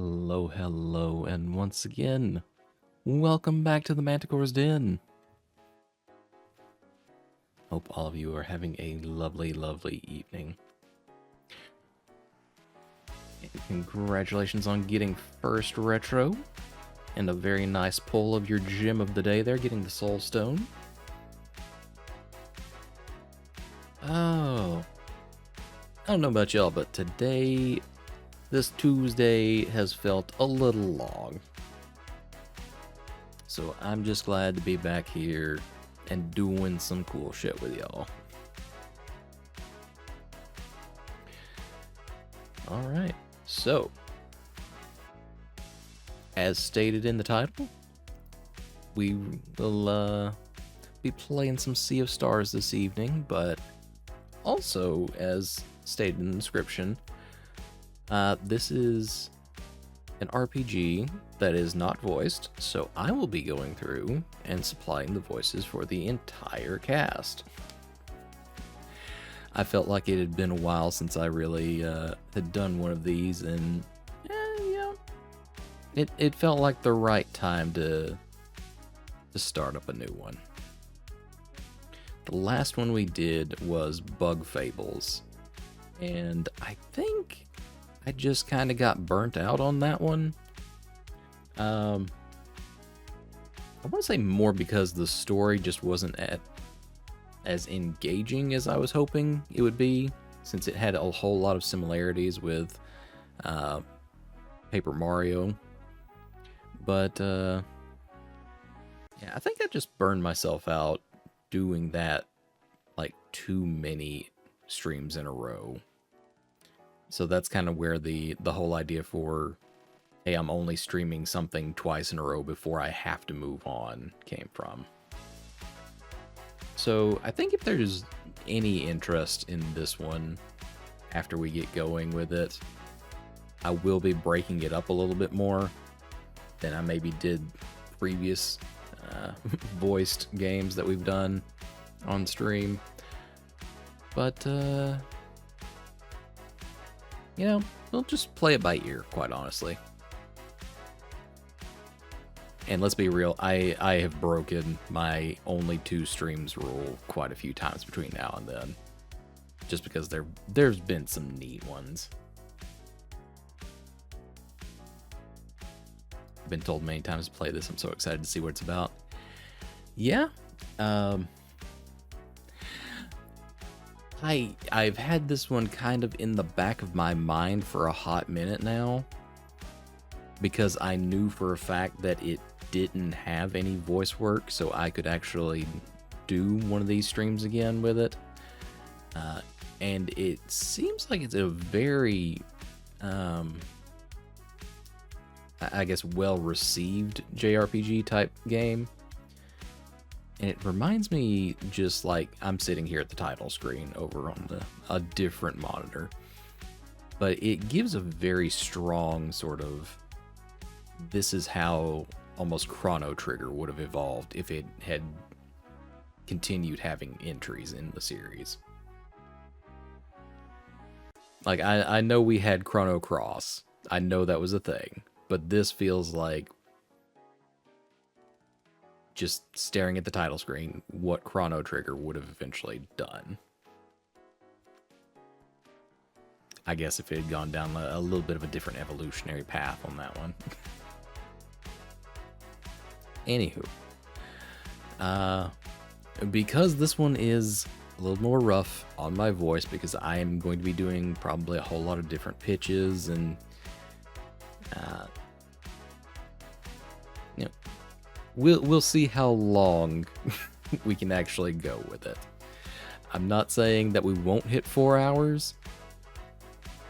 Hello, hello, and once again, welcome back to the Manticore's Den. Hope all of you are having a lovely, lovely evening. And congratulations on getting first retro, and a very nice pull of your gem of the day there, getting the Soul Stone. Oh, I don't know about y'all, but today, this Tuesday, has felt a little long. So I'm just glad to be back here and doing some cool shit with y'all. Alright, so, as stated in the title, we will be playing some Sea of Stars this evening, but also, as stated in the description, this is an RPG that is not voiced, so I will be going through and supplying the voices for the entire cast. I felt like it had been a while since I really had done one of these, and it felt like the right time to start up a new one. The last one we did was Bug Fables, and I think I just kind of got burnt out on that one. I want to say more because the story just wasn't as engaging as I was hoping it would be, since it had a whole lot of similarities with Paper Mario. But yeah, I think I just burned myself out doing that like too many streams in a row. So that's kind of where the whole idea for, hey, I'm only streaming something twice in a row before I have to move on came from. So I think if there's any interest in this one after we get going with it, I will be breaking it up a little bit more than I maybe did previous voiced games that we've done on stream. But you know, we'll just play it by ear, quite honestly. And let's be real, I have broken my only 2 streams rule quite a few times between now and then. Just because there's been some neat ones. I've been told many times to play this, I'm so excited to see what it's about. Yeah, I've had this one kind of in the back of my mind for a hot minute now, because I knew for a fact that it didn't have any voice work, so I could actually do one of these streams again with it. And it seems like it's a very, I guess, well-received JRPG type game. And it reminds me, just like I'm sitting here at the title screen over on a different monitor, but it gives a very strong sort of, this is how almost Chrono Trigger would have evolved if it had continued having entries in the series. Like, I know we had Chrono Cross. I know that was a thing. But this feels like just staring at the title screen, what Chrono Trigger would have eventually done. I guess if it had gone down a little bit of a different evolutionary path on that one. Anywho, because this one is a little more rough on my voice, because I am going to be doing probably a whole lot of different pitches, and you know, we'll see how long we can actually go with it. I'm not saying that we won't hit 4 hours,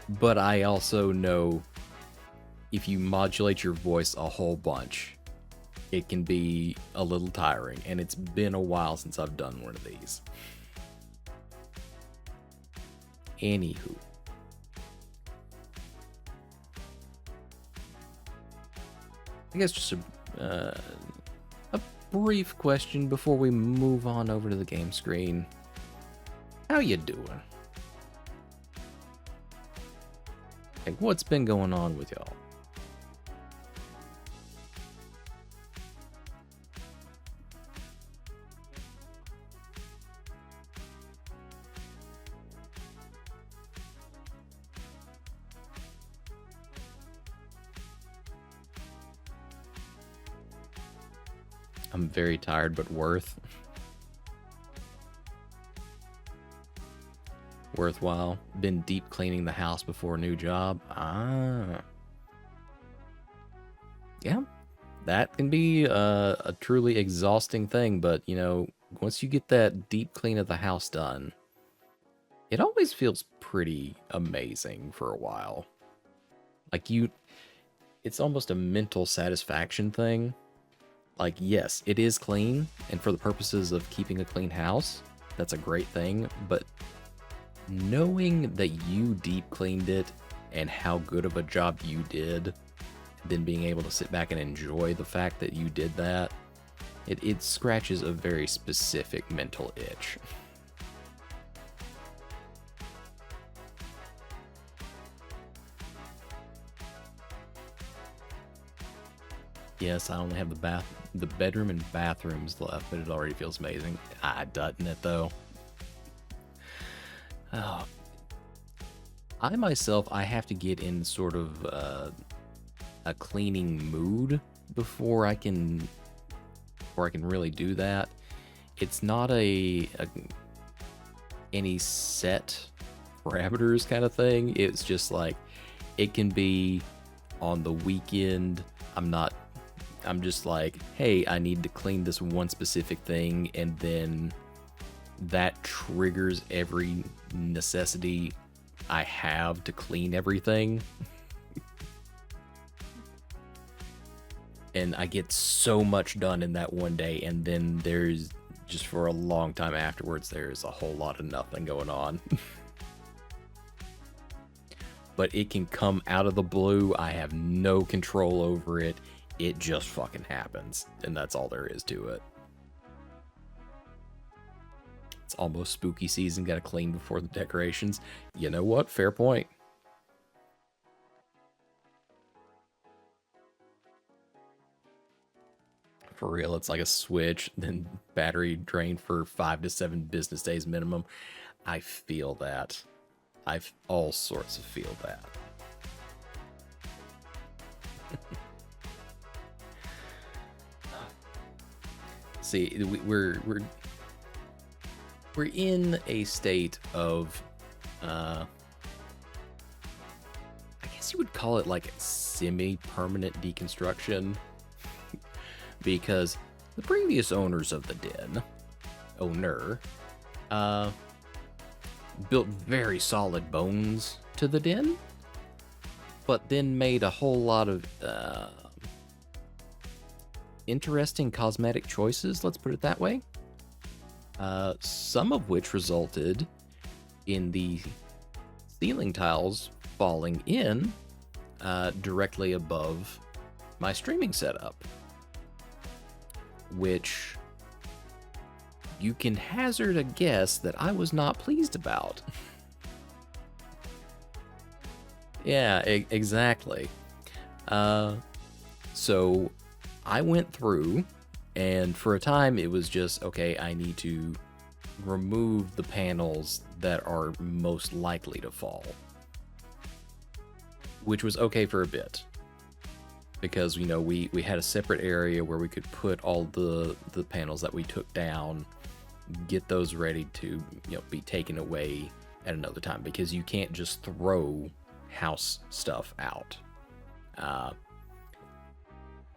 but I also know if you modulate your voice a whole bunch, it can be a little tiring, and it's been a while since I've done one of these. Anywho. I guess just a brief question before we move on over to the game screen. How you doing? Like, what's been going on with y'all? I'm very tired, but worthwhile. Been deep cleaning the house before a new job. Yeah, that can be a truly exhausting thing, but you know, once you get that deep clean of the house done, it always feels pretty amazing for a while. Like it's almost a mental satisfaction thing. Like, yes, it is clean, and for the purposes of keeping a clean house, that's a great thing, but knowing that you deep cleaned it and how good of a job you did, then being able to sit back and enjoy the fact that you did that, it scratches a very specific mental itch. Yes, I only have the bedroom and bathrooms left, but it already feels amazing. Doesn't it though? Oh. I myself, I have to get in sort of a cleaning mood before I can really do that. It's not any set parameters kind of thing. It's just like it can be on the weekend. I'm just like, hey, I need to clean this one specific thing, and then that triggers every necessity I have to clean everything. And I get so much done in that one day, and then there's just for a long time afterwards, there's a whole lot of nothing going on. But it can come out of the blue. I have no control over it. It just fucking happens, and that's all there is to it. It's almost spooky season, gotta clean before the decorations. You know what? Fair point. For real, it's like a switch, then battery drain for 5 to 7 business days minimum. I feel that. I've all sorts of feel that. See, we're in a state of, I guess you would call it like semi-permanent deconstruction, because the previous owners of the den, built very solid bones to the den, but then made a whole lot of interesting cosmetic choices, let's put it that way. Some of which resulted in the ceiling tiles falling in directly above my streaming setup, which you can hazard a guess that I was not pleased about. Yeah, exactly. So I went through, and for a time it was just, okay, I need to remove the panels that are most likely to fall. Which was okay for a bit. Because, you know, we had a separate area where we could put all the panels that we took down, get those ready to, you know, be taken away at another time. Because you can't just throw house stuff out.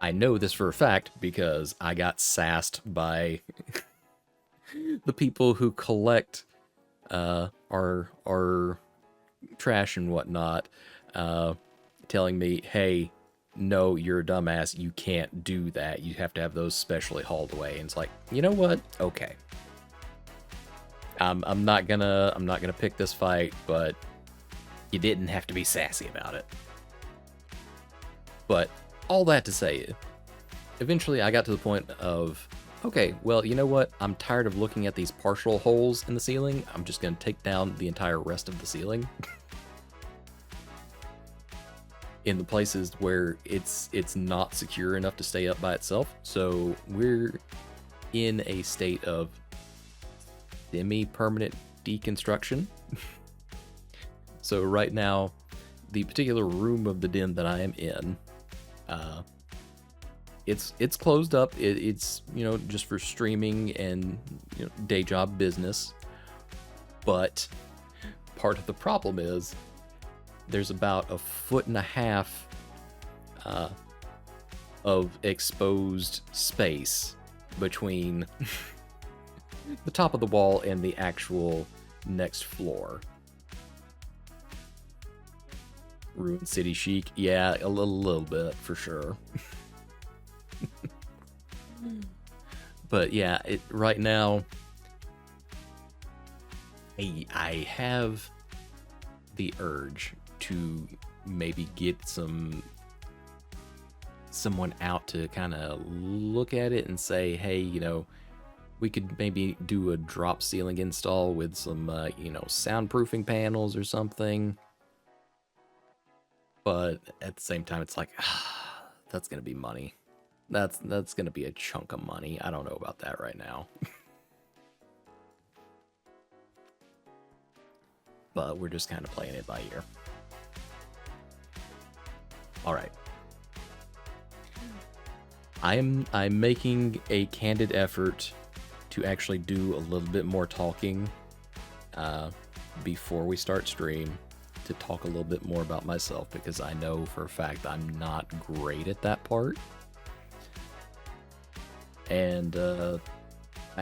I know this for a fact because I got sassed by the people who collect our trash and whatnot, telling me, hey, no, you're a dumbass, you can't do that, you have to have those specially hauled away. And it's like, you know what? Okay. I'm not gonna pick this fight, but you didn't have to be sassy about it. But all that to say, eventually I got to the point of, okay, well, you know what? I'm tired of looking at these partial holes in the ceiling. I'm just going to take down the entire rest of the ceiling. In the places where it's not secure enough to stay up by itself. So we're in a state of semi-permanent deconstruction. So right now, the particular room of the den that I am in, it's closed up. It's just for streaming and day job business. But part of the problem is there's about 1.5 feet of exposed space between the top of the wall and the actual next floor. Ruined City chic, yeah, a little bit for sure. But yeah, right now, I have the urge to maybe get someone out to kind of look at it and say, hey, we could maybe do a drop ceiling install with some, soundproofing panels or something. But at the same time, it's like, that's gonna be money. That's gonna be a chunk of money. I don't know about that right now. But we're just kind of playing it by ear. All right. I'm making a candid effort to actually do a little bit more talking before we start stream, to talk a little bit more about myself, because I know for a fact I'm not great at that part. And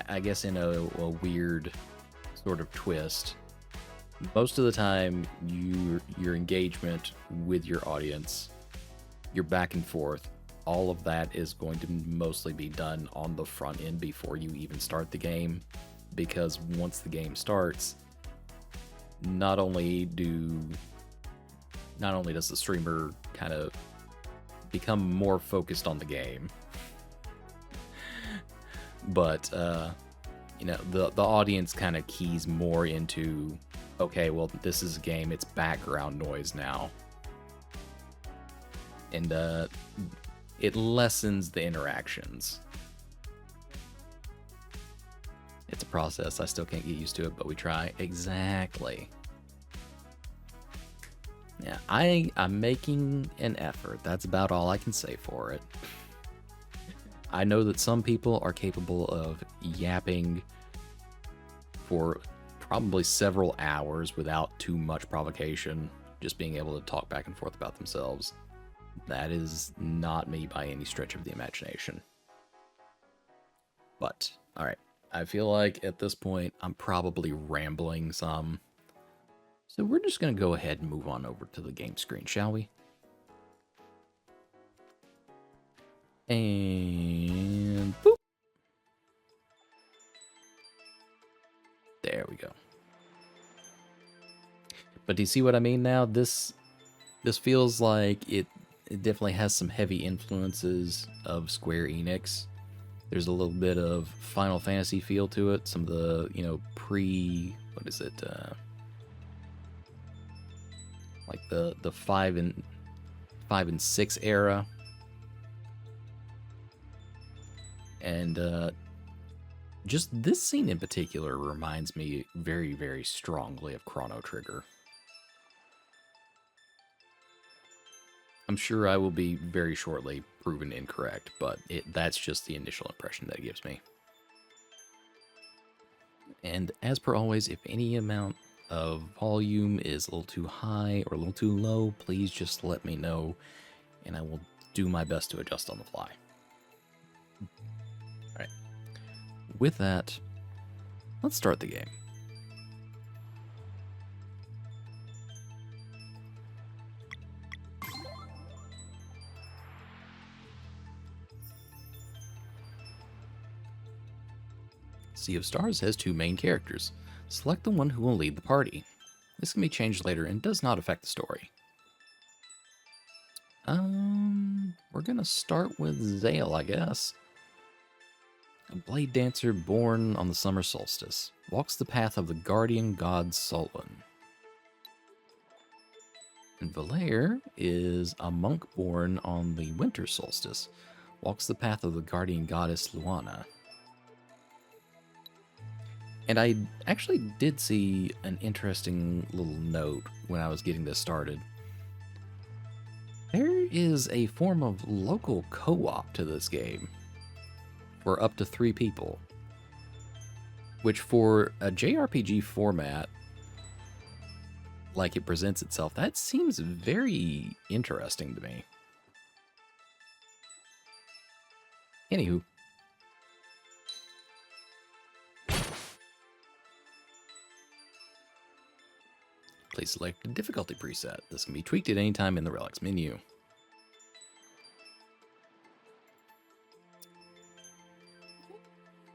I guess in a weird sort of twist, most of the time your engagement with your audience, your back and forth, all of that is going to mostly be done on the front end before you even start the game, because once the game starts, not only does the streamer kind of become more focused on the game, but the audience kind of keys more into, okay, well, this is a game, it's background noise now, and it lessens the interactions. It's a process. I still can't get used to it, but we try. Exactly. Yeah, I'm making an effort. That's about all I can say for it. I know that some people are capable of yapping for probably several hours without too much provocation, just being able to talk back and forth about themselves. That is not me by any stretch of the imagination. But, alright. I feel like at this point, I'm probably rambling some. So we're just going to go ahead and move on over to the game screen, shall we? And boop. There we go. But do you see what I mean now? This feels like it definitely has some heavy influences of Square Enix. There's a little bit of Final Fantasy feel to it. Some of the, what is it? Like the 5 and 6 era. And just this scene in particular reminds me very, very strongly of Chrono Trigger. I'm sure I will be very shortly proven incorrect, but that's just the initial impression that it gives me. And as per always, if any amount of volume is a little too high or a little too low, please just let me know, and I will do my best to adjust on the fly. Alright. With that, let's start the game. Sea of Stars has 2 main characters. Select the one who will lead the party. This can be changed later and does not affect the story. We're gonna start with Zale, I guess. A blade dancer born on the summer solstice, walks the path of the guardian god Solon. And Valair is a monk born on the winter solstice, walks the path of the guardian goddess Luana. And I actually did see an interesting little note when I was getting this started. There is a form of local co-op to this game for up to 3 people, which for a JRPG format like it presents itself, that seems very interesting to me. Anywho. Please select the difficulty preset. This can be tweaked at any time in the relics menu.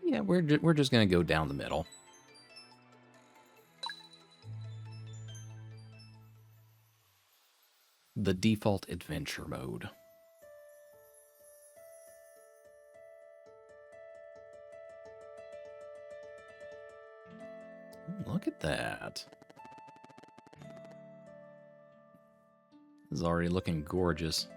Yeah, we're just going to go down the middle. The default adventure mode. Look at that. This is already looking gorgeous.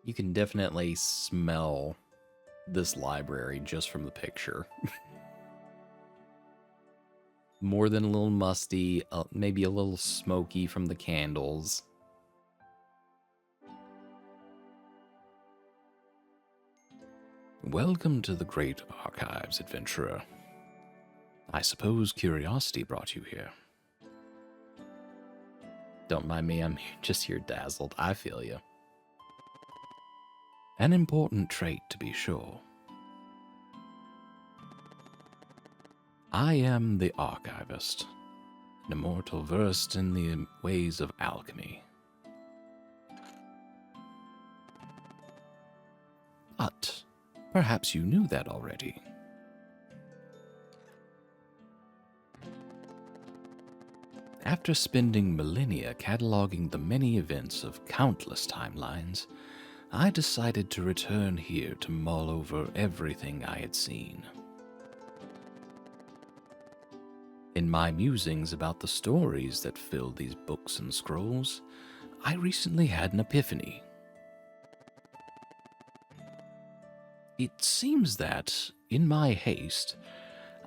You can definitely smell this library just from the picture. More than a little musty, maybe a little smoky from the candles. Welcome to the Great Archives, adventurer. I suppose curiosity brought you here. Don't mind me, I'm just here dazzled. I feel you. An important trait, to be sure. I am the archivist, an immortal versed in the ways of alchemy. But perhaps you knew that already. After spending millennia cataloging the many events of countless timelines, I decided to return here to mull over everything I had seen. In my musings about the stories that fill these books and scrolls, I recently had an epiphany. It seems that, in my haste,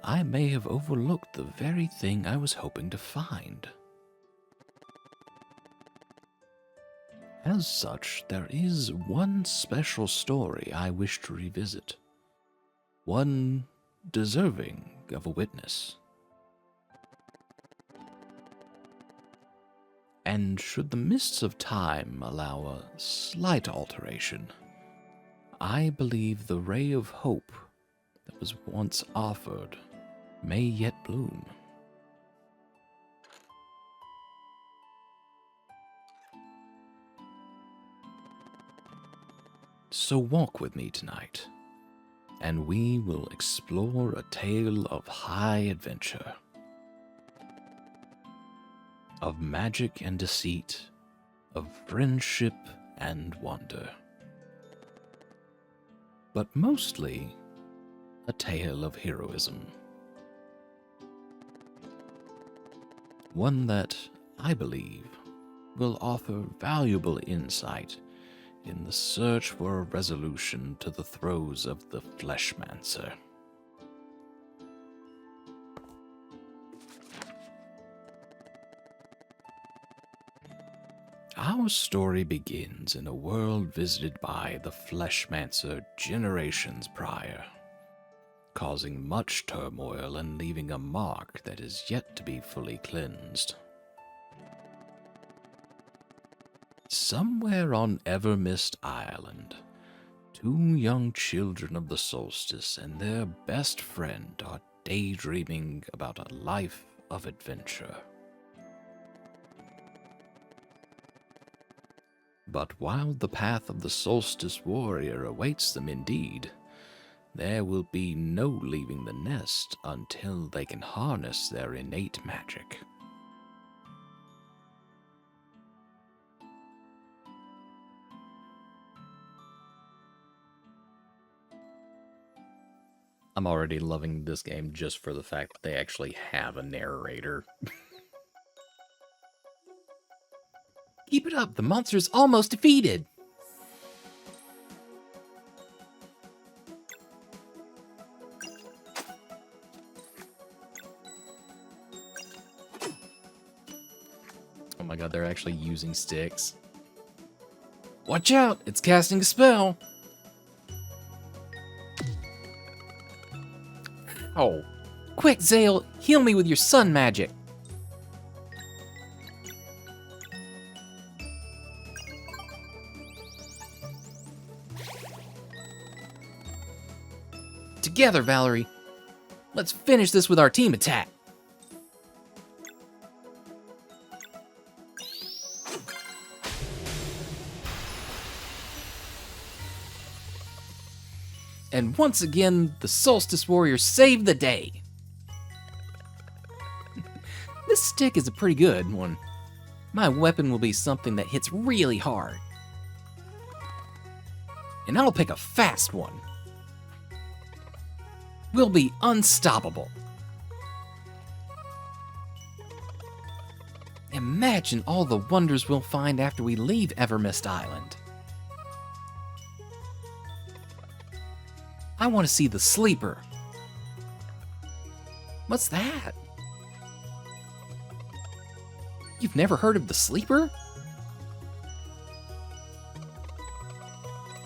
I may have overlooked the very thing I was hoping to find. As such, there is one special story I wish to revisit. One deserving of a witness. And should the mists of time allow a slight alteration, I believe the ray of hope that was once offered may yet bloom. So walk with me tonight, and we will explore a tale of high adventure, of magic and deceit, of friendship and wonder, but mostly a tale of heroism. One that, I believe, will offer valuable insight in the search for a resolution to the throes of the Fleshmancer. Our story begins in a world visited by the Fleshmancer generations prior, causing much turmoil and leaving a mark that is yet to be fully cleansed. Somewhere on Evermist Island, 2 young children of the solstice and their best friend are daydreaming about a life of adventure. But while the path of the solstice warrior awaits them indeed, there will be no leaving the nest until they can harness their innate magic. I'm already loving this game just for the fact that they actually have a narrator. Keep it up, the monster's almost defeated! Oh my god, they're actually using sticks. Watch out! It's casting a spell! Oh. Quick, Zale! Heal me with your sun magic! Together, Valerie! Let's finish this with our team attack! And once again, the Solstice Warriors saved the day. This stick is a pretty good one. My weapon will be something that hits really hard. And I'll pick a fast one. We'll be unstoppable. Imagine all the wonders we'll find after we leave Evermist Island. I want to see the sleeper. What's that? You've never heard of the sleeper?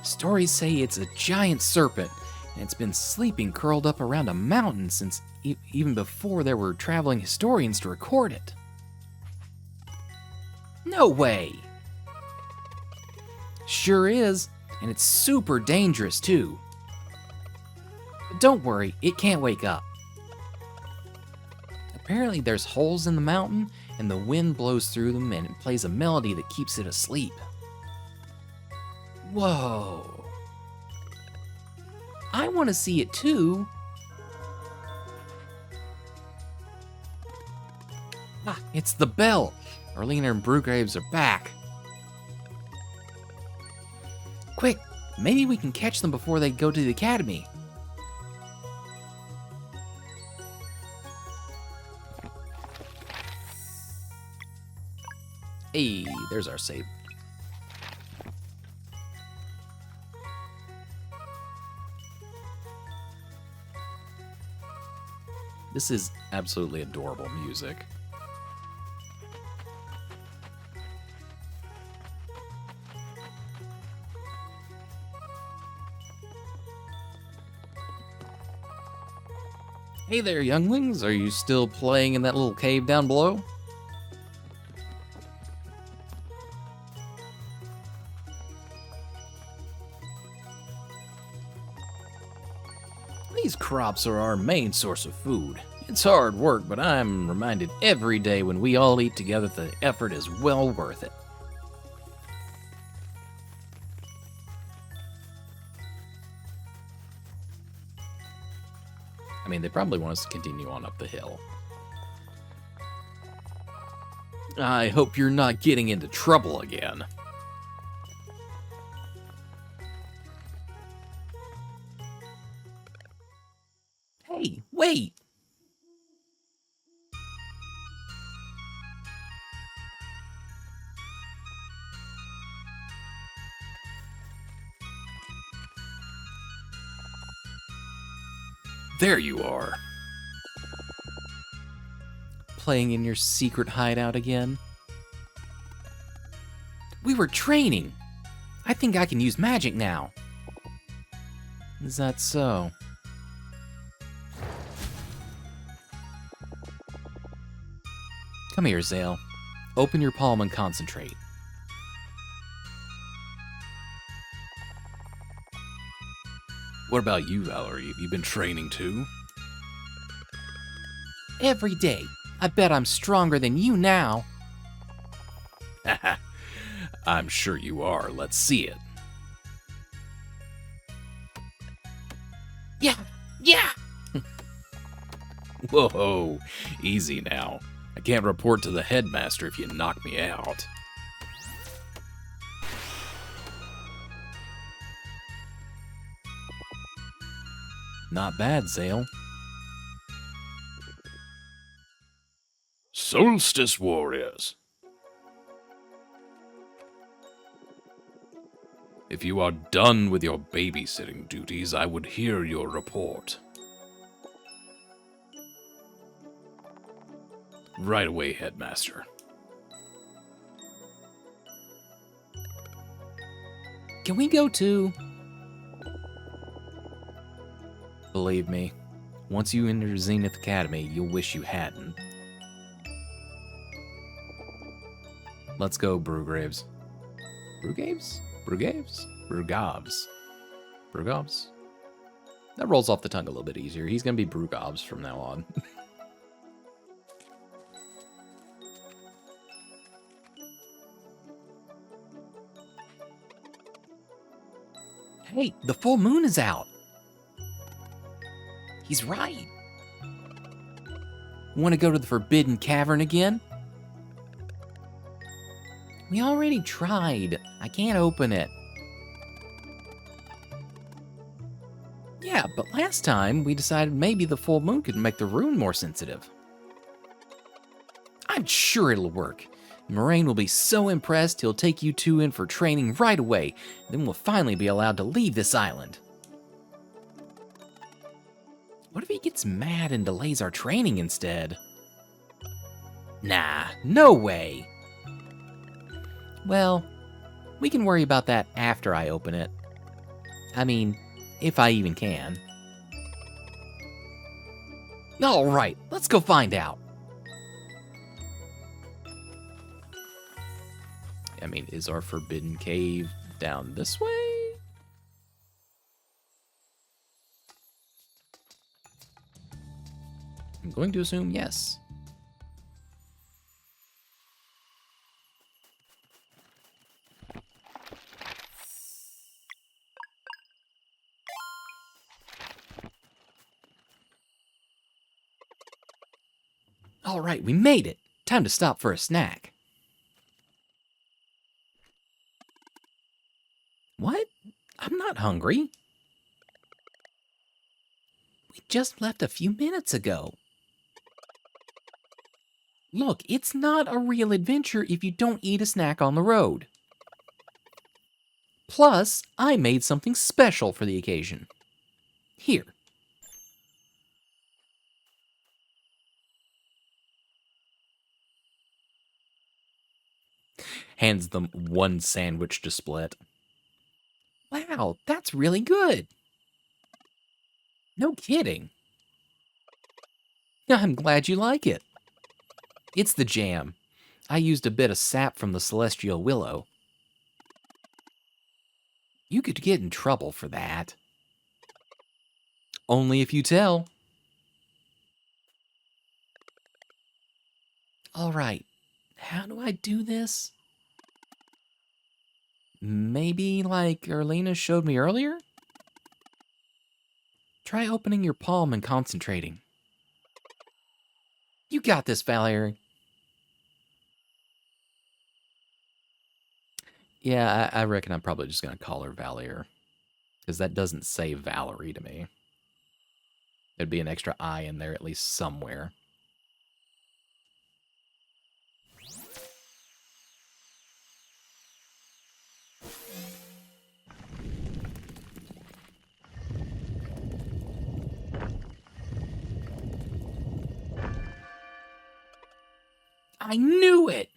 Stories say it's a giant serpent, and it's been sleeping curled up around a mountain since even before there were traveling historians to record it. No way! Sure is, and it's super dangerous too. But don't worry, it can't wake up. Apparently there's holes in the mountain, and the wind blows through them and it plays a melody that keeps it asleep. Whoa. I want to see it too. Ah, it's the bell. Arlena and Brewgraves are back. Quick, maybe we can catch them before they go to the academy. Hey, there's our save. This is absolutely adorable music. Hey there, younglings. Are you still playing in that little cave down below? These crops are our main source of food. It's hard work, but I'm reminded every day when we all eat together that the effort is well worth it. I mean, they probably want us to continue on up the hill. I hope you're not getting into trouble again. Hey, wait! There you are. Playing in your secret hideout again? We were training. I think I can use magic now. Is that so? Come here, Zale. Open your palm and concentrate. What about you, Valerie? Have you been training too? Every day. I bet I'm stronger than you now. Haha. I'm sure you are. Let's see it. Yeah! Yeah! Whoa, easy now. I can't report to the headmaster if you knock me out. Not bad, Zale. Solstice Warriors. If you are done with your babysitting duties, I would hear your report. Right away, Headmaster. Can we go too? Believe me, once you enter Zenith Academy, you'll wish you hadn't. Let's go, Brugraves. Brugaves? Brugaves? Brugavs. Brugavs? That rolls off the tongue a little bit easier. He's going to be Brugavs from now on. Hey, the full moon is out. He's right. Want to go to the Forbidden Cavern again? We already tried. I can't open it. Yeah, but last time we decided maybe the full moon could make the rune more sensitive. I'm sure it'll work. Moraine will be so impressed he'll take you two in for training right away. Then we'll finally be allowed to leave this island. What if he gets mad and delays our training instead? Nah, no way. Well, we can worry about that after I open it. I mean, if I even can. Alright, let's go find out. I mean, is our forbidden cave down this way? I'm going to assume yes. All right, we made it. Time to stop for a snack. What? I'm not hungry. We just left a few minutes ago. Look, it's not a real adventure if you don't eat a snack on the road. Plus, I made something special for the occasion. Here. Hands them one sandwich to split. Wow, that's really good. No kidding. I'm glad you like it. It's the jam. I used a bit of sap from the celestial willow. You could get in trouble for that. Only if you tell. All right, how do I do this? Maybe like Erlina showed me earlier? Try opening your palm and concentrating. You got this, Valerie. Yeah, I reckon I'm probably just going to call her Valier. Because that doesn't say Valerie to me. There'd be an extra I in there at least somewhere. I knew it!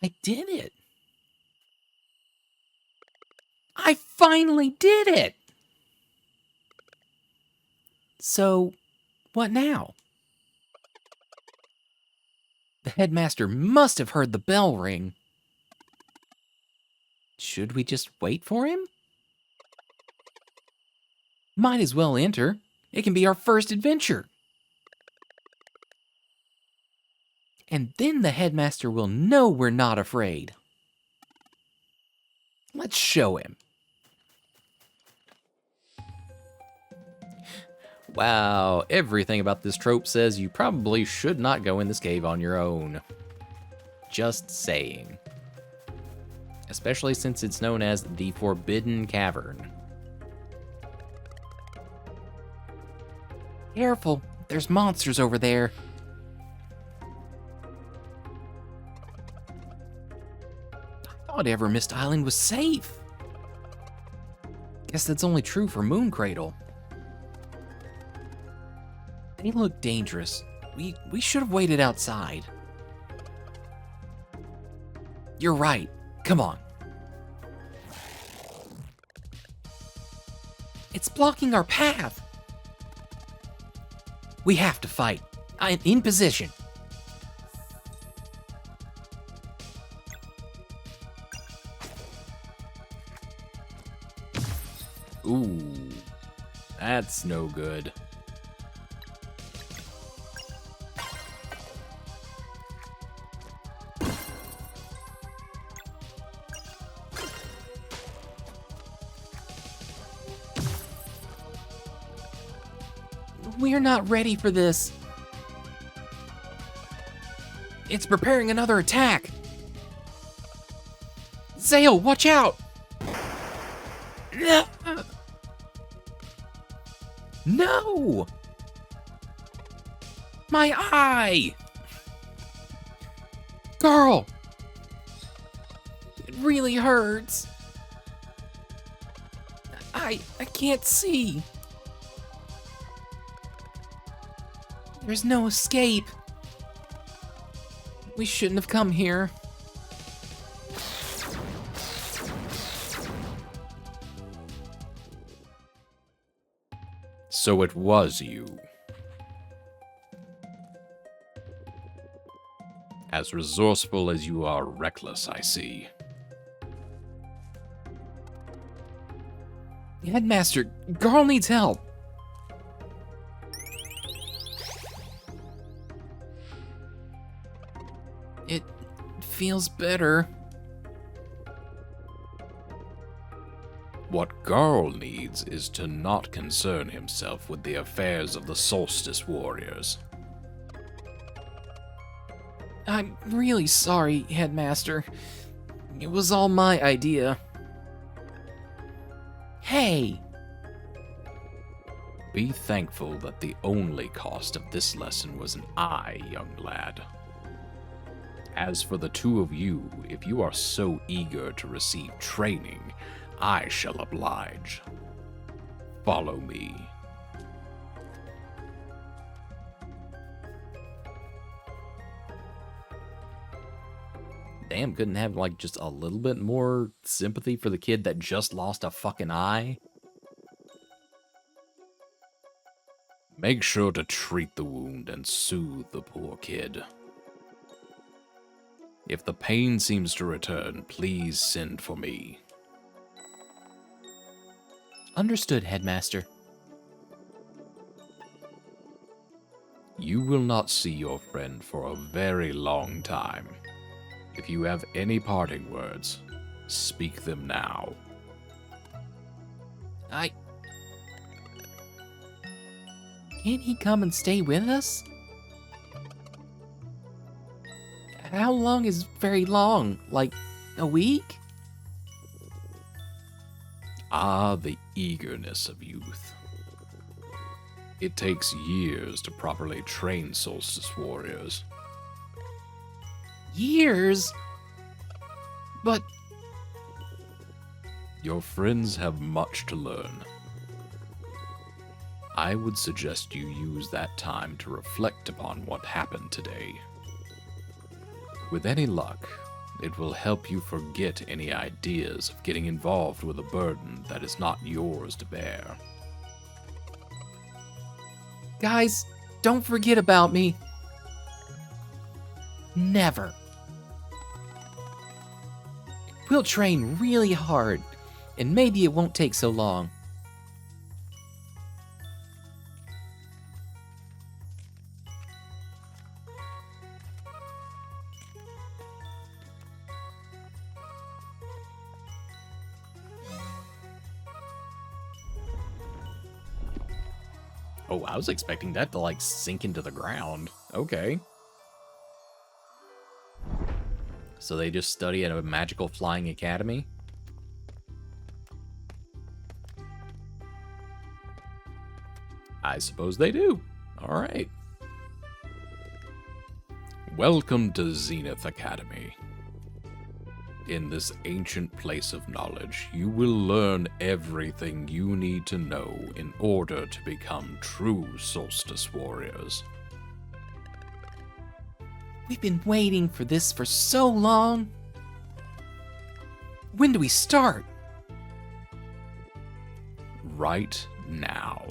I did it! I finally did it! So, what now? The headmaster must have heard the bell ring. Should we just wait for him? Might as well enter. It can be our first adventure. And then the headmaster will know we're not afraid. Let's show him. Wow, everything about this trope says you probably should not go in this cave on your own. Just saying. Especially since it's known as the Forbidden Cavern. Careful, there's monsters over there. I thought Evermist Island was safe. Guess that's only true for Moon Cradle. They look dangerous. We should have waited outside. You're right. Come on. It's blocking our path. We have to fight. I'm in position. Ooh, that's no good. We're not ready for this. It's preparing another attack. Zale, watch out! No! My eye! Girl! It really hurts. I can't see. There's no escape. We shouldn't have come here. So it was you. As resourceful as you are reckless, I see. Headmaster, Garl needs help. It feels better. What Garl needs is to not concern himself with the affairs of the Solstice Warriors. I'm really sorry, Headmaster. It was all my idea. Hey! Be thankful that the only cost of this lesson was an eye, young lad. As for the two of you, if you are so eager to receive training, I shall oblige. Follow me. Damn, couldn't have, like, just a little bit more sympathy for the kid that just lost a fucking eye? Make sure to treat the wound and soothe the poor kid. If the pain seems to return, please send for me. Understood, Headmaster. You will not see your friend for a very long time. If you have any parting words, speak them now. Can't he come and stay with us? How long is very long? Like, a week? Ah, the eagerness of youth. It takes years to properly train Solstice Warriors. Years? But Your friends have much to learn. I would suggest you use that time to reflect upon what happened today. With any luck, it will help you forget any ideas of getting involved with a burden that is not yours to bear. guys, don't forget about me. Never. We'll train really hard, and maybe it won't take so long. Oh, I was expecting that to, like, sink into the ground. Okay. So they just study at a magical flying academy? I suppose they do. All right. Welcome to Zenith Academy. In this ancient place of knowledge, you will learn everything you need to know in order to become true Solstice Warriors. We've been waiting for this for so long. When do we start? Right now.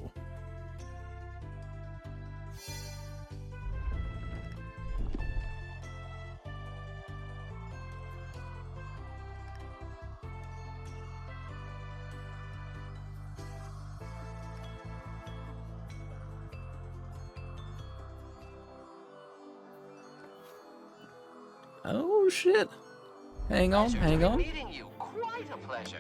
Oh shit. Hang on, hang on. Meeting you. Quite a pleasure.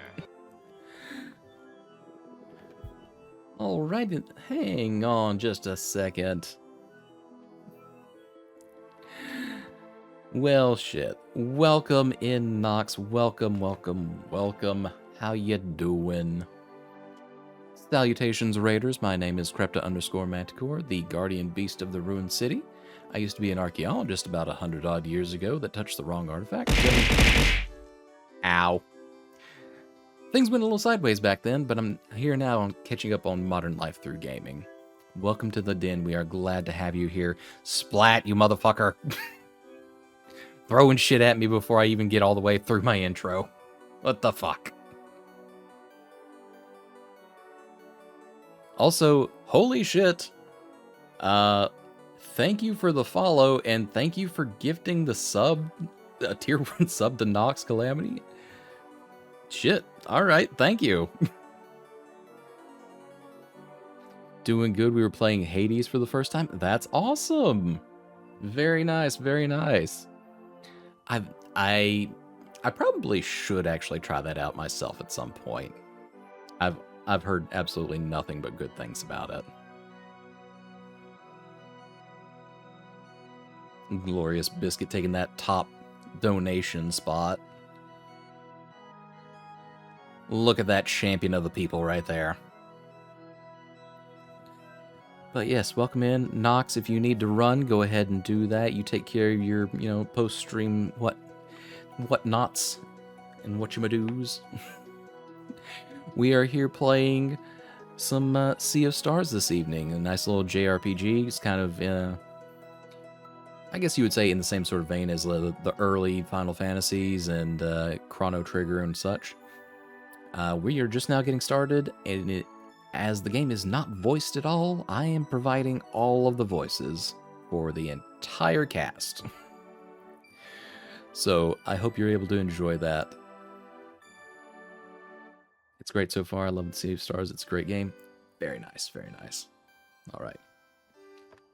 Alright, hang on just a second. Well, shit. Welcome in, Nox. Welcome, welcome, welcome. How you doing? Salutations, Raiders. My name is Krepta_Manticore, the guardian beast of the ruined city. I used to be an archaeologist about 100-odd years ago that touched the wrong artifact. Ow. Things went a little sideways back then, but I'm here now on catching up on modern life through gaming. Welcome to the den. We are glad to have you here. Splat, you motherfucker. Throwing shit at me before I even get all the way through my intro. What the fuck? Also, holy shit. Thank you for the follow, and thank you for gifting the sub, a tier 1 sub to Nox Calamity. Shit. Alright, thank you. Doing good. We were playing Hades for the first time. That's awesome. Very nice, very nice. I probably should actually try that out myself at some point. I've heard absolutely nothing but good things about it. Glorious Biscuit taking that top donation spot. Look at that champion of the people right there. But yes, welcome in. Nox, if you need to run, go ahead and do that. You take care of your, post-stream whatnots and whatchamadoos. We are here playing some Sea of Stars this evening. A nice little JRPG. It's kind of, I guess you would say in the same sort of vein as the early Final Fantasies and Chrono Trigger and such. We are just now getting started, and as the game is not voiced at all, I am providing all of the voices for the entire cast. So I hope you're able to enjoy that. It's great so far. I love the Sea of Stars. It's a great game. Very nice, very nice. All right.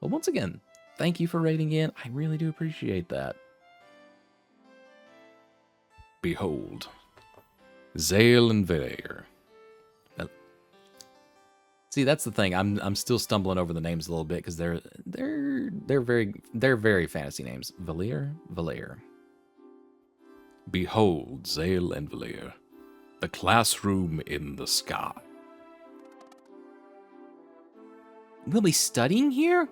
Well, once again, thank you for rating in. I really do appreciate that. Behold, Zale and Valeer. See, that's the thing. I'm still stumbling over the names a little bit because they're very fantasy names. Valeer. Behold, Zale and Valeer, the classroom in the sky. We'll be studying here?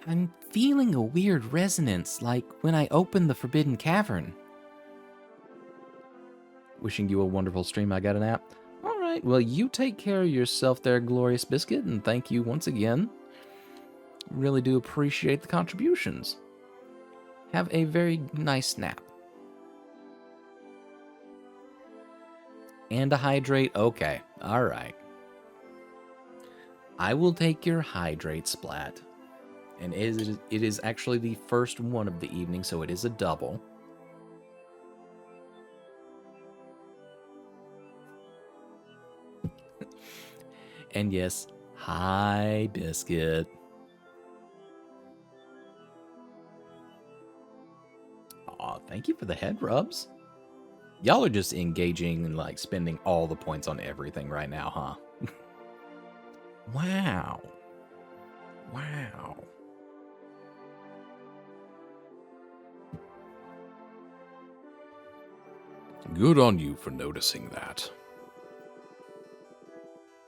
I'm feeling a weird resonance, like when I opened the Forbidden Cavern. Wishing you a wonderful stream. I got an app. All right. Well, you take care of yourself there, Glorious Biscuit, and thank you once again. Really do appreciate the contributions. Have a very nice nap. And a hydrate. Okay. All right. I will take your hydrate, Splat. And it is actually the first one of the evening, so it is a double. And yes, hi, Biscuit. Aw, thank you for the head rubs. Y'all are just engaging and, like, spending all the points on everything right now, huh? Wow. Wow. Good on you for noticing that.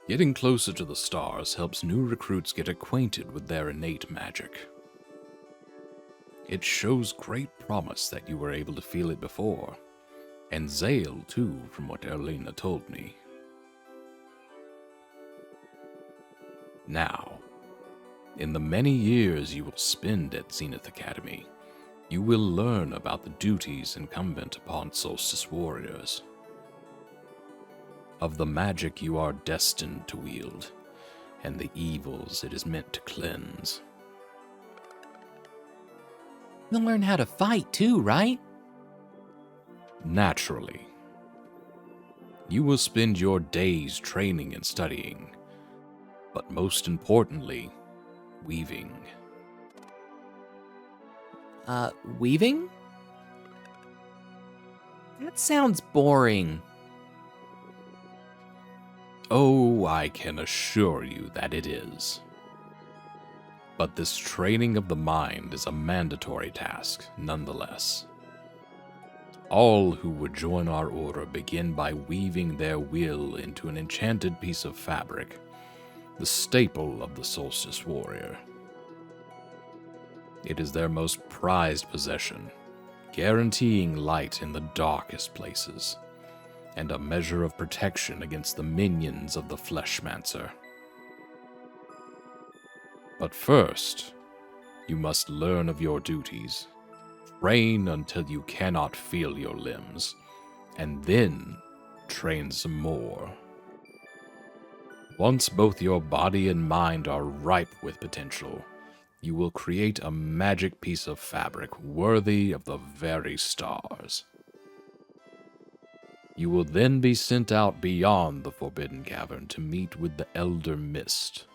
Getting closer to the stars helps new recruits get acquainted with their innate magic. It shows great promise that you were able to feel it before, and Zale too, from what Erlina told me. Now, in the many years you will spend at Zenith Academy, You will learn about the duties incumbent upon Solstice Warriors, of the magic you are destined to wield, and the evils it is meant to cleanse. You'll learn how to fight too, right? Naturally. You will spend your days training and studying, but most importantly, weaving. Weaving? That sounds boring. Oh, I can assure you that it is. But this training of the mind is a mandatory task, nonetheless. All who would join our order begin by weaving their will into an enchanted piece of fabric, the staple of the Solstice Warrior. It is their most prized possession, guaranteeing light in the darkest places, and a measure of protection against the minions of the Fleshmancer. But first, you must learn of your duties, train until you cannot feel your limbs, and then train some more. Once both your body and mind are ripe with potential, you will create a magic piece of fabric worthy of the very stars. You will then be sent out beyond the Forbidden Cavern to meet with the Elder Mist,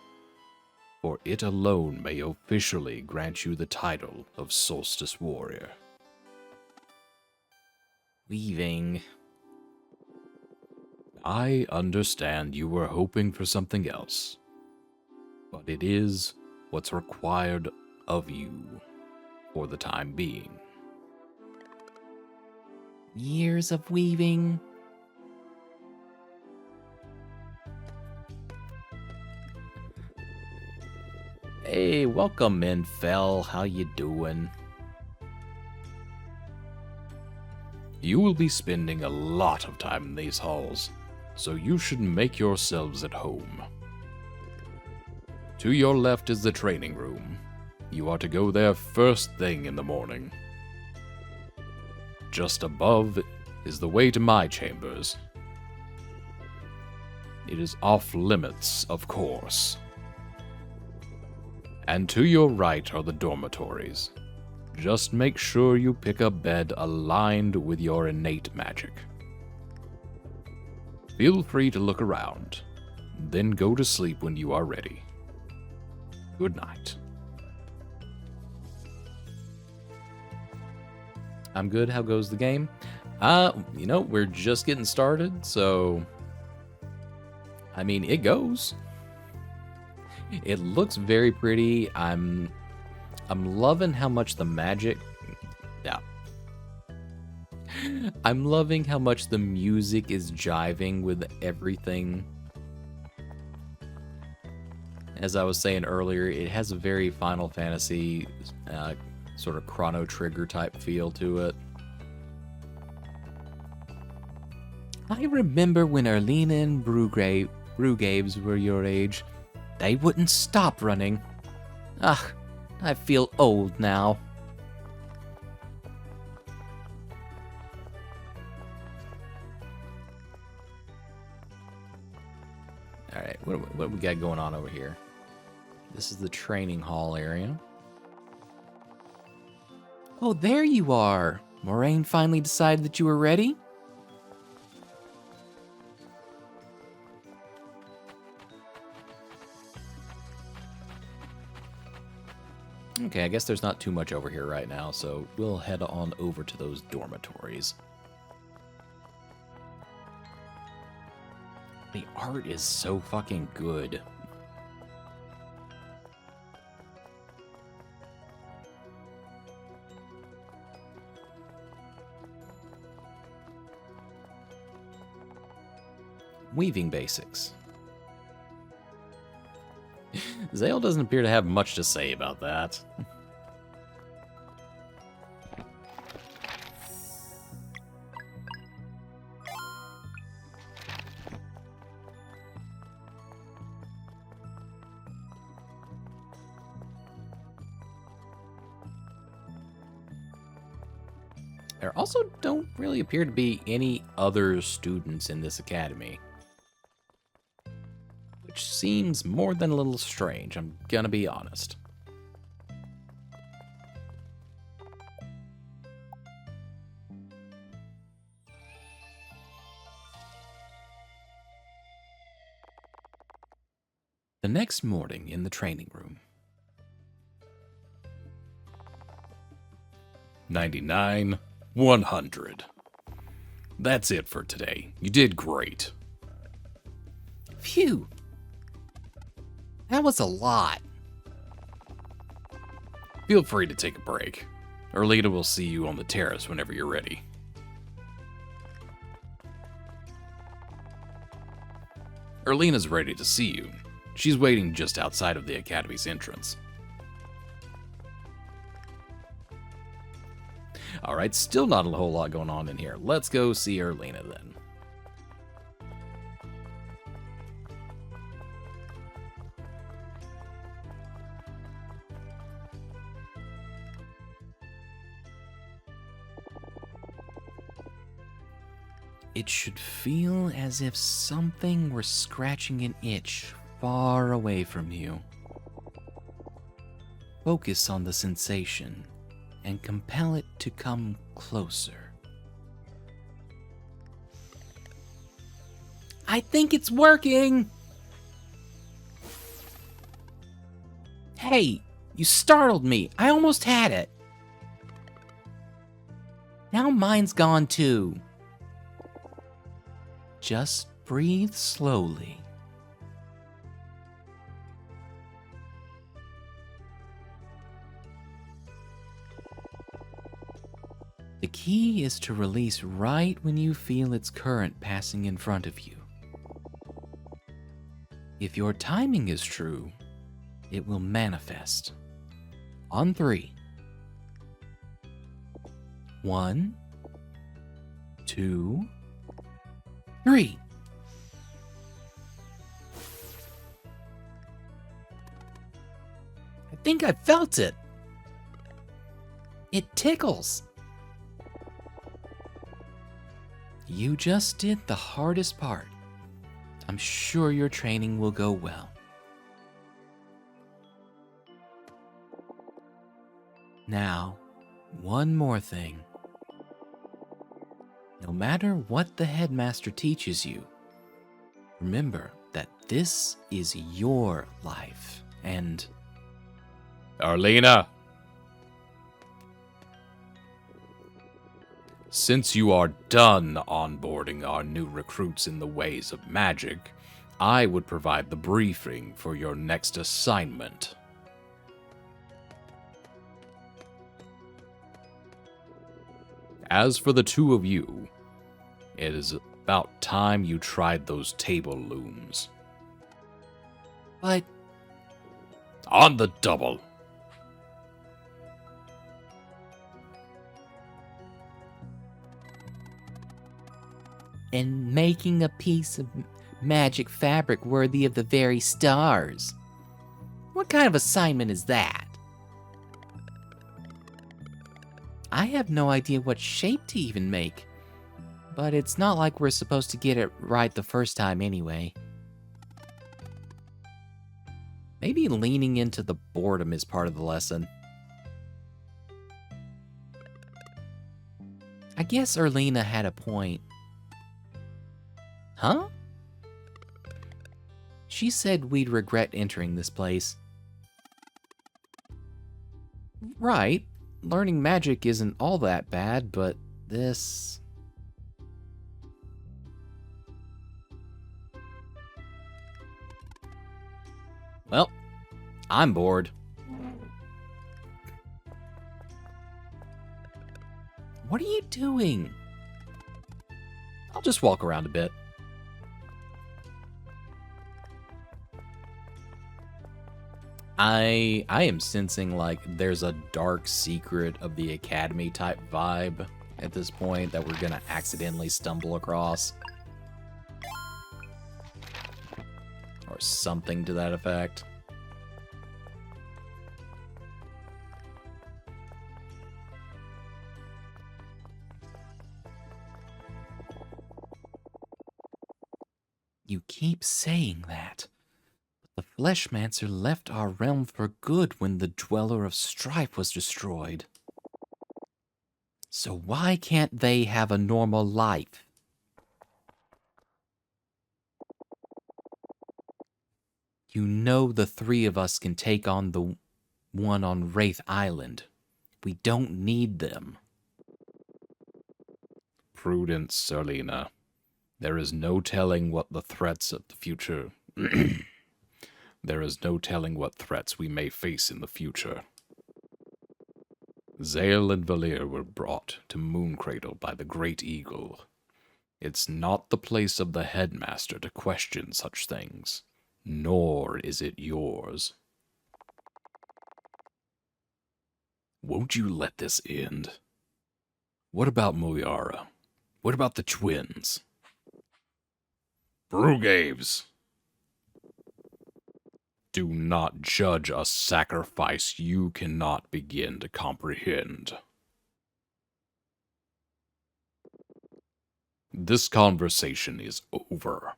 for it alone may officially grant you the title of Solstice Warrior. Weaving. I understand you were hoping for something else, but it is what's required of you for the time being. Years of weaving. Hey, welcome in, Fel. How you doing? You will be spending a lot of time in these halls, so you should make yourselves at home. To your left is the training room. You are to go there first thing in the morning. Just above is the way to my chambers. It is off limits, of course. And to your right are the dormitories. Just make sure you pick a bed aligned with your innate magic. Feel free to look around, then go to sleep when you are ready. Good night. I'm good. How goes the game? We're just getting started, so I mean, it goes. It looks very pretty. I'm loving how much the magic. Yeah. I'm loving how much the music is jiving with everything. As I was saying earlier, it has a very Final Fantasy sort of Chrono Trigger type feel to it. I remember when Erlina and Brugaves were your age. They wouldn't stop running. Ah, I feel old now. Alright, what we got going on over here? This is the training hall area. Oh, there you are! Moraine finally decided that you were ready? Okay, I guess there's not too much over here right now, so we'll head on over to those dormitories. The art is so fucking good. Weaving basics. Zale doesn't appear to have much to say about that. There also don't really appear to be any other students in this academy, which seems more than a little strange, I'm gonna be honest. The next morning in the training room. 99, 100. That's it for today. You did great. Phew. That was a lot. Feel free to take a break. Erlita will see you on the terrace whenever you're ready. Erlena's ready to see you. She's waiting just outside of the academy's entrance. Alright, still not a whole lot going on in here. Let's go see Erlina then. It should feel as if something were scratching an itch far away from you. Focus on the sensation and compel it to come closer. I think it's working! Hey, you startled me. I almost had it. Now mine's gone too. Just breathe slowly. The key is to release right when you feel its current passing in front of you. If your timing is true, it will manifest. On 3. 1, 2, 3. I think I felt it. It tickles. You just did the hardest part. I'm sure your training will go well. Now, one more thing. No matter what the headmaster teaches you, remember that this is your life, and... Erlina! Since you are done onboarding our new recruits in the ways of magic, I would provide the briefing for your next assignment. As for the two of you, it is about time you tried those table looms. But... On the double! and making a piece of magic fabric worthy of the very stars. What kind of assignment is that? I have no idea what shape to even make, but it's not like we're supposed to get it right the first time anyway. Maybe leaning into the boredom is part of the lesson. I guess Erlina had a point. Huh? She said we'd regret entering this place. Right, learning magic isn't all that bad, but this... Well, I'm bored. What are you doing? I'll just walk around a bit. I am sensing like there's a dark secret of the academy type vibe at this point that we're gonna accidentally stumble across. Or something to that effect. You keep saying that. But the Fleshmancer left our realm for good when the Dweller of Strife was destroyed. So why can't they have a normal life? You know the three of us can take on the one on Wraith Island. We don't need them. Prudence, Serlina. There is no telling what the threats of the future... There is no telling what threats we may face in the future. Zale and Valir were brought to Mooncradle by the Great Eagle. It's not the place of the headmaster to question such things, nor is it yours. Won't you let this end? What about Moyara? What about the twins? Brugaves! Do not judge a sacrifice you cannot begin to comprehend. This conversation is over.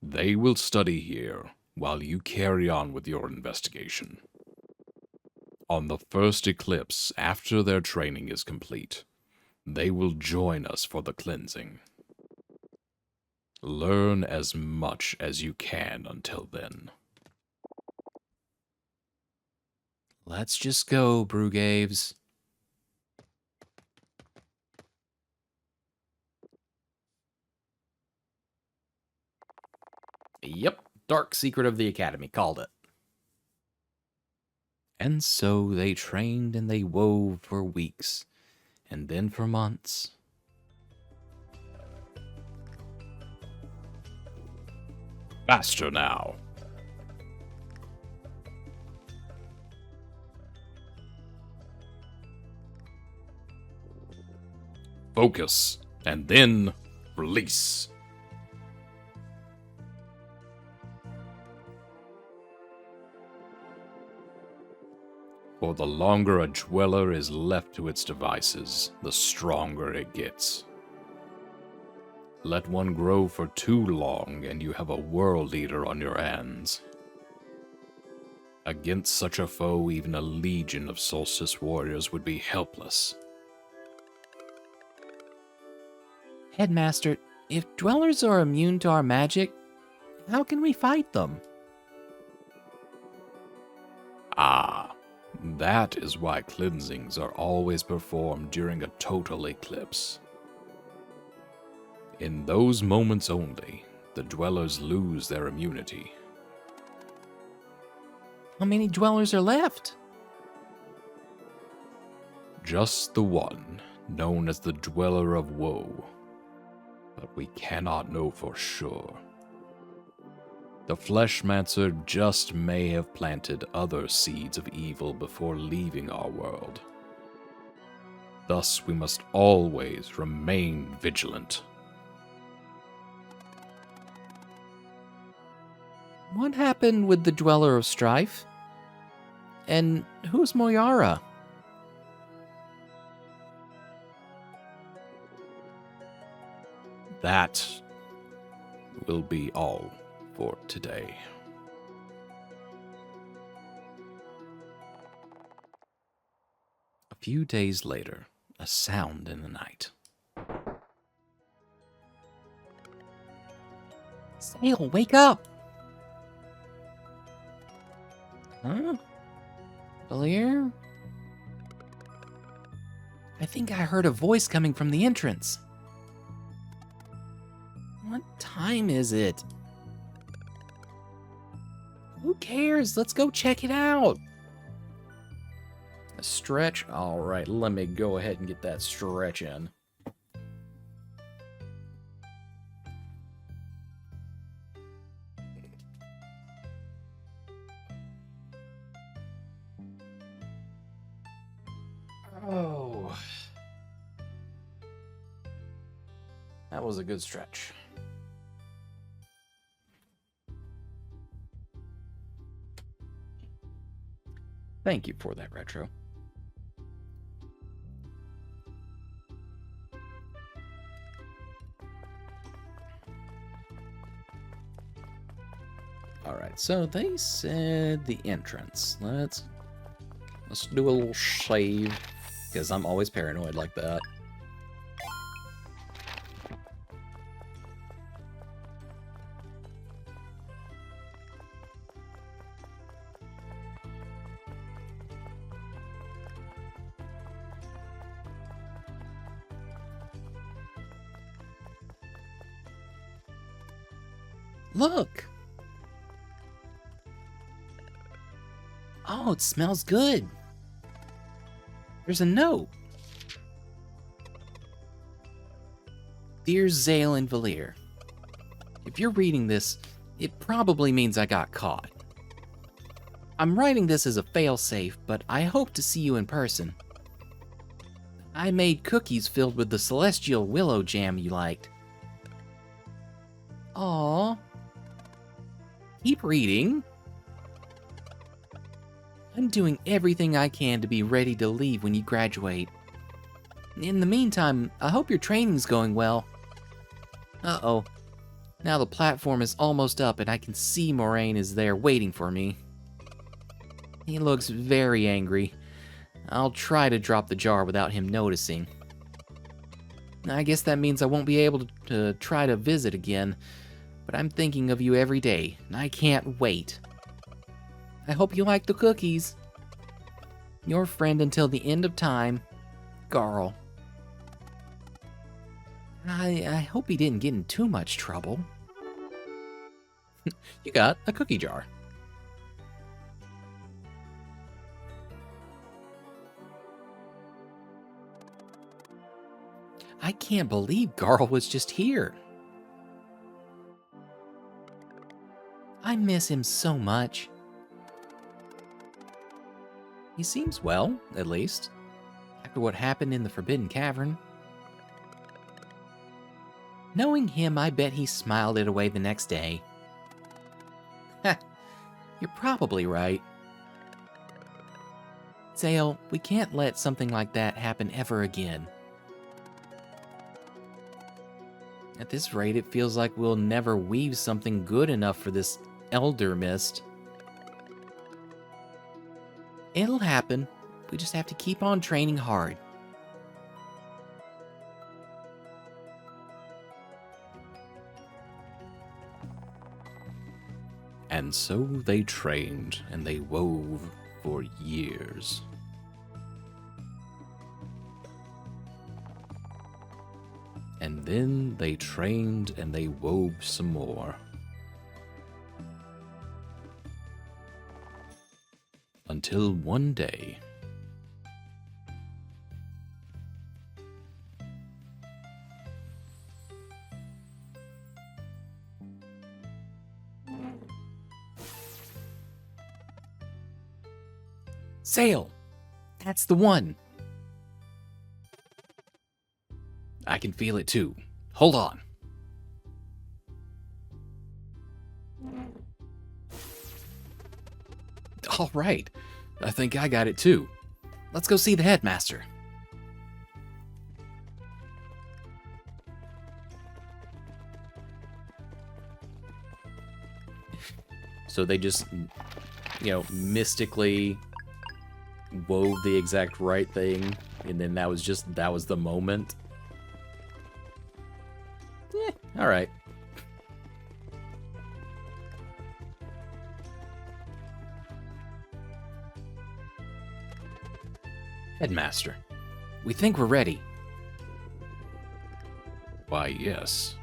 They will study here while you carry on with your investigation. On the first eclipse, after their training is complete, they will join us for the cleansing. Learn as much as you can until then. Let's just go, Brugaves. Yep, dark secret of the Academy, called it. And so they trained and they wove for weeks, and then for months. Faster now. Focus, and then release. For the longer a dweller is left to its devices, the stronger it gets. Let one grow for too long, and you have a world eater on your hands. Against such a foe, even a legion of Solstice warriors would be helpless. Headmaster, if dwellers are immune to our magic, how can we fight them? Ah, that is why cleansings are always performed during a total eclipse. In those moments only, the dwellers lose their immunity. How many dwellers are left? Just the one, known as the Dweller of Woe. But we cannot know for sure. The Fleshmancer just may have planted other seeds of evil before leaving our world. Thus, we must always remain vigilant. What happened with the Dweller of Strife? And who's Moyara? That will be all for today. A few days later, a sound in the night. Sail, wake up! Huh? Valir? I think I heard a voice coming from the entrance. What time is it? Who cares? Let's go check it out. A stretch? Alright, let me go ahead and get that stretch in. Oh. That was a good stretch. Thank you for that, Retro. So they said the entrance. Let's do a little save, because I'm always paranoid like that. Look! Oh, it smells good. There's a note. Dear Zale and Valir, if you're reading this, it probably means I got caught. I'm writing this as a failsafe, but I hope to see you in person. I made cookies filled with the celestial willow jam you liked. Aww. Keep reading. I'm doing everything I can to be ready to leave when you graduate. In the meantime, I hope your training's going well. Uh-oh. Now the platform is almost up and I can see Moraine is there waiting for me. He looks very angry. I'll try to drop the jar without him noticing. I guess that means I won't be able to try to visit again, but I'm thinking of you every day, and I can't wait. I hope you like the cookies. Your friend until the end of time, Garl. I hope he didn't get in too much trouble. You got a cookie jar. I can't believe Garl was just here. I miss him so much. He seems well, at least, after what happened in the Forbidden Cavern. Knowing him, I bet he smiled it away the next day. Heh, you're probably right. Zale, we can't let something like that happen ever again. At this rate, it feels like we'll never weave something good enough for this Elder Mist. It'll happen. We just have to keep on training hard. And so they trained, and they wove for years. And then they trained, and they wove some more. Until one day, Zale! That's the one! I can feel it too. Hold on. All right. I think I got it too. Let's go see the headmaster. So they just, mystically wove the exact right thing, and then that was the moment. All right. Headmaster, we think we're ready. Why, yes.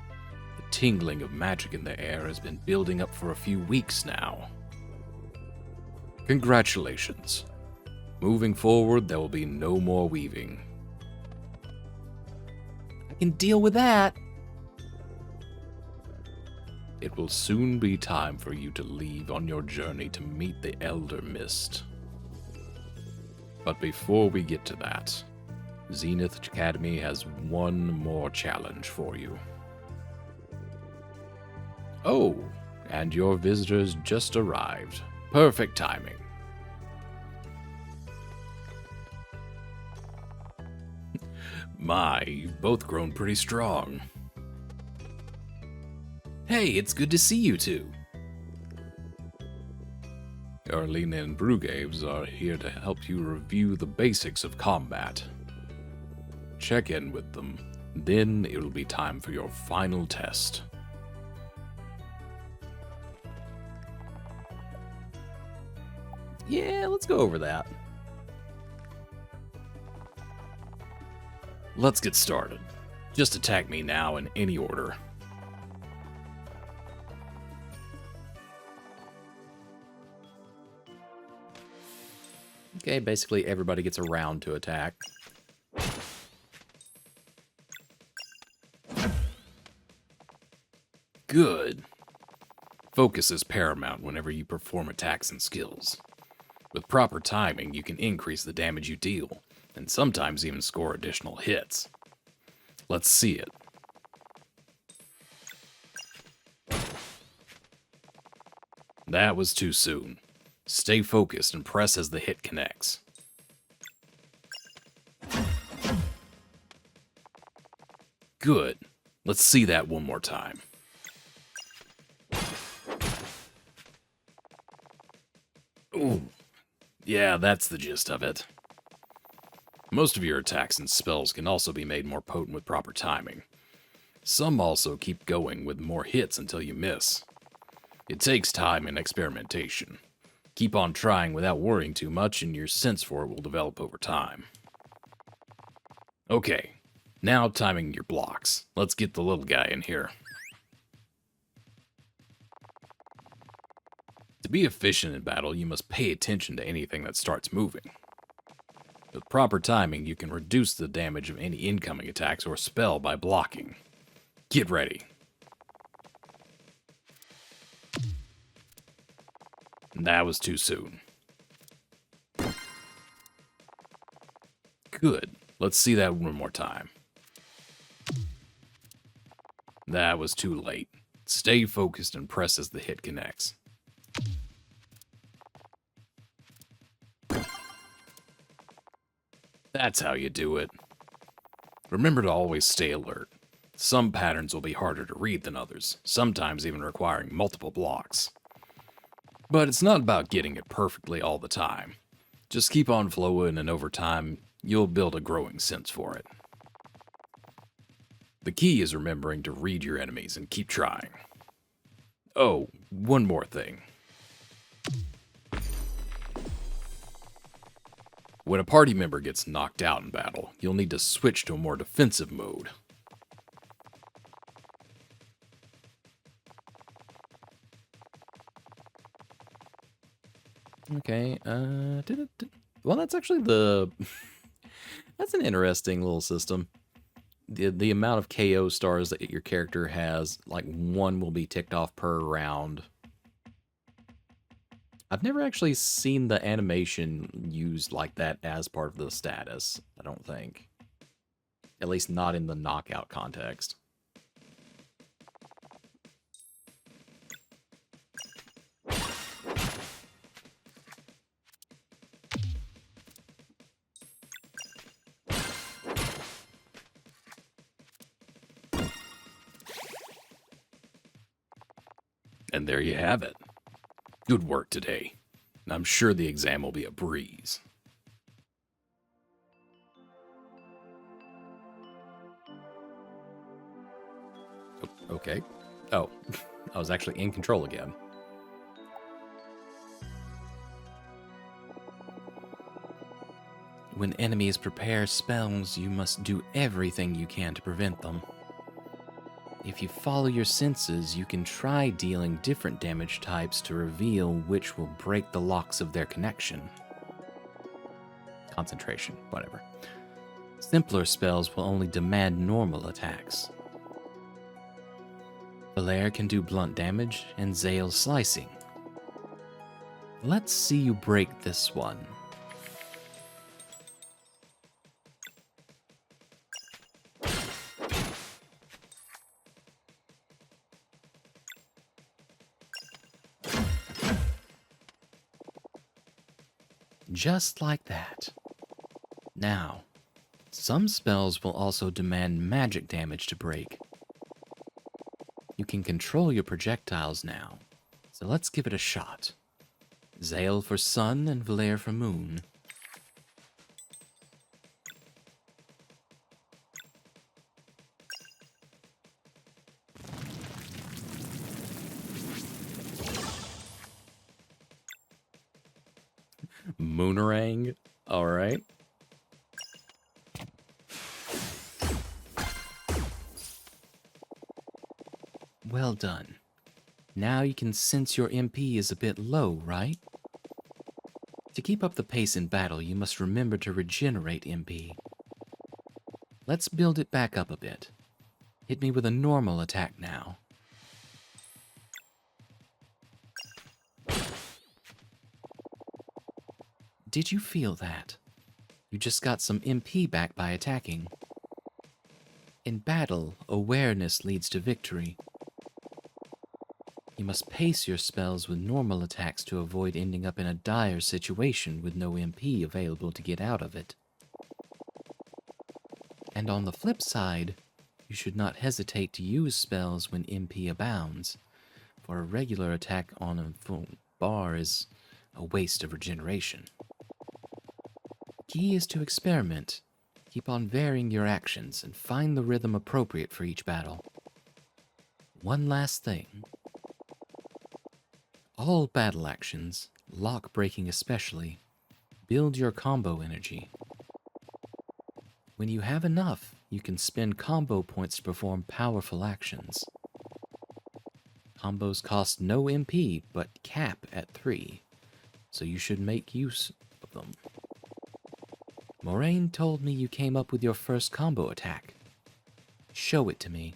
The tingling of magic in the air has been building up for a few weeks now. Congratulations. Moving forward, there will be no more weaving. I can deal with that. It will soon be time for you to leave on your journey to meet the Elder Mist. But before we get to that, Zenith Academy has one more challenge for you. Oh, and your visitors just arrived. Perfect timing. My, you've both grown pretty strong. Hey, it's good to see you two. Arlene and Brugaves are here to help you review the basics of combat. Check in with them, then it'll be time for your final test. Yeah, let's go over that. Let's get started. Just attack me now in any order. Okay, basically everybody gets a round to attack. Good. Focus is paramount whenever you perform attacks and skills. With proper timing, you can increase the damage you deal, and sometimes even score additional hits. Let's see it. That was too soon. Stay focused and press as the hit connects. Good. Let's see that one more time. Ooh. Yeah, that's the gist of it. Most of your attacks and spells can also be made more potent with proper timing. Some also keep going with more hits until you miss. It takes time and experimentation. Keep on trying without worrying too much, and your sense for it will develop over time. Okay, now timing your blocks. Let's get the little guy in here. To be efficient in battle, you must pay attention to anything that starts moving. With proper timing, you can reduce the damage of any incoming attacks or spell by blocking. Get ready. That was too soon. Good. Let's see that one more time. That was too late. Stay focused and press as the hit connects. That's how you do it. Remember to always stay alert. Some patterns will be harder to read than others, sometimes even requiring multiple blocks. But it's not about getting it perfectly all the time. Just keep on flowing, and over time, you'll build a growing sense for it. The key is remembering to read your enemies and keep trying. Oh, one more thing. When a party member gets knocked out in battle, you'll need to switch to a more defensive mode. Okay, well, that's actually the... That's an interesting little system. The amount of KO stars that your character has, like, one will be ticked off per round. I've never actually seen the animation used like that as part of the status, I don't think. At least not in the knockout context. And there you have it. Good work today. I'm sure the exam will be a breeze. Okay. Oh, I was actually in control again. When enemies prepare spells, you must do everything you can to prevent them. If you follow your senses, you can try dealing different damage types to reveal which will break the locks of their connection. Concentration, whatever. Simpler spells will only demand normal attacks. Belair can do blunt damage, and Zale slicing. Let's see you break this one. Just like that. Now, some spells will also demand magic damage to break. You can control your projectiles now, so let's give it a shot. Zale for sun and Valair for moon. Moonerang. Alright. Well done. Now you can sense your MP is a bit low, right? To keep up the pace in battle, you must remember to regenerate MP. Let's build it back up a bit. Hit me with a normal attack now. Did you feel that? You just got some MP back by attacking. In battle, awareness leads to victory. You must pace your spells with normal attacks to avoid ending up in a dire situation with no MP available to get out of it. And on the flip side, you should not hesitate to use spells when MP abounds, for a regular attack on a full bar is a waste of regeneration. Key is to experiment. Keep on varying your actions and find the rhythm appropriate for each battle. One last thing. All battle actions, lock breaking especially, build your combo energy. When you have enough, you can spend combo points to perform powerful actions. Combos cost no MP, but cap at 3, so you should make use of them. Moraine told me you came up with your first combo attack. Show it to me.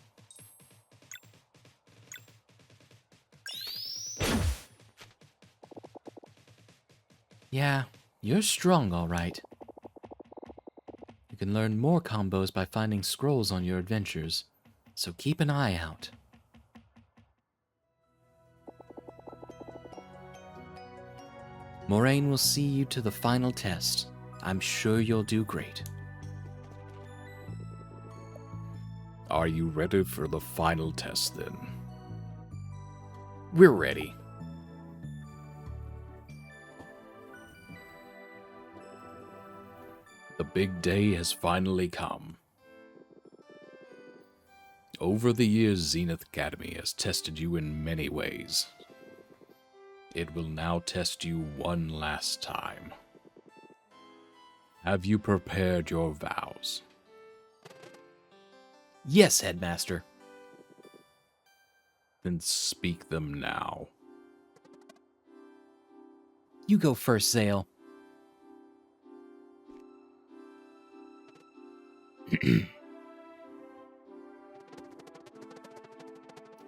Yeah, you're strong, all right. You can learn more combos by finding scrolls on your adventures, so keep an eye out. Moraine will see you to the final test. I'm sure you'll do great. Are you ready for the final test then? We're ready. The big day has finally come. Over the years, Zenith Academy has tested you in many ways. It will now test you one last time. Have you prepared your vows? Yes, Headmaster. Then speak them now. You go first, Zale.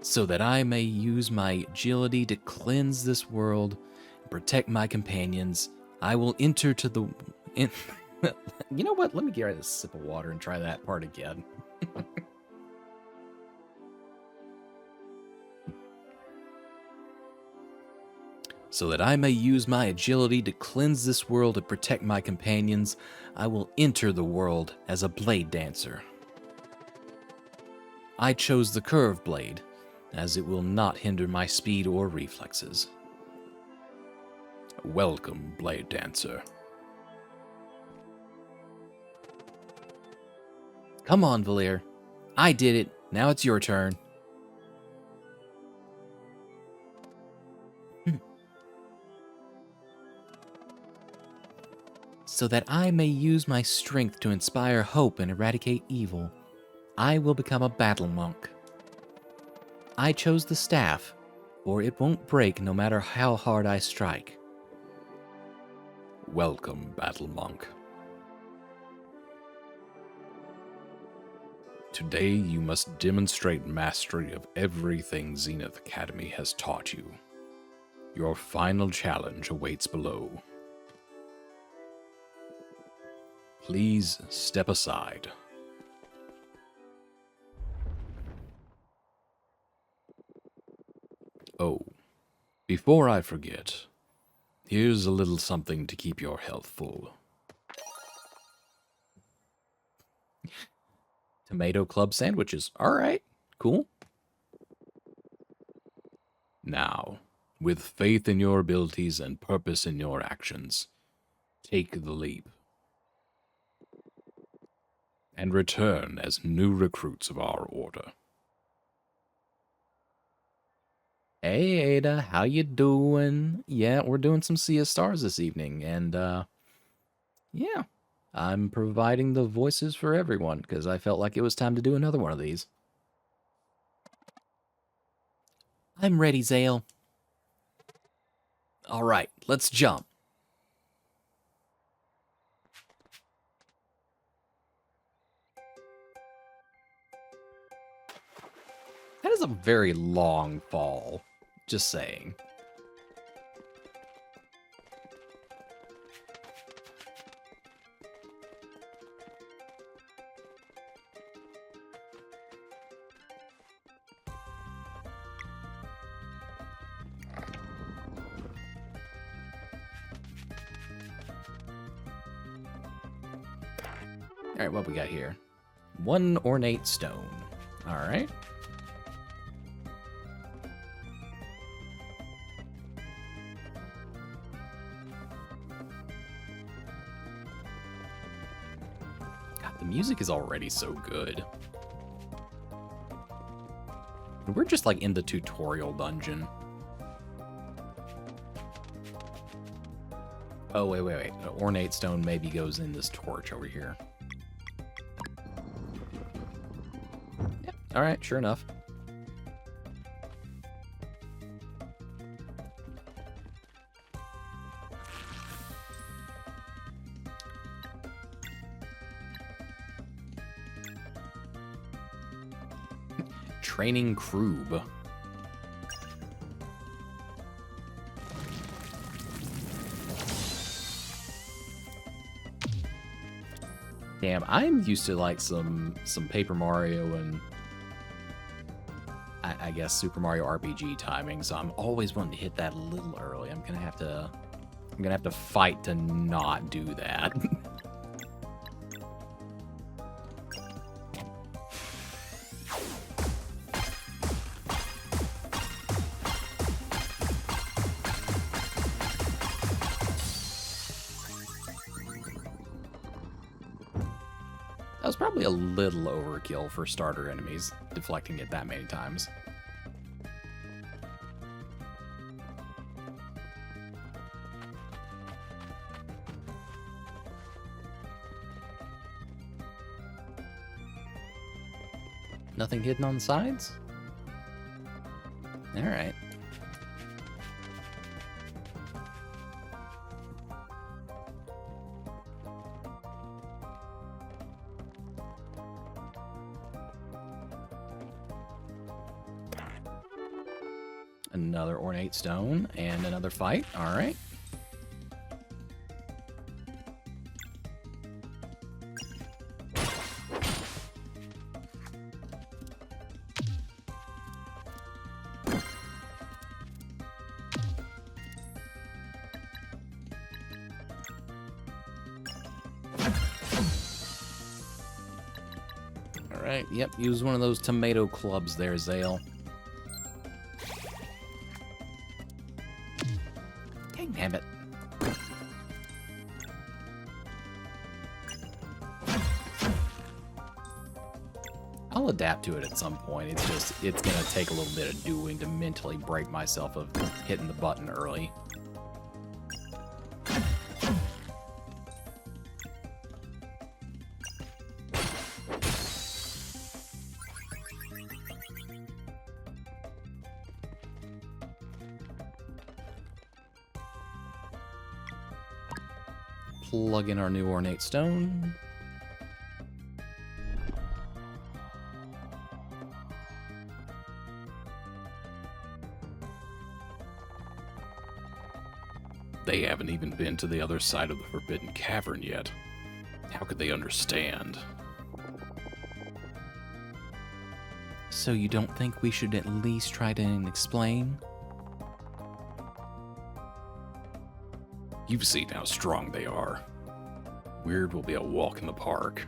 So that I may use my agility to cleanse this world and protect my companions, I will enter to the... You know what? Let me get a sip of water and try that part again. So that I may use my agility to cleanse this world and protect my companions, I will enter the world as a blade dancer. I chose the curved blade, as it will not hinder my speed or reflexes. Welcome, Blade Dancer. Come on, Valair. I did it. Now it's your turn. So that I may use my strength to inspire hope and eradicate evil, I will become a battle monk. I chose the staff, for it won't break no matter how hard I strike. Welcome, Battle Monk. Today you must demonstrate mastery of everything Zenith Academy has taught you. Your final challenge awaits below. Please step aside. Oh, before I forget, here's a little something to keep your health full. Tomato club sandwiches. All right, cool. Now, With faith in your abilities and purpose in your actions, take the leap and return as new recruits of our order. Hey Ada, how you doing? Yeah, we're doing some Sea of Stars this evening, and yeah, I'm providing the voices for everyone because I felt like it was time to do another one of these. I'm ready, Zale. All right, let's jump. That is a very long fall. Just saying. All right, what we got here? One ornate stone. All right. God, the music is already so good. We're just like in the tutorial dungeon. Oh, wait. An ornate stone maybe goes in this torch over here. Yep. All right, sure enough. Training Kroob. Damn, I'm used to like some Paper Mario and I guess Super Mario RPG timing, so I'm always wanting to hit that a little early. I'm gonna have to fight to not do that. That was probably a little overkill for starter enemies, deflecting it that many times. Nothing hidden on the sides? Alright. Another ornate stone and another fight. All right. All right. Yep. Use one of those tomato clubs there, Zale. Damn it. I'll adapt to it at some point. It's gonna take a little bit of doing to mentally break myself of hitting the button early. Plug in our new ornate stone. They haven't even been to the other side of the Forbidden Cavern yet. How could they understand? So you don't think we should at least try to explain? You've seen how strong they are. Weird will be a walk in the park.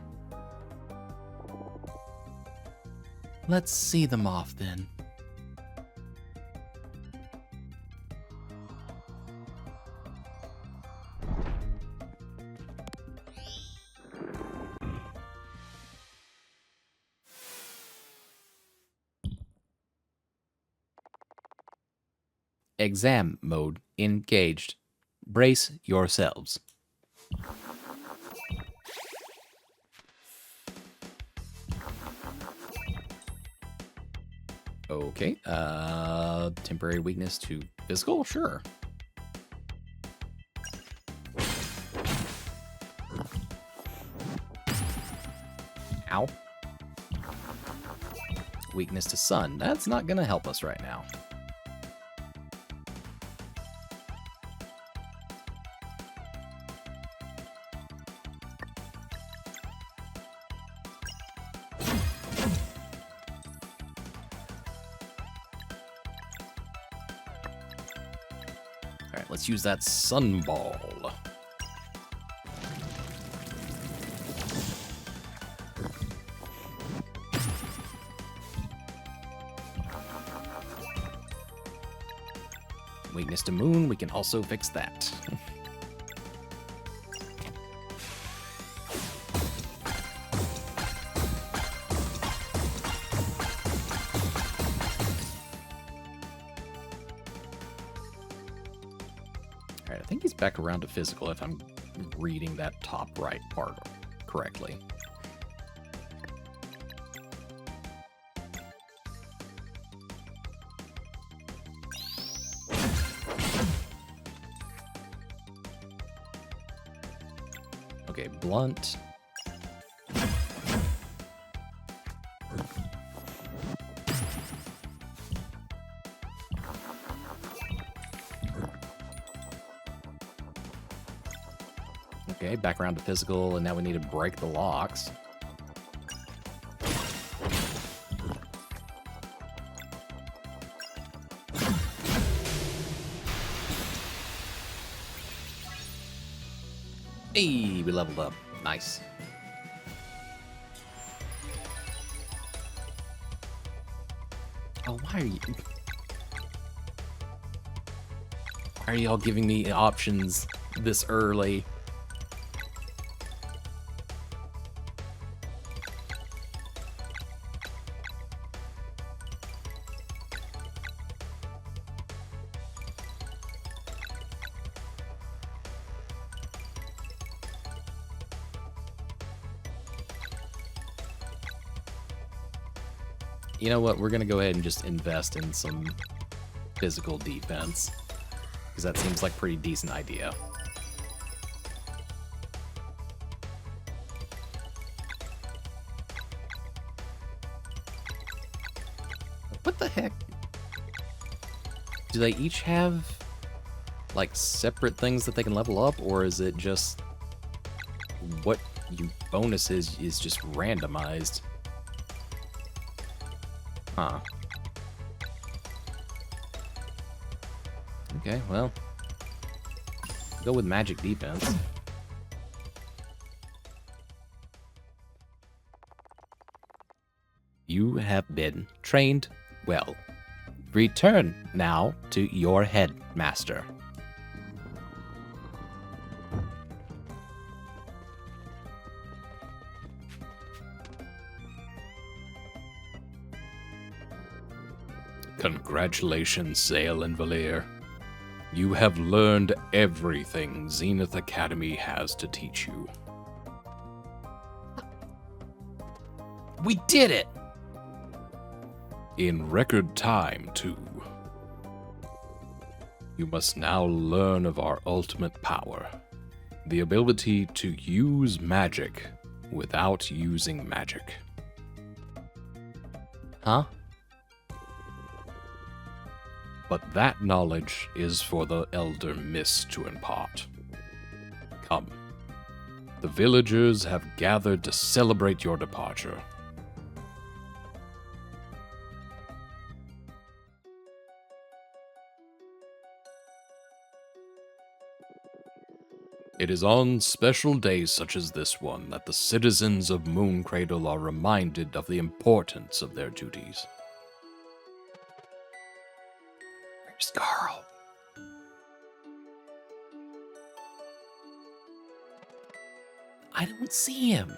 Let's see them off then. Exam mode engaged. Brace yourselves. Okay, temporary weakness to physical? Sure. Ow. Weakness to sun. That's not gonna help us right now. Alright, let's use that sunball. Weakness to moon, we can also fix that. Alright, I think he's back around to physical if I'm reading that top right part correctly. Okay, blunt. Okay, back around to physical, and now we need to break the locks. Hey, we leveled up. Nice. Oh, why are y'all giving me options this early? You know what? We're going to go ahead and just invest in some physical defense, because that seems like a pretty decent idea. What the heck? Do they each have, like, separate things that they can level up, or is it just what you bonus is just randomized? Huh. Okay, well, go with magic defense. You have been trained well. Return now to your headmaster. Congratulations, Zale and Valir. You have learned everything Zenith Academy has to teach you. We did it! In record time, too. You must now learn of our ultimate power. The ability to use magic without using magic. Huh? But that knowledge is for the Elder Mist to impart. Come. The villagers have gathered to celebrate your departure. It is on special days such as this one that the citizens of Mooncradle are reminded of the importance of their duties. Where's Carl? I don't see him.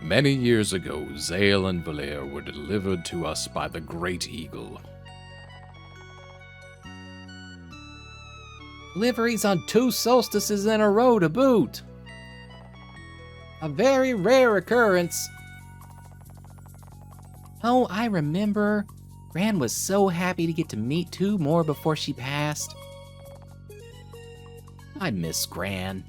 Many years ago, Zale and Valer were delivered to us by the Great Eagle. Liveries on 2 solstices in a row to boot. A very rare occurrence. Oh, I remember. Gran was so happy to get to meet 2 more before she passed. I miss Gran.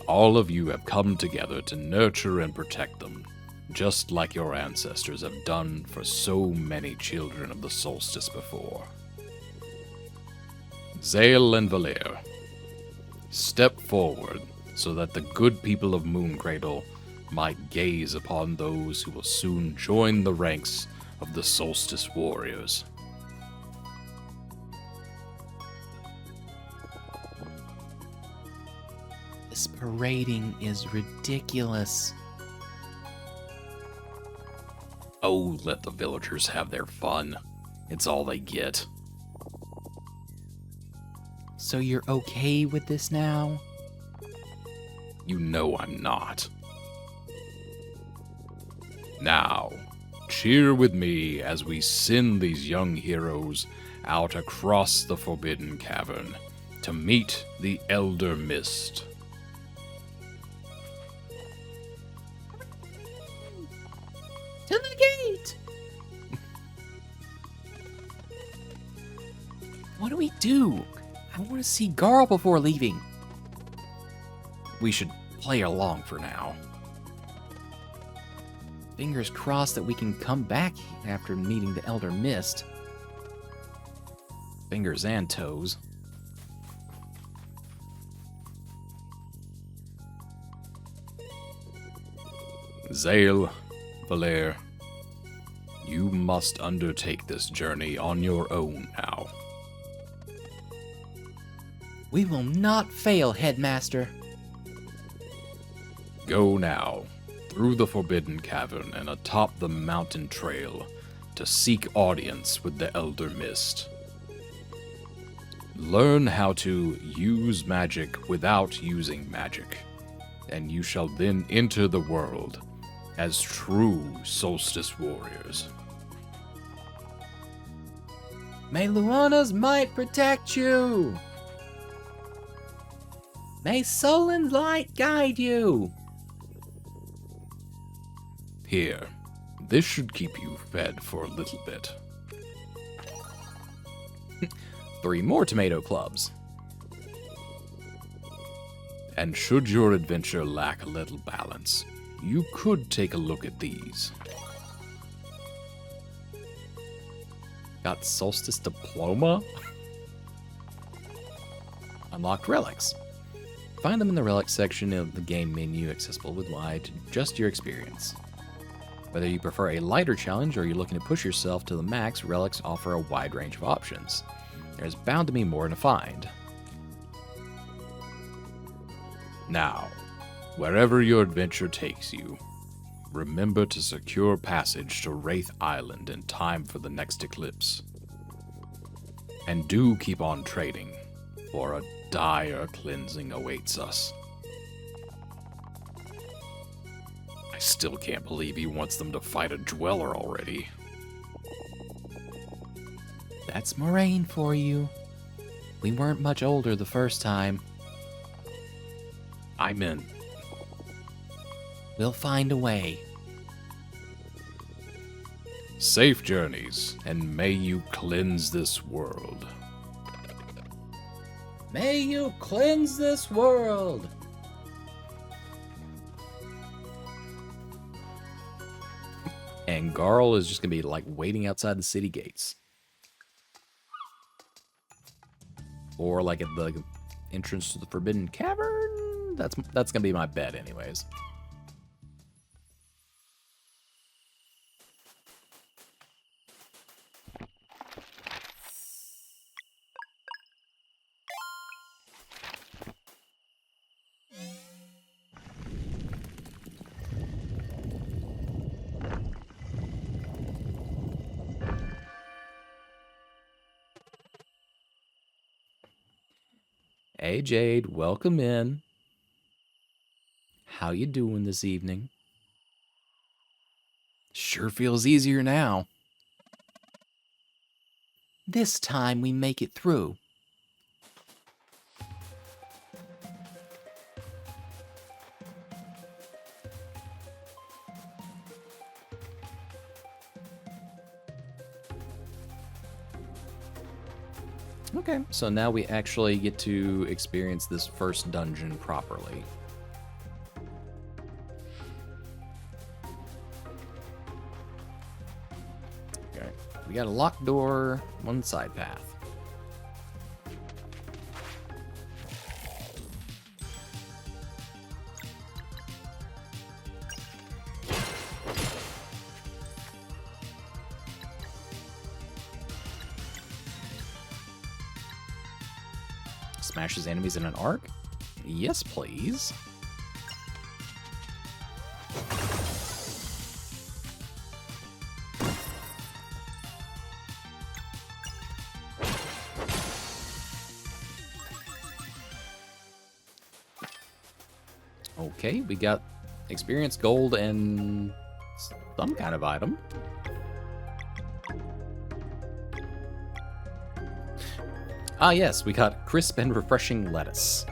All of you have come together to nurture and protect them, just like your ancestors have done for so many children of the solstice before. Zale and Valer, step forward so that the good people of Mooncradle might gaze upon those who will soon join the ranks of the solstice warriors. This parading is ridiculous. Oh, let the villagers have their fun. It's all they get. So you're okay with this now? You know I'm not. Now, cheer with me as we send these young heroes out across the Forbidden Cavern to meet the Elder Mist. To the gate! What do we do? I want to see Garl before leaving. We should play along for now. Fingers crossed that we can come back after meeting the Elder Mist. Fingers and toes. Zale, Valer, you must undertake this journey on your own now. We will not fail, Headmaster. Go now, through the Forbidden Cavern and atop the mountain trail, to seek audience with the Elder Mist. Learn how to use magic without using magic, and you shall then enter the world as true solstice warriors. May Luana's might protect you. May Solin's light guide you. Here, this should keep you fed for a little bit. 3 more tomato clubs. And should your adventure lack a little balance, you could take a look at these. Got Solstice Diploma? Unlocked relics. Find them in the relics section of the game menu, accessible with Y to adjust your experience. Whether you prefer a lighter challenge or you're looking to push yourself to the max, relics offer a wide range of options. There's bound to be more to find. Now, wherever your adventure takes you, remember to secure passage to Wraith Island in time for the next eclipse. And do keep on trading, for a dire cleansing awaits us. I still can't believe he wants them to fight a dweller already. That's Moraine for you. We weren't much older the first time. I meant, We'll find a way. safe journeys, and may you cleanse this world. May you cleanse this world. And Garl is just gonna be like waiting outside the city gates. Or like at the entrance to the Forbidden Cavern. That's gonna be my bet anyways. Hey Jade, welcome in. How you doing this evening? Sure feels easier now. This time we make it through. Okay, so now we actually get to experience this first dungeon properly. Okay, we got a locked door, one side path. Smashes enemies in an arc? Yes, please. Okay, we got experience gold and some kind of item. Ah, yes, we got crisp and refreshing lettuce.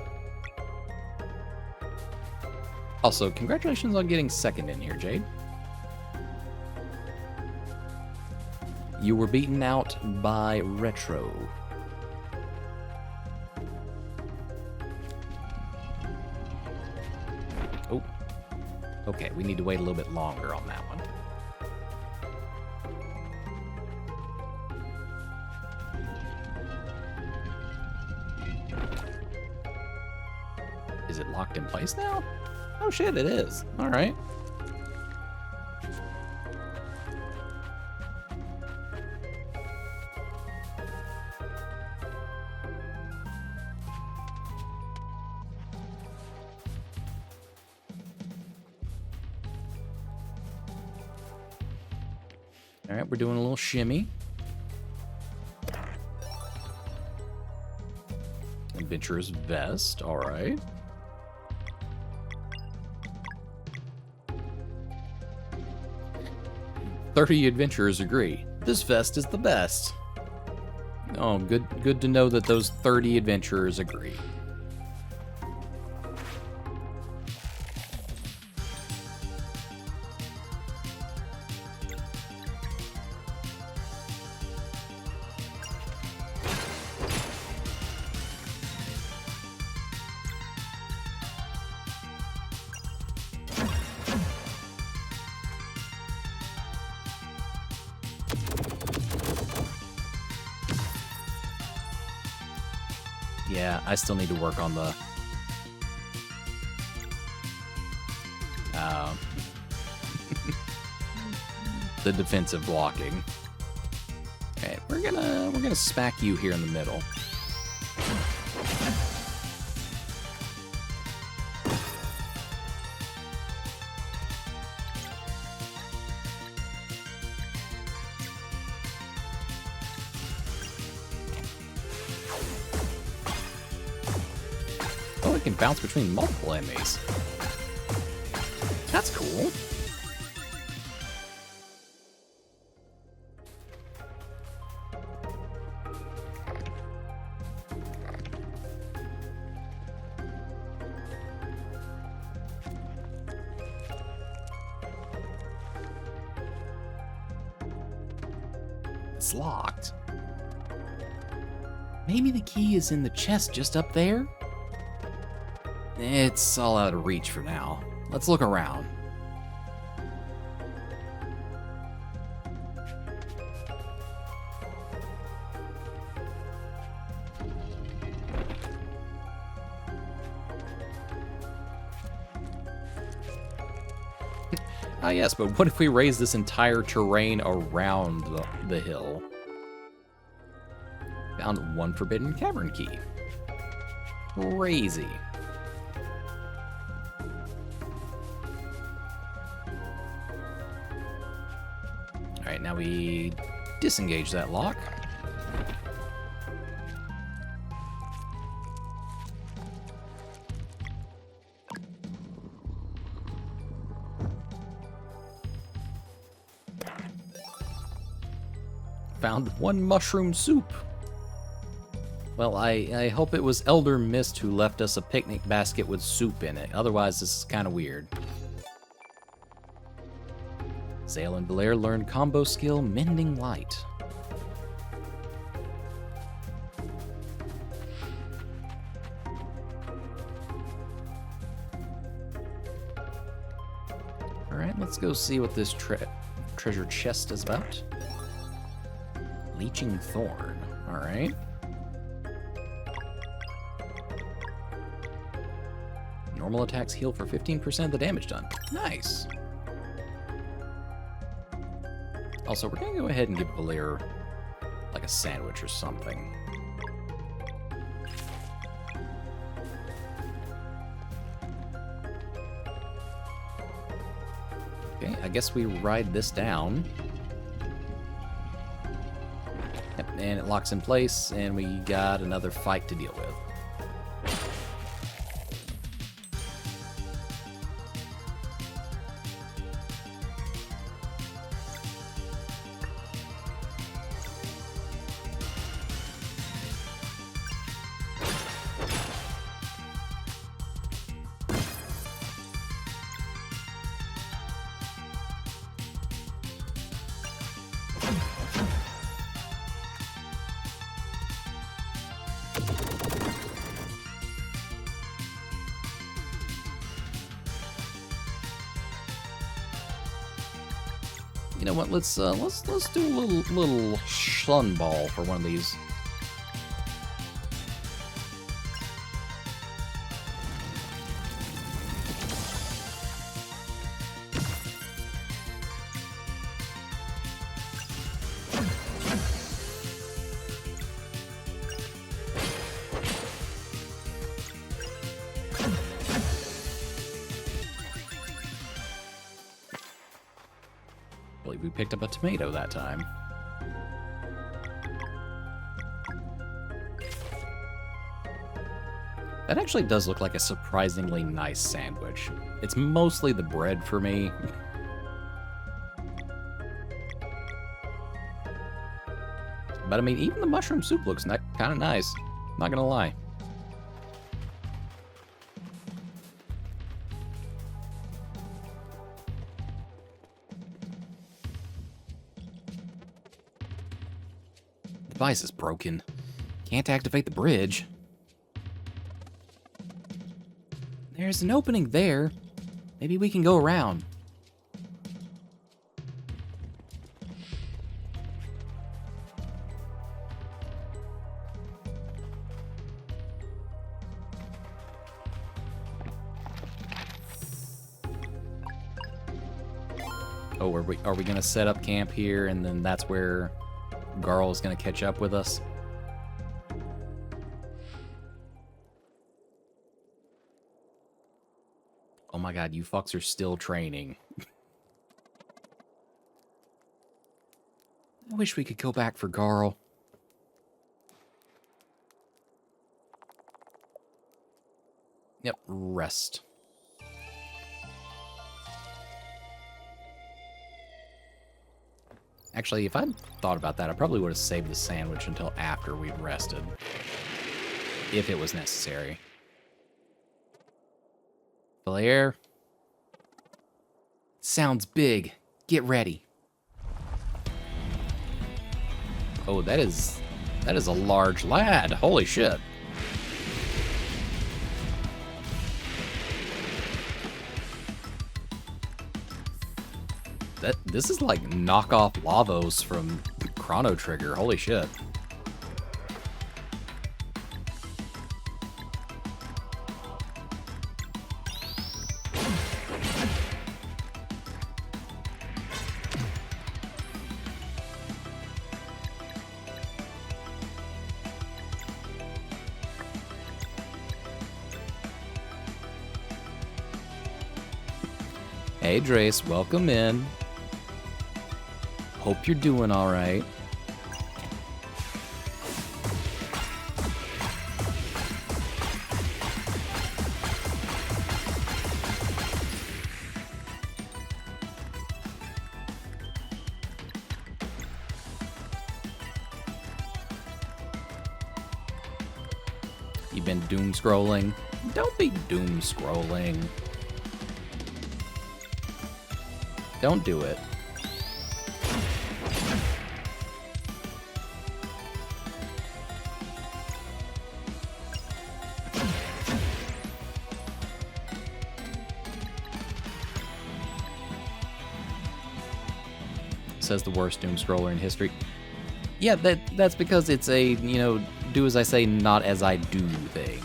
Also, congratulations on getting second in here, Jade. You were beaten out by Retro. Oh. Okay, we need to wait a little bit longer on that one. Is it locked in place now? Oh shit, it is. Alright. Alright, we're doing a little shimmy. Adventurer's vest, alright. "30 adventurers agree. This vest is the best." Oh, good to know that those 30 adventurers agree. Yeah, I still need to work on the the defensive blocking. Okay, we're gonna smack you here in the middle. Oh, it can bounce between multiple enemies. That's cool. It's locked. Maybe the key is in the chest just up there? It's all out of reach for now. Let's look around. Ah, yes, but what if we raise this entire terrain around the hill? Found one forbidden cavern key. Crazy. Alright, now we disengage that lock. found one mushroom soup. Well, I hope it was Elder Mist who left us a picnic basket with soup in it. Otherwise, this is kind of weird. Zale and Blair learned combo skill Mending Light. Alright, let's go see what this treasure chest is about. Leeching Thorn. Alright. Normal attacks heal for 15% of the damage done. Nice. Also, we're gonna go ahead and give Valir like a sandwich or something. Okay, I guess we ride this down. Yep, and it locks in place, and we got another fight to deal with. You know what? Let's do a little sun ball for one of these. I believe we picked up a tomato that time. That actually does look like a surprisingly nice sandwich. It's mostly the bread for me. But I mean, even the mushroom soup looks kind of nice. Not gonna lie. The device is broken. Can't activate the bridge. There's an opening there. Maybe we can go around. Oh, are we gonna set up camp here, and then that's where Garl is gonna catch up with us? Oh my god, you fucks are still training. I wish we could go back for Garl. Yep, rest. Actually, if I'd thought about that, I probably would have saved the sandwich until after we'd rested. If it was necessary. Blair. Sounds big. Get ready. Oh, that is a large lad. Holy shit. This is like knockoff Lavos from Chrono Trigger. Holy shit. Hey Drace, welcome in. Hope you're doing all right. You've been doom scrolling. Don't be doom scrolling. Don't do it. Says the worst doom scroller in history. Yeah, that's because it's a, you know, do as I say, not as I do thing.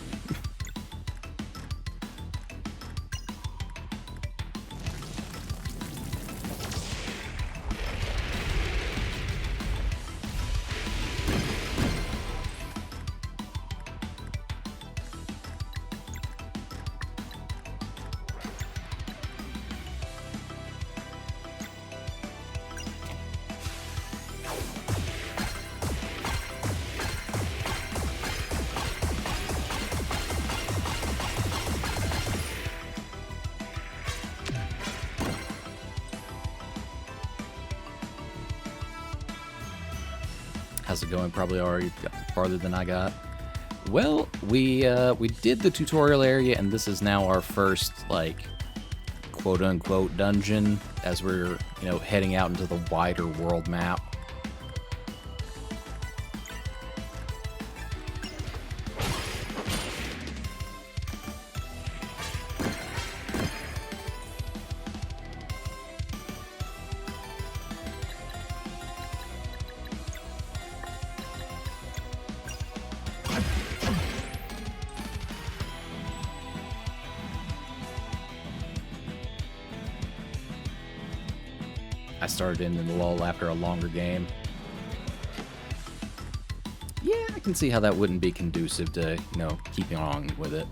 How's it going? Probably already got farther than I got. Well, we did the tutorial area, and this is now our first, like, quote-unquote dungeon, as we're, you know, heading out into the wider world map. I started in the lull after a longer game. Yeah, I can see how that wouldn't be conducive to, you know, keeping on with it.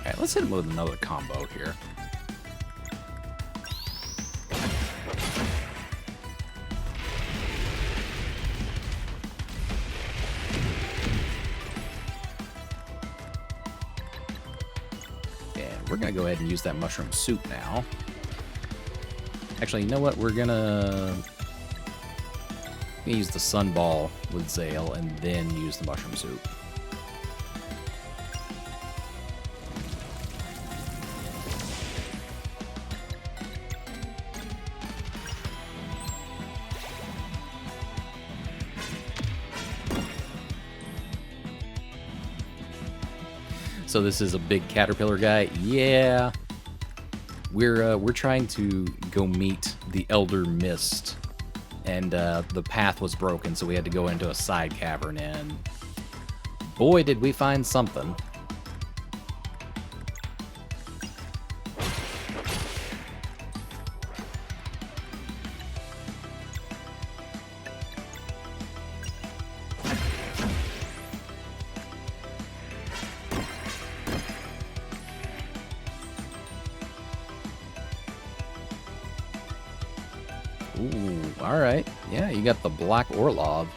Alright, let's hit him with another combo here. And we're gonna go ahead and use that mushroom soup now. Actually, you know what? We're gonna use the sun ball with Zale and then use the mushroom soup. So this is a big caterpillar guy. Yeah, we're trying to go meet the Elder Mist, and the path was broken, so we had to go into a side cavern. And boy, did we find something! Ooh, alright. Yeah, you got the Black Orlov.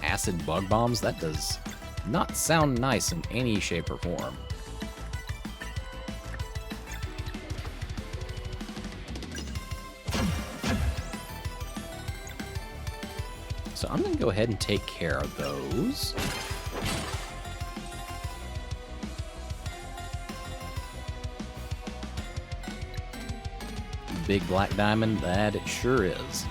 Acid bug bombs? That does not sound nice in any shape or form. So I'm going to go ahead and take care of those. Big black diamond, that it sure is.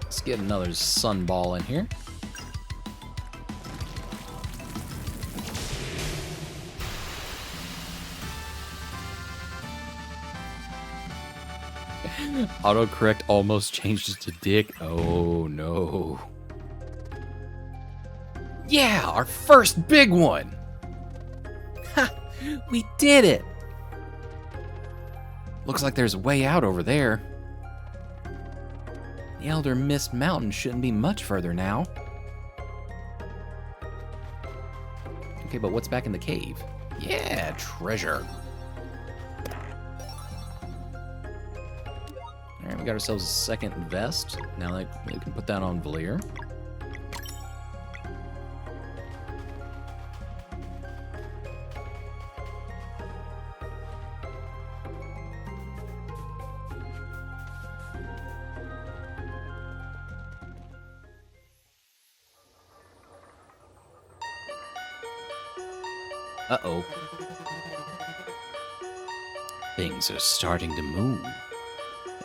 Let's get another sun ball in here. Autocorrect almost changed it to dick. Oh no. Yeah, our first big one! Ha! We did it! Looks like there's a way out over there. The Elder Mist Mountain shouldn't be much further now. Okay, but what's back in the cave? Yeah, treasure. Alright, we got ourselves a second vest. Now we can put that on Valir. Uh-oh. Things are starting to move.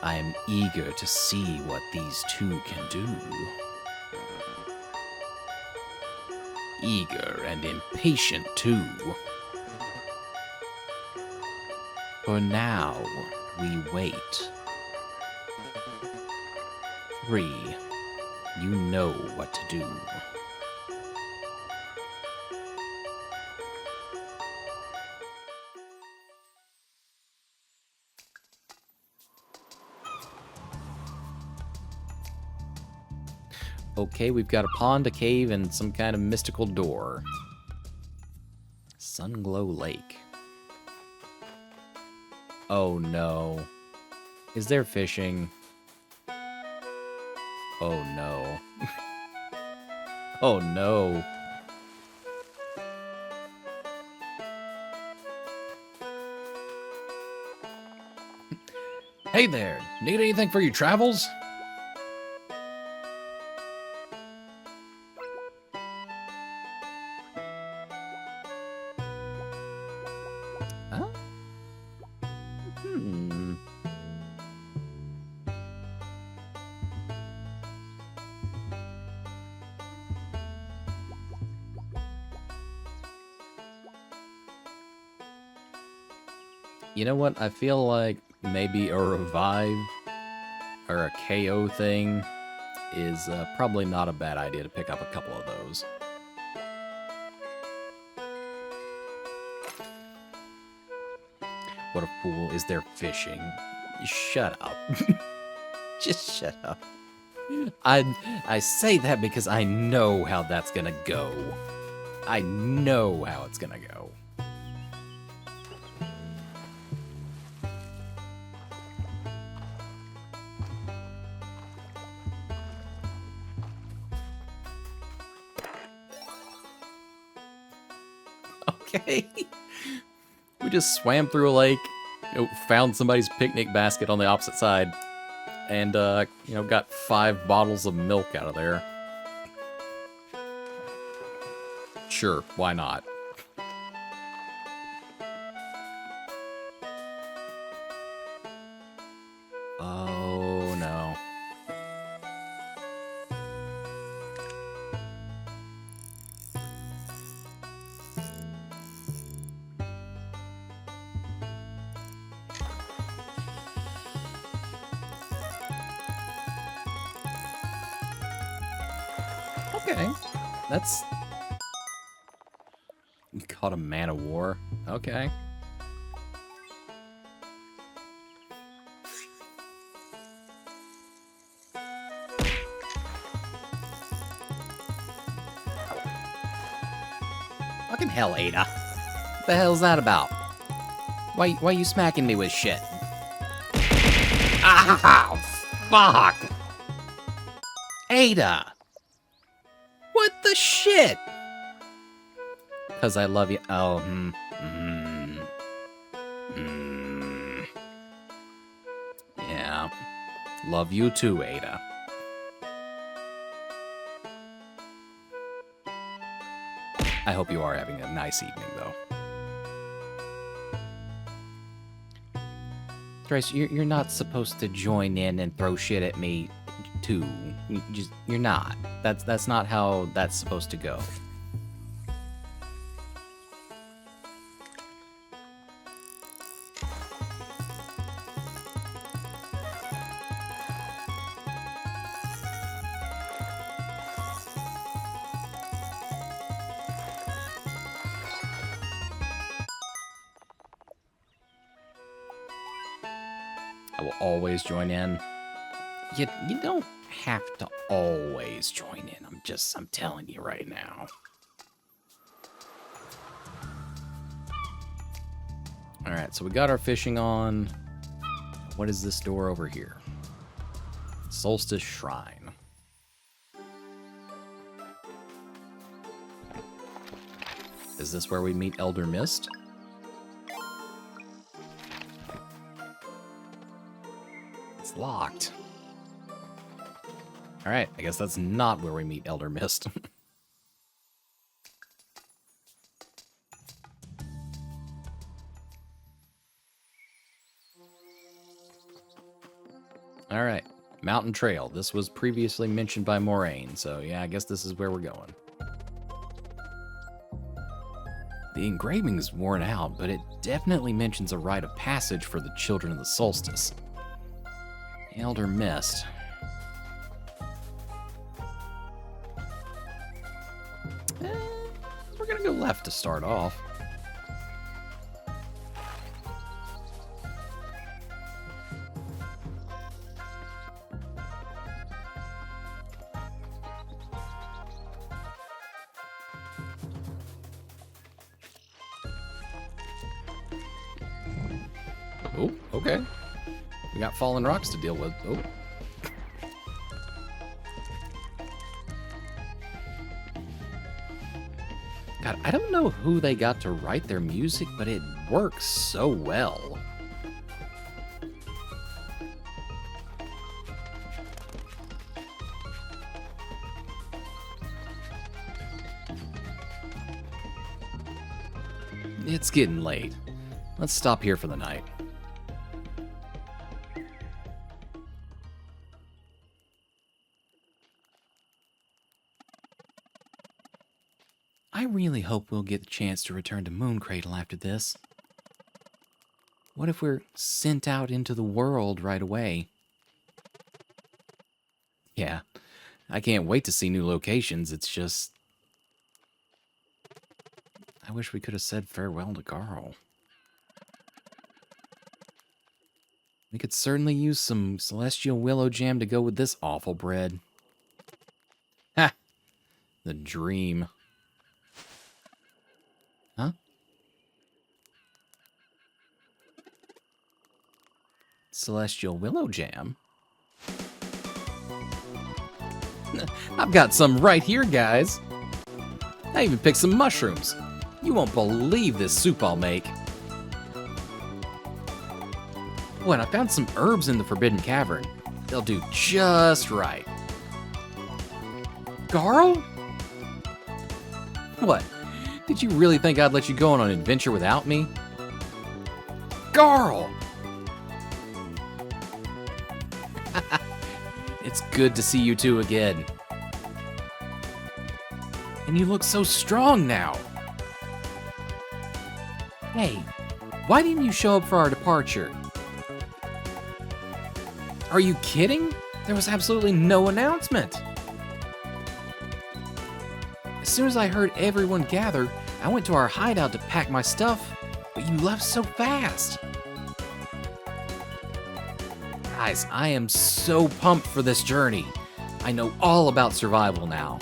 I am eager to see what these two can do. Eager and impatient, too. For now, we wait. 3. You know what to do. Okay, we've got a pond, a cave, and some kind of mystical door. Sunglow Lake. Oh no. Is there fishing? Oh no. Oh no. Hey there, need anything for your travels? Huh? Hmm. You know what? I feel like maybe a revive or a KO thing is probably not a bad idea to pick up a couple of those. What a fool. Is there fishing? Shut up. Just shut up. I say that because I know how that's gonna go. I know how it's gonna go. Okay. We just swam through a lake, found somebody's picnic basket on the opposite side, and, got 5 bottles of milk out of there. Sure, why not? Oh, no. Okay, that's... You caught a man of war. Okay. Fucking hell, Ada. What the hell's that about? Why you smacking me with shit? Ah, fuck! Ada! What the shit? Because I love you. Oh, Yeah. Love you too, Ada. I hope you are having a nice evening, though. Thrice, you're not supposed to join in and throw shit at me, too. You're not. That's not how that's supposed to go. I will always join in. You don't have to always join in. I'm telling you right now. All right, so we got our fishing on. What is this door over here? Solstice Shrine. Is this where we meet Elder Mist? It's locked. Alright, I guess that's not where we meet Elder Mist. Alright, Mountain Trail. This was previously mentioned by Moraine, so yeah, I guess this is where we're going. The engraving's worn out, but it definitely mentions a rite of passage for the children of the solstice. Elder Mist. We're gonna go left to start off. Oh, okay. We got fallen rocks to deal with. Oh. God, I don't know who they got to write their music, but it works so well. It's getting late. Let's stop here for the night. I really hope we'll get the chance to return to Moon Cradle after this. What if we're sent out into the world right away? Yeah, I can't wait to see new locations. It's just... I wish we could have said farewell to Garl. We could certainly use some celestial willow jam to go with this awful bread. Ha! The dream. Huh? Celestial willow jam? I've got some right here, guys. I even picked some mushrooms. You won't believe this soup I'll make. Oh, and I found some herbs in the Forbidden Cavern. They'll do just right. Garl? What? Did you really think I'd let you go on an adventure without me? Garl! It's good to see you two again. And you look so strong now. Hey, why didn't you show up for our departure? Are you kidding? There was absolutely no announcement. As soon as I heard everyone gather, I went to our hideout to pack my stuff, but you left so fast. Guys, I am so pumped for this journey. I know all about survival now.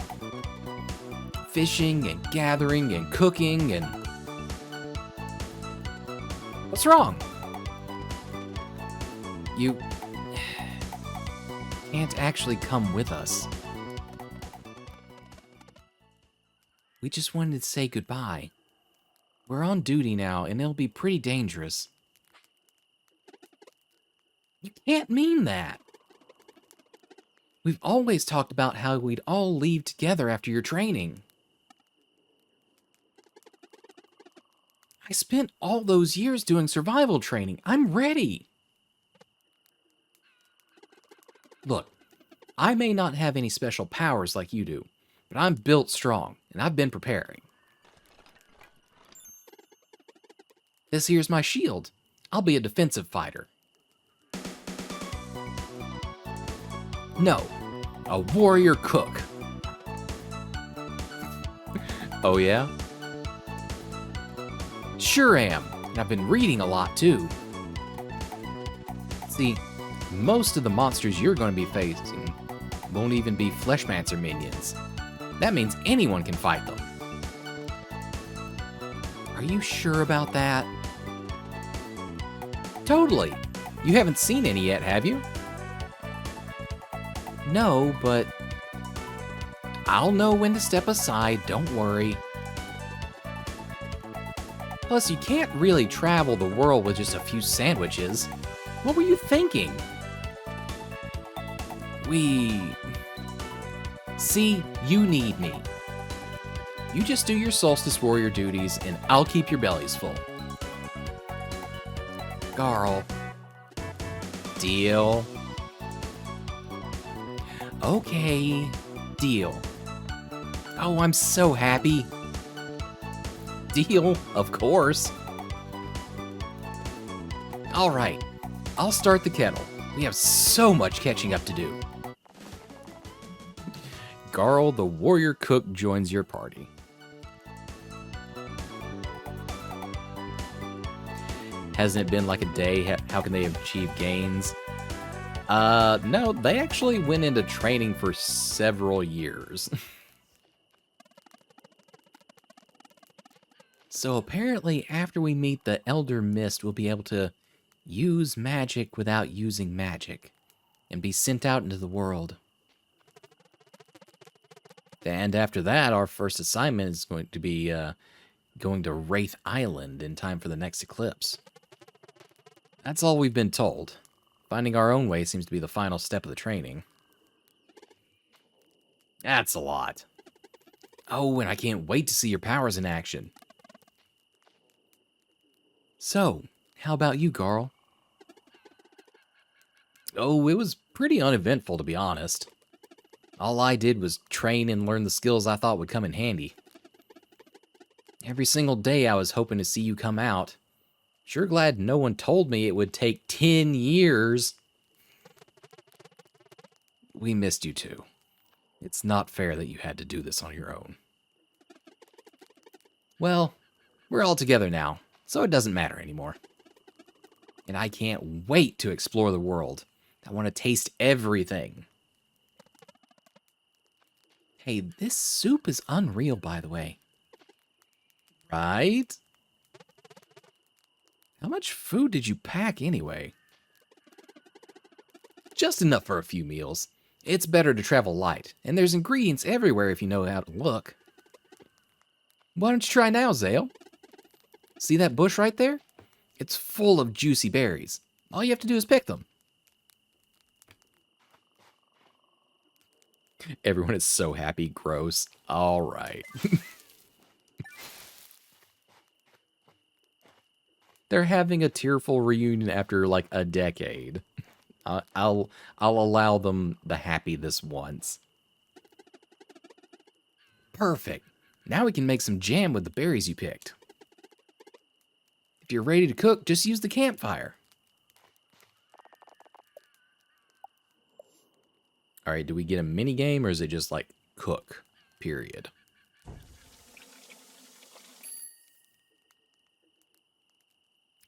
Fishing and gathering and cooking and... What's wrong? You can't actually come with us. We just wanted to say goodbye. We're on duty now, and it'll be pretty dangerous. You can't mean that. We've always talked about how we'd all leave together after your training. I spent all those years doing survival training. I'm ready. Look, I may not have any special powers like you do, but I'm built strong, and I've been preparing. This here's my shield. I'll be a defensive fighter. No, a warrior cook. Oh yeah? Sure am, and I've been reading a lot too. See, most of the monsters you're going to be facing won't even be Fleshmancer minions. That means anyone can fight them. Are you sure about that? Totally. You haven't seen any yet, have you? No, but I'll know when to step aside, don't worry. Plus, you can't really travel the world with just a few sandwiches. What were you thinking? See, you need me. You just do your Solstice Warrior duties, and I'll keep your bellies full. Garl. Deal. Okay, deal. Oh, I'm so happy. Deal, of course. All right, I'll start the kettle. We have so much catching up to do. Garl, the warrior cook, joins your party. Hasn't it been like a day? How can they achieve gains? No, they actually went into training for several years. So apparently after we meet the Elder Mist, we'll be able to use magic without using magic and be sent out into the world. And after that, our first assignment is going to be going to Wraith Island in time for the next eclipse. That's all we've been told. Finding our own way seems to be the final step of the training. That's a lot. Oh, and I can't wait to see your powers in action. So, how about you, Garl? Oh, it was pretty uneventful, to be honest. All I did was train and learn the skills I thought would come in handy. Every single day I was hoping to see you come out. Sure glad no one told me it would take 10 years. We missed you too. It's not fair that you had to do this on your own. Well, we're all together now, so it doesn't matter anymore. And I can't wait to explore the world. I want to taste everything. Hey, this soup is unreal, by the way. Right? How much food did you pack anyway? Just enough for a few meals. It's better to travel light, and there's ingredients everywhere if you know how to look. Why don't you try now, Zale? See that bush right there? It's full of juicy berries. All you have to do is pick them. Everyone is so happy. Gross. All right. They're having a tearful reunion after like a decade. I'll allow them the happy this once. Perfect. Now we can make some jam with the berries you picked. If you're ready to cook, just use the campfire. All right, do we get a mini game or is it just like cook, period?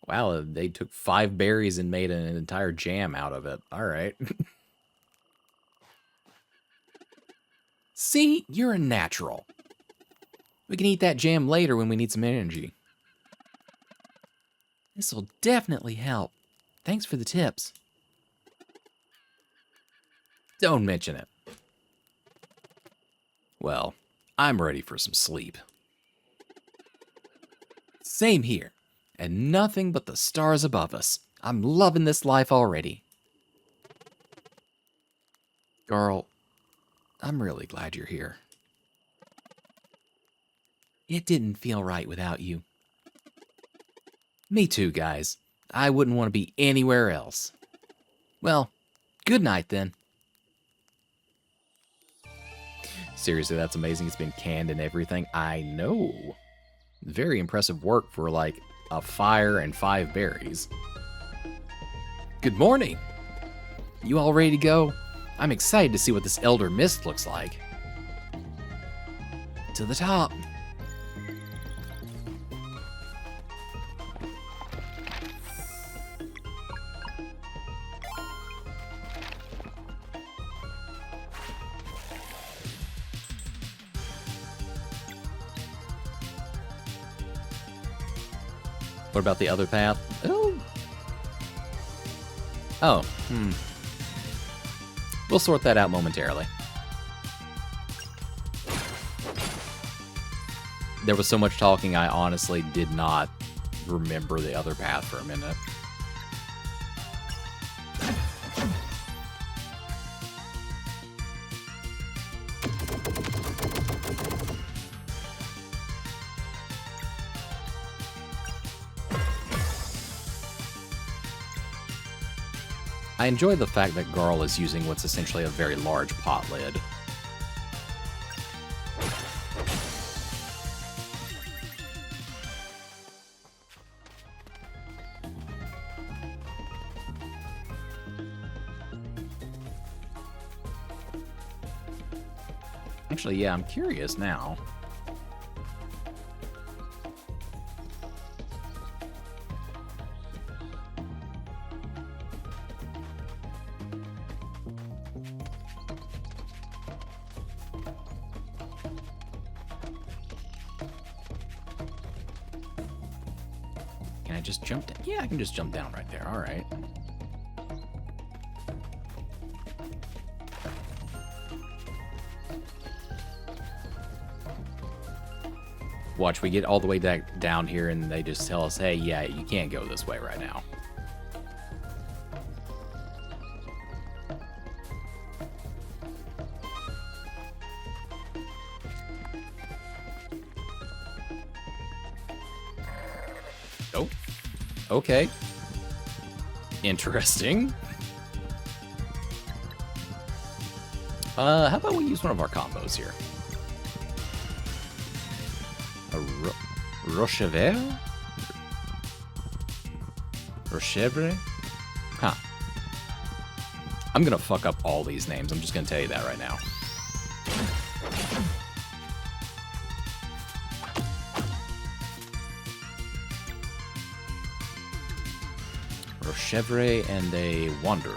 Wow, they took 5 berries and made an entire jam out of it. All right. See, you're a natural. We can eat that jam later when we need some energy. This will definitely help. Thanks for the tips. Don't mention it. Well, I'm ready for some sleep. Same here. And nothing but the stars above us. I'm loving this life already. Garl, I'm really glad you're here. It didn't feel right without you. Me too, guys. I wouldn't want to be anywhere else. Well, good night then. Seriously, that's amazing. It's been canned and everything. I know. Very impressive work for like a fire and 5 berries. Good morning. You all ready to go? I'm excited to see what this Elder Mist looks like. To the top. What about the other path? Oh. Oh, We'll sort that out momentarily. There was so much talking, I honestly did not remember the other path for a minute. I enjoy the fact that Garl is using what's essentially a very large pot lid. Actually, yeah, I'm curious now. Can I just jump down? Yeah, I can just jump down right there. All right. Watch, we get all the way down here and they just tell us, hey, yeah, you can't go this way right now. Oh, okay. Interesting. How about we use one of our combos here? Rochevre? Rochevre? Huh. I'm gonna fuck up all these names. I'm just gonna tell you that right now. Rochevre and a Wanderer.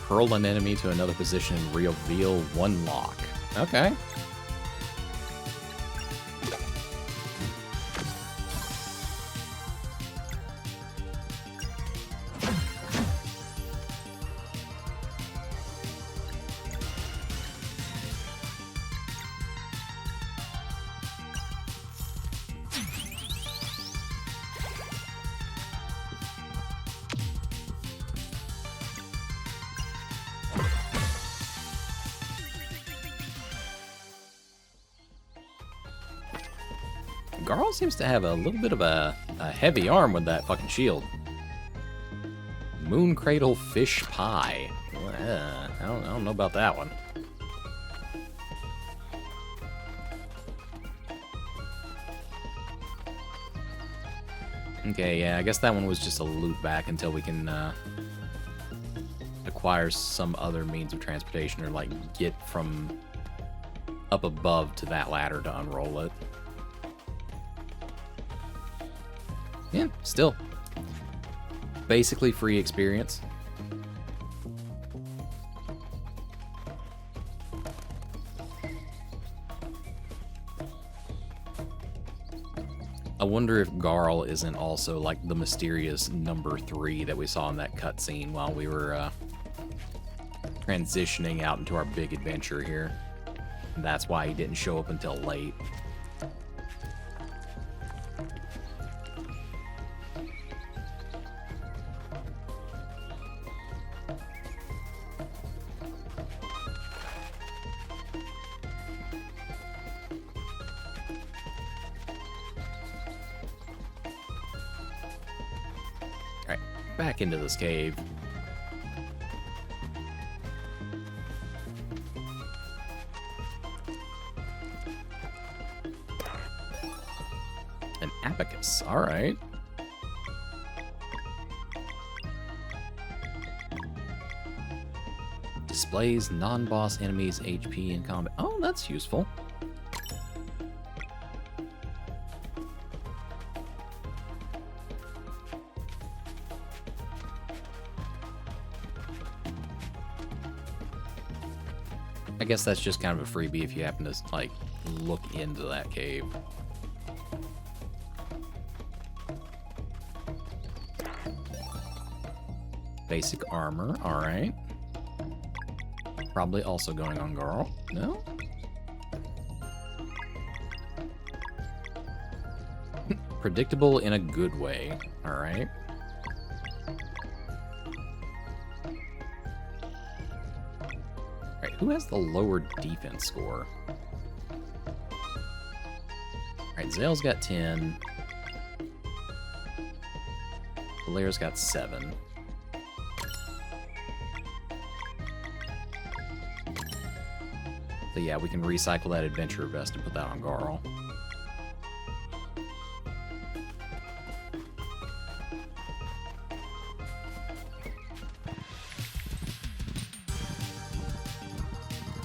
Hurl an enemy to another position and reveal one lock. Okay. Garl seems to have a little bit of a heavy arm with that fucking shield. Moon Cradle Fish Pie. I don't know about that one. Okay, yeah, I guess that one was just a loop back until we can acquire some other means of transportation or like get from up above to that ladder to unroll it. Yeah, still. Basically free experience. I wonder if Garl isn't also like the mysterious number 3 that we saw in that cutscene while we were transitioning out into our big adventure here. And that's why he didn't show up until late. Back into this cave. An Abacus, alright. Displays non-boss enemies' HP in combat. Oh, that's useful. I guess that's just kind of a freebie if you happen to, like, look into that cave. Basic armor, alright. Probably also going on Garl. No? Predictable in a good way, alright. Alright, who has the lower defense score? Alright, Zale's got 10. Valera's got 7. So yeah, we can recycle that adventure vest and put that on Garl.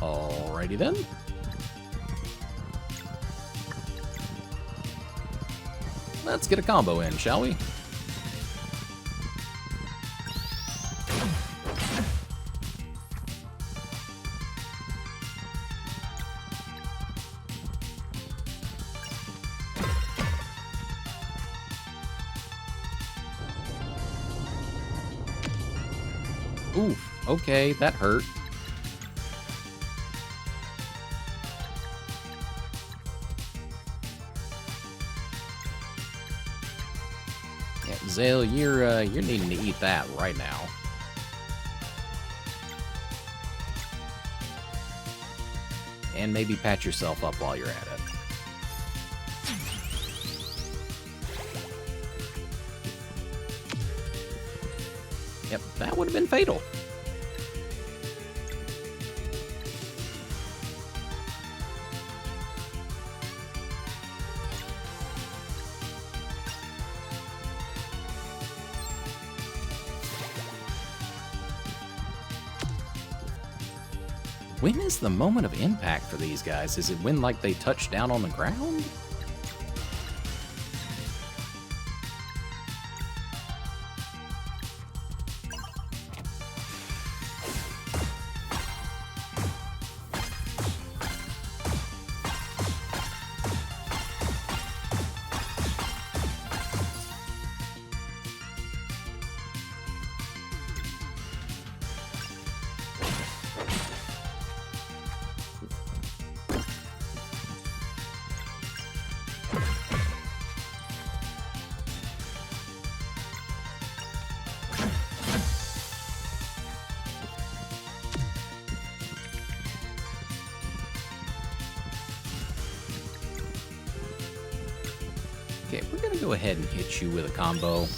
Alrighty then. Let's get a combo in, shall we? Oof, okay, that hurt. Yeah, Zale, you're needing to eat that right now. And maybe pat yourself up while you're at it. Yep, that would have been fatal. When is the moment of impact for these guys? Is it when, like, they touch down on the ground? Okay, we're gonna go ahead and hit you with a combo.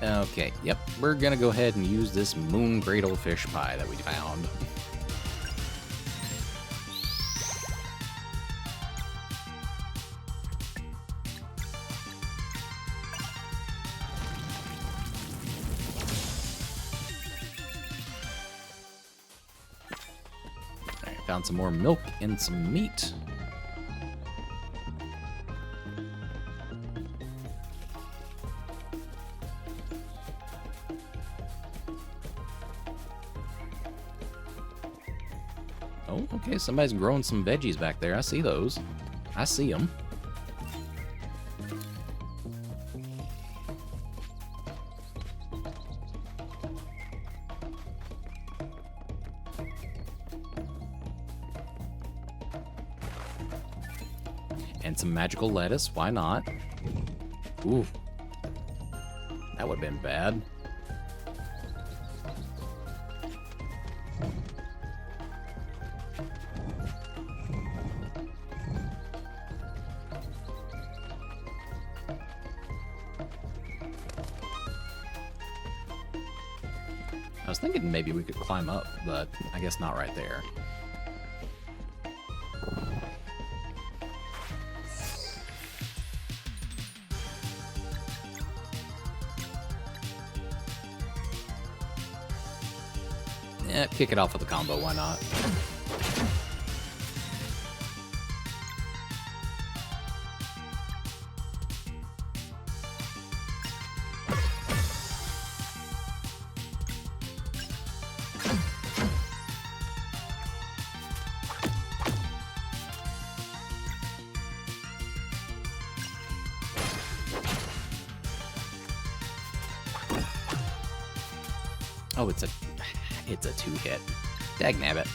Okay, yep, we're gonna go ahead and use this moon cradle fish pie that we found. Alright, found some more milk and some meat. Oh, okay, somebody's growing some veggies back there. I see those. I see them. And some magical lettuce, why not? Ooh. That would have been bad. was thinking maybe we could climb up, but I guess not right there. Yeah, kick it off with a combo, why not? Oh, it's a two-hit. Dagnabbit.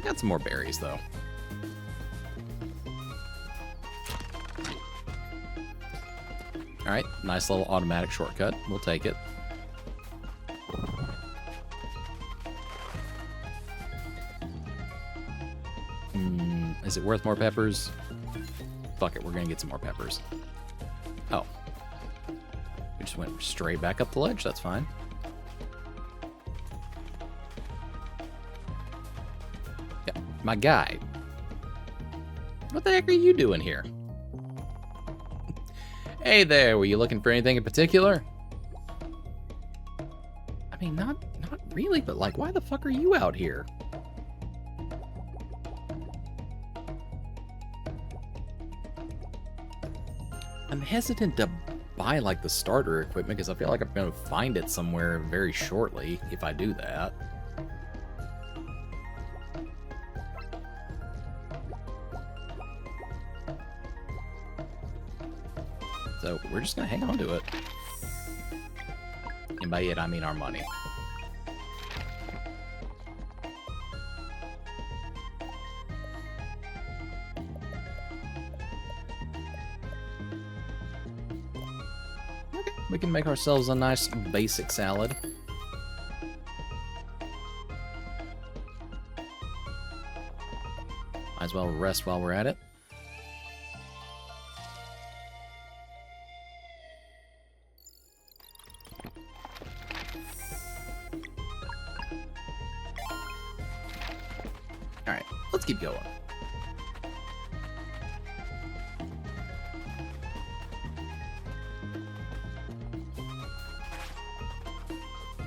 Got some more berries, though. Alright, nice little automatic shortcut. We'll take it. Is it worth more peppers? Fuck it, we're gonna get some more peppers. Oh. We just went straight back up the ledge, that's fine. Yeah, my guy. What the heck are you doing here? Hey there, were you looking for anything in particular? I mean, not really, but like, why the fuck are you out here? I'm hesitant to buy like the starter equipment because I feel like I'm going to find it somewhere very shortly if I do that. So we're just going to hang on to it. And by it, I mean our money. We can make ourselves a nice basic salad. Might as well rest while we're at it. Alright, let's keep going.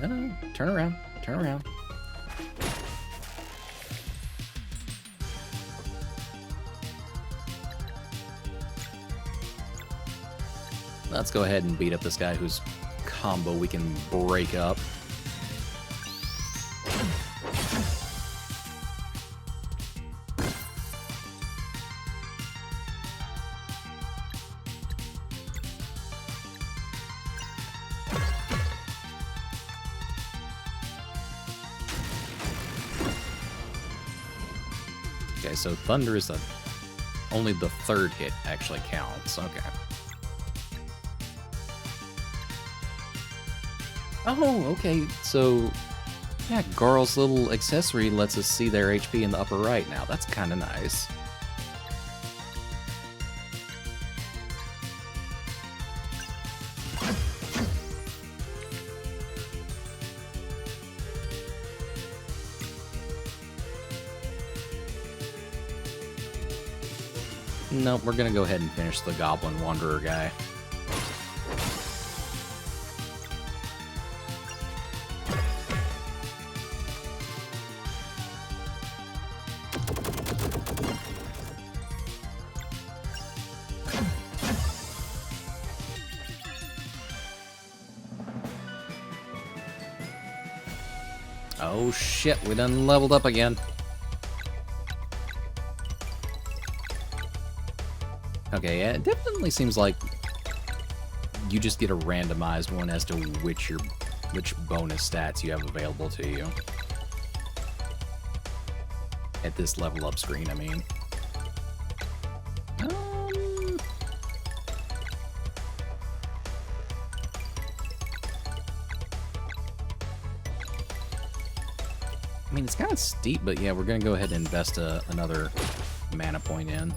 No, turn around, turn around. Let's go ahead and beat up this guy whose combo we can break up. Okay, so thunder is only the third hit actually counts. Okay. Oh, okay. So, yeah, Garl's little accessory lets us see their HP in the upper right now. That's kind of nice. Nope, we're gonna go ahead and finish the Goblin Wanderer guy. Oh shit, we done leveled up again. Okay, yeah, it definitely seems like you just get a randomized one as to which bonus stats you have available to you. At this level up screen, I mean. I mean, it's kind of steep, but yeah, we're going to go ahead and invest another mana point in.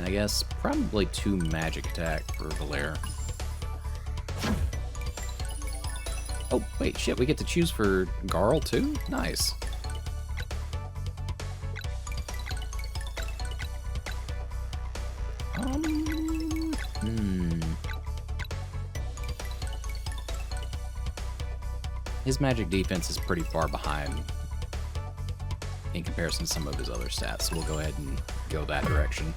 And I guess probably 2 magic attack for Valere. Oh, wait, shit, we get to choose for Garl too? Nice. His magic defense is pretty far behind in comparison to some of his other stats, so we'll go ahead and go that direction.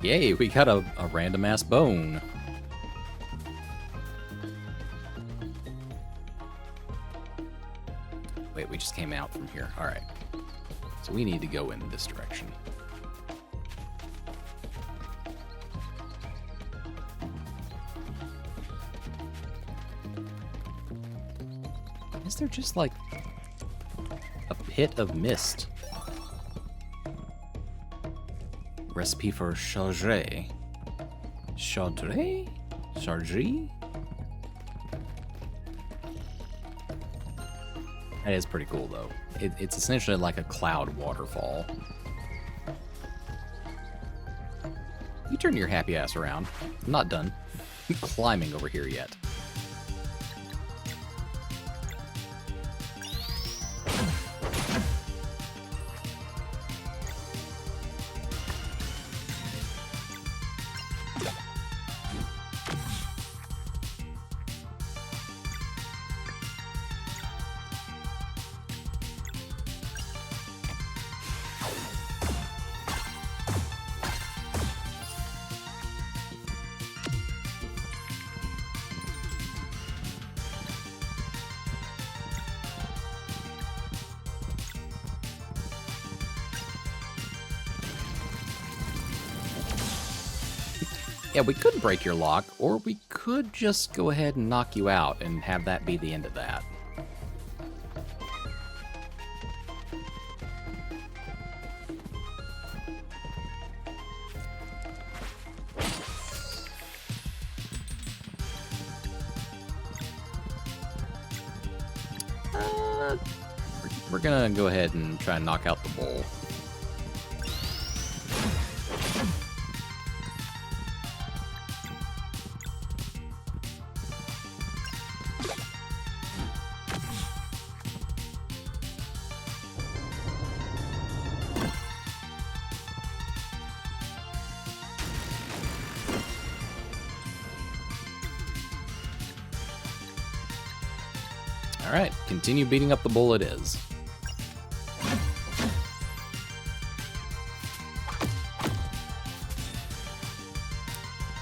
Yay, we got a random ass bone. Wait, we just came out from here. Alright. So we need to go in this direction. Is there just like a pit of mist? Recipe for chaudrée. Chaudrée? Chaudrée? That is pretty cool, though. It's essentially like a cloud waterfall. You turn your happy ass around. I'm not done climbing over here yet. Yeah, we could break your lock, or we could just go ahead and knock you out and have that be the end of that. We're gonna go ahead and try and knock out the bull. Alright, continue beating up the bull it is.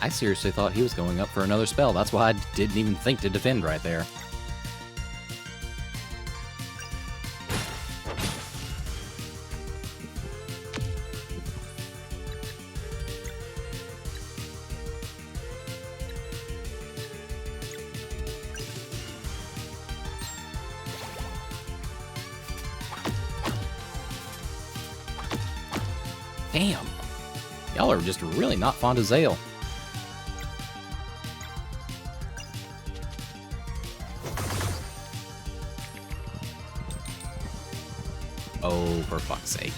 I seriously thought he was going up for another spell. That's why I didn't even think to defend right there. Damn. Y'all are just really not fond of Zale. Oh, for fuck's sake.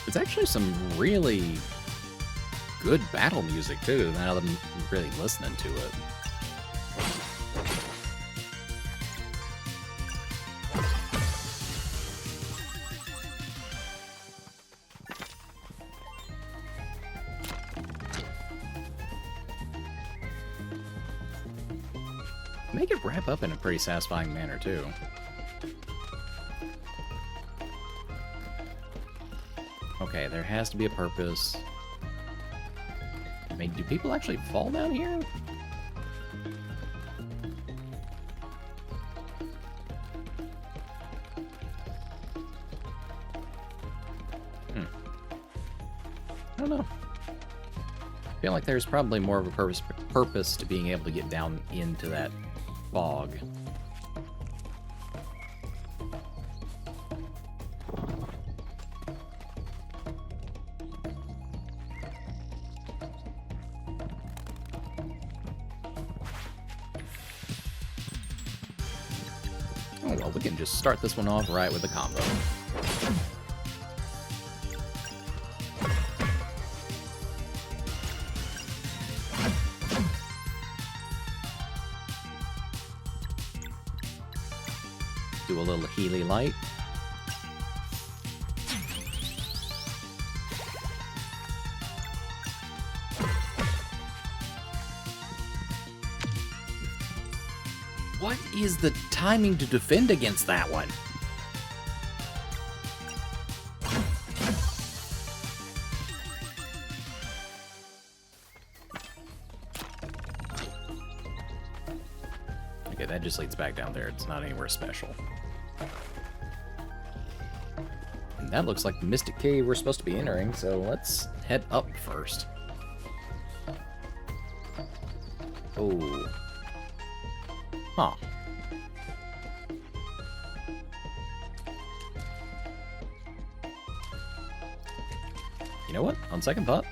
It's actually some really good battle music, too, now that I'm really listening to it. Make it wrap up in a pretty satisfying manner, too. Okay, there has to be a purpose. I mean, do people actually fall down here? I don't know. I feel like there's probably more of a purpose to being able to get down into that fog. Oh, well, we can just start this one off right with a combo. Do a little Healy Light. What is the timing to defend against that one? Okay, that just leads back down there. It's not anywhere special. And that looks like the Mystic Cave we're supposed to be entering, so let's head up first. Oh. Huh. You know what? On second thought,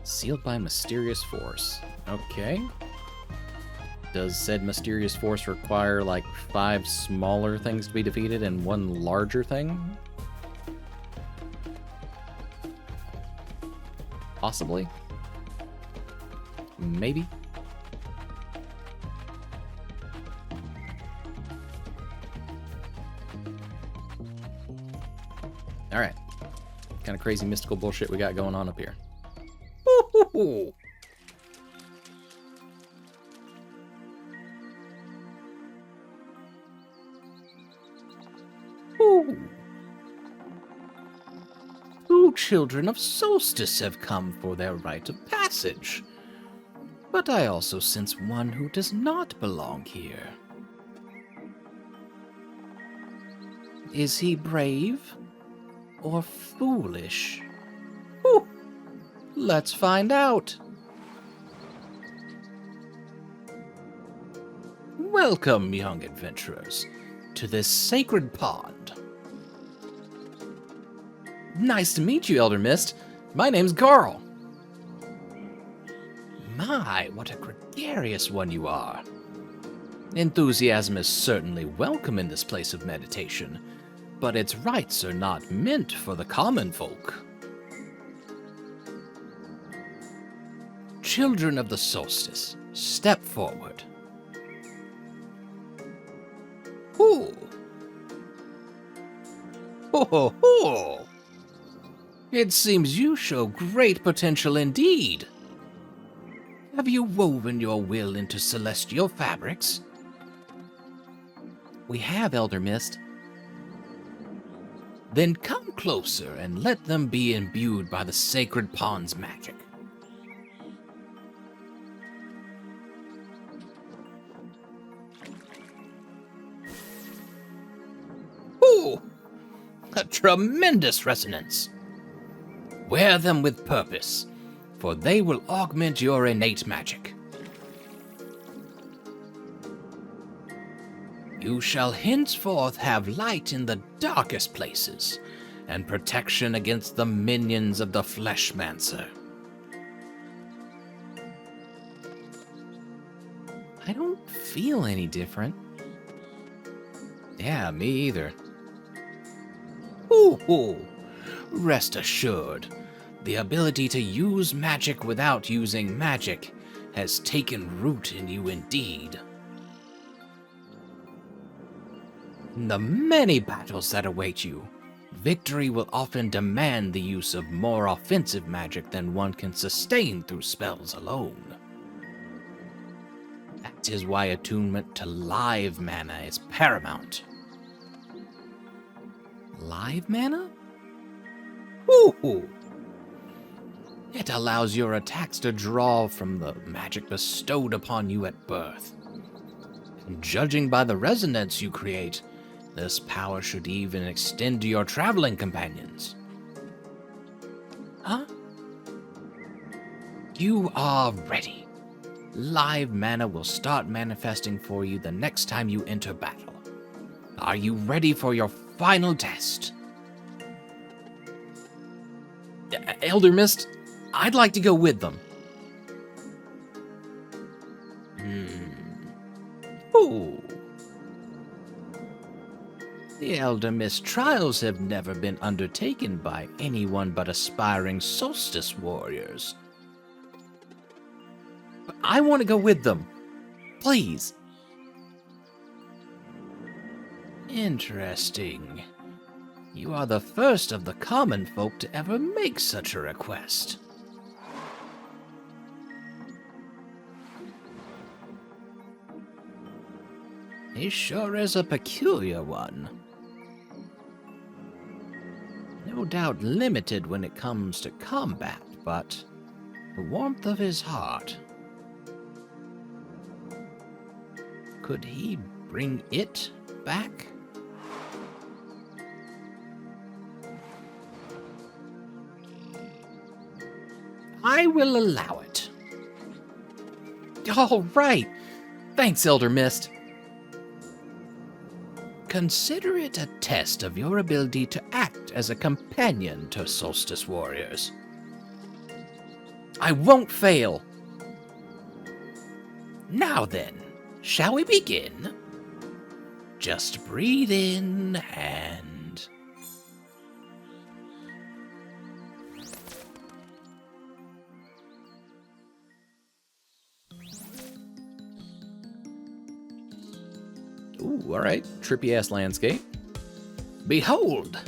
sealed by mysterious force. Okay. Does said mysterious force require, like, 5 smaller things to be defeated and 1 larger thing? Possibly. Maybe. Alright. Kind of crazy mystical bullshit we got going on up here. Woo-hoo-hoo! Two children of Solstice have come for their rite of passage. But I also sense one who does not belong here. Is he brave or foolish? Whew. Let's find out. Welcome, young adventurers, to this sacred pond. Nice to meet you, Elder Mist. My name's Carl. My, what a gregarious one you are. Enthusiasm is certainly welcome in this place of meditation, but its rites are not meant for the common folk. Children of the Solstice, step forward. Ooh. Ho ho ho! It seems you show great potential indeed. Have you woven your will into celestial fabrics? We have, Elder Mist. Then come closer and let them be imbued by the sacred pond's magic. Ooh! A tremendous resonance. Wear them with purpose, for they will augment your innate magic. You shall henceforth have light in the darkest places, and protection against the minions of the Fleshmancer. I don't feel any different. Yeah, me either. Ooh, rest assured, the ability to use magic without using magic has taken root in you indeed. In the many battles that await you, victory will often demand the use of more offensive magic than one can sustain through spells alone. That is why attunement to live mana is paramount. Live mana? Ooh. It allows your attacks to draw from the magic bestowed upon you at birth. And judging by the resonance you create, this power should even extend to your traveling companions. Huh? You are ready. Live mana will start manifesting for you the next time you enter battle. Are you ready for your final test? Elder Mist, I'd like to go with them. Ooh. The Elder Mist trials have never been undertaken by anyone but aspiring solstice warriors. But I want to go with them. Please. Interesting. You are the first of the common folk to ever make such a request. He sure is a peculiar one. No doubt limited when it comes to combat, but the warmth of his heart. Could he bring it back? I will allow it. All right. Thanks, Elder Mist. Consider it a test of your ability to act as a companion to solstice warriors. I won't fail. Now then, shall we begin? Just breathe in and... Ooh, all right. Trippy-ass landscape. Behold,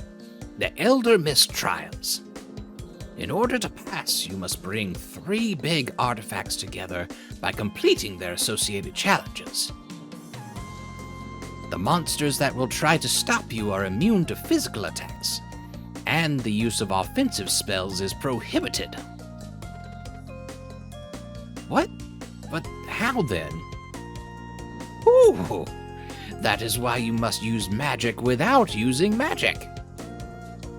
the Elder Mist Trials. In order to pass, you must bring 3 big artifacts together by completing their associated challenges. The monsters that will try to stop you are immune to physical attacks, and the use of offensive spells is prohibited. What? But how then? Ooh! That is why you must use magic without using magic.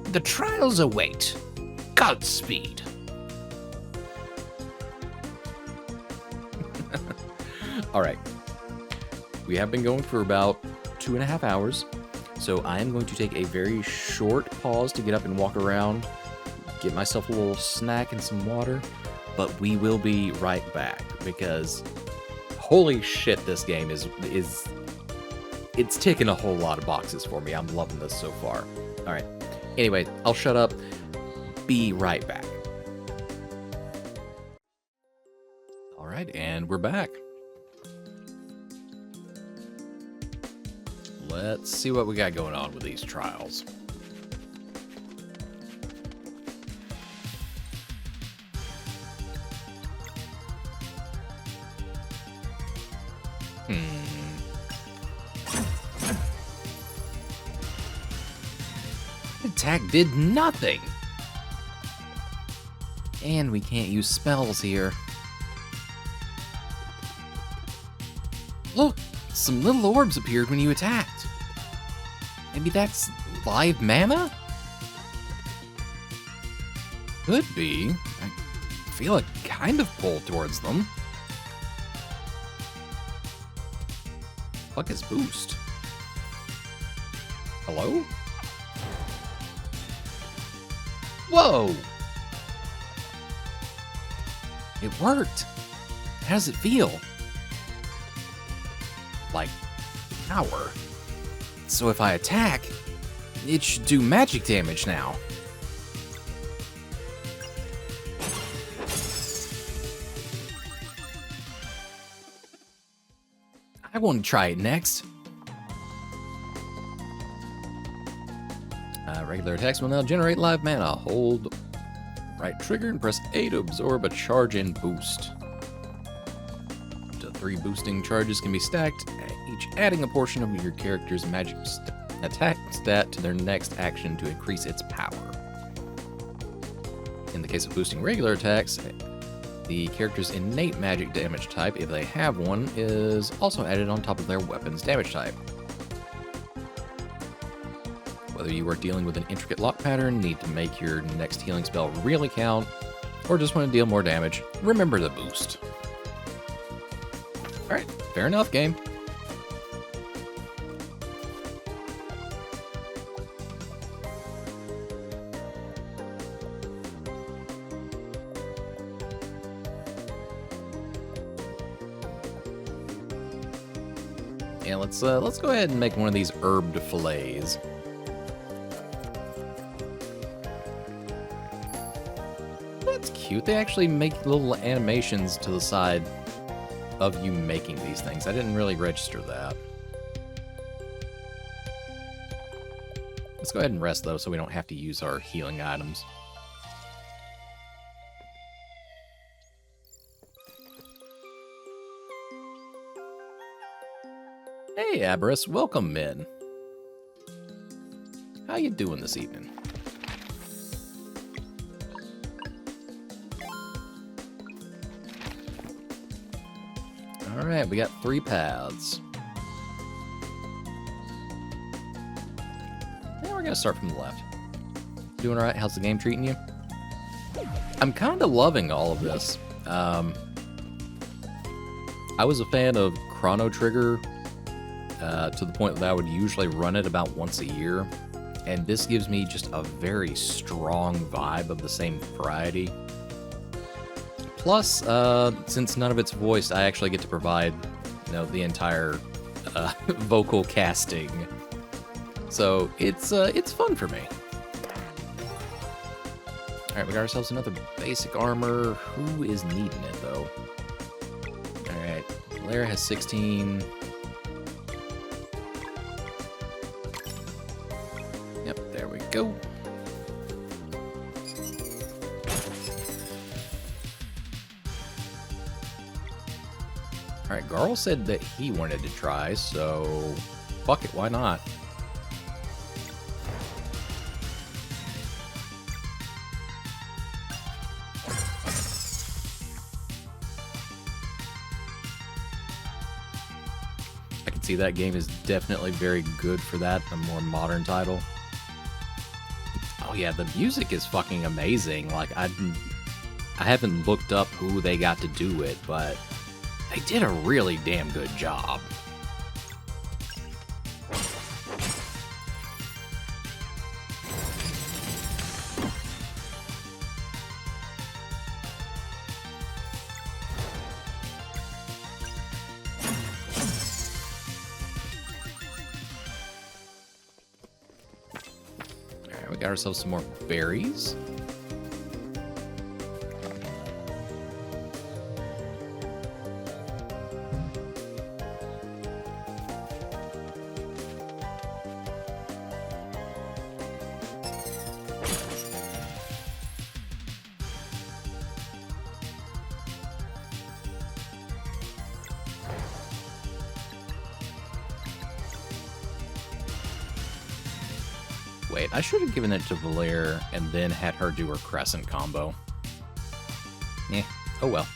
The trials await. Godspeed. All right. We have been going for about 2.5 hours, so I am going to take a very short pause to get up and walk around, get myself a little snack and some water, but we will be right back because holy shit, this game is it's ticking a whole lot of boxes for me. I'm loving this so far. All right. Anyway, I'll shut up. Be right back. All right, and we're back. Let's see what we got going on with these trials. Attack did nothing. And we can't use spells here. Look, some little orbs appeared when you attacked. Maybe that's live mana? Could be. I feel a kind of pull towards them. Fuck is boost? Hello? Whoa! It worked. How does it feel? Like power. So if I attack, it should do magic damage now. I want to try it next. Regular attacks will now generate live mana. Hold right trigger and press A to absorb a charge and boost. Up to 3 boosting charges can be stacked, each adding a portion of your character's magic attack stat to their next action to increase its power. In the case of boosting regular attacks, the character's innate magic damage type, if they have one, is also added on top of their weapon's damage type. Whether you are dealing with an intricate lock pattern, need to make your next healing spell really count, or just want to deal more damage, remember the boost. Alright, fair enough, game. Yeah, let's go ahead and make one of these herbed fillets. That's cute. They actually make little animations to the side of you making these things. I didn't really register that. Let's go ahead and rest, though, so we don't have to use our healing items. Hey, Aberus, welcome in. How you doing this evening? Alright, we got 3 paths. Yeah, we're gonna start from the left. Doing alright? How's the game treating you? I'm kind of loving all of this. I was a fan of Chrono Trigger to the point that I would usually run it about once a year, and this gives me just a very strong vibe of the same variety. Plus, since none of it's voiced, I actually get to provide, you know, the entire vocal casting, so it's fun for me. All right, we got ourselves another basic armor. Who is needing it though? All right, Blair has 16. Yep, there we go. Alright, Garl said that he wanted to try, so fuck it, why not? I can see that game is definitely very good for that, a more modern title. Oh yeah, the music is fucking amazing. Like, I haven't looked up who they got to do it, but they did a really damn good job. Alright, we got ourselves some more berries. Wait, I should have given it to Valeer and then had her do her crescent combo. Eh, oh well.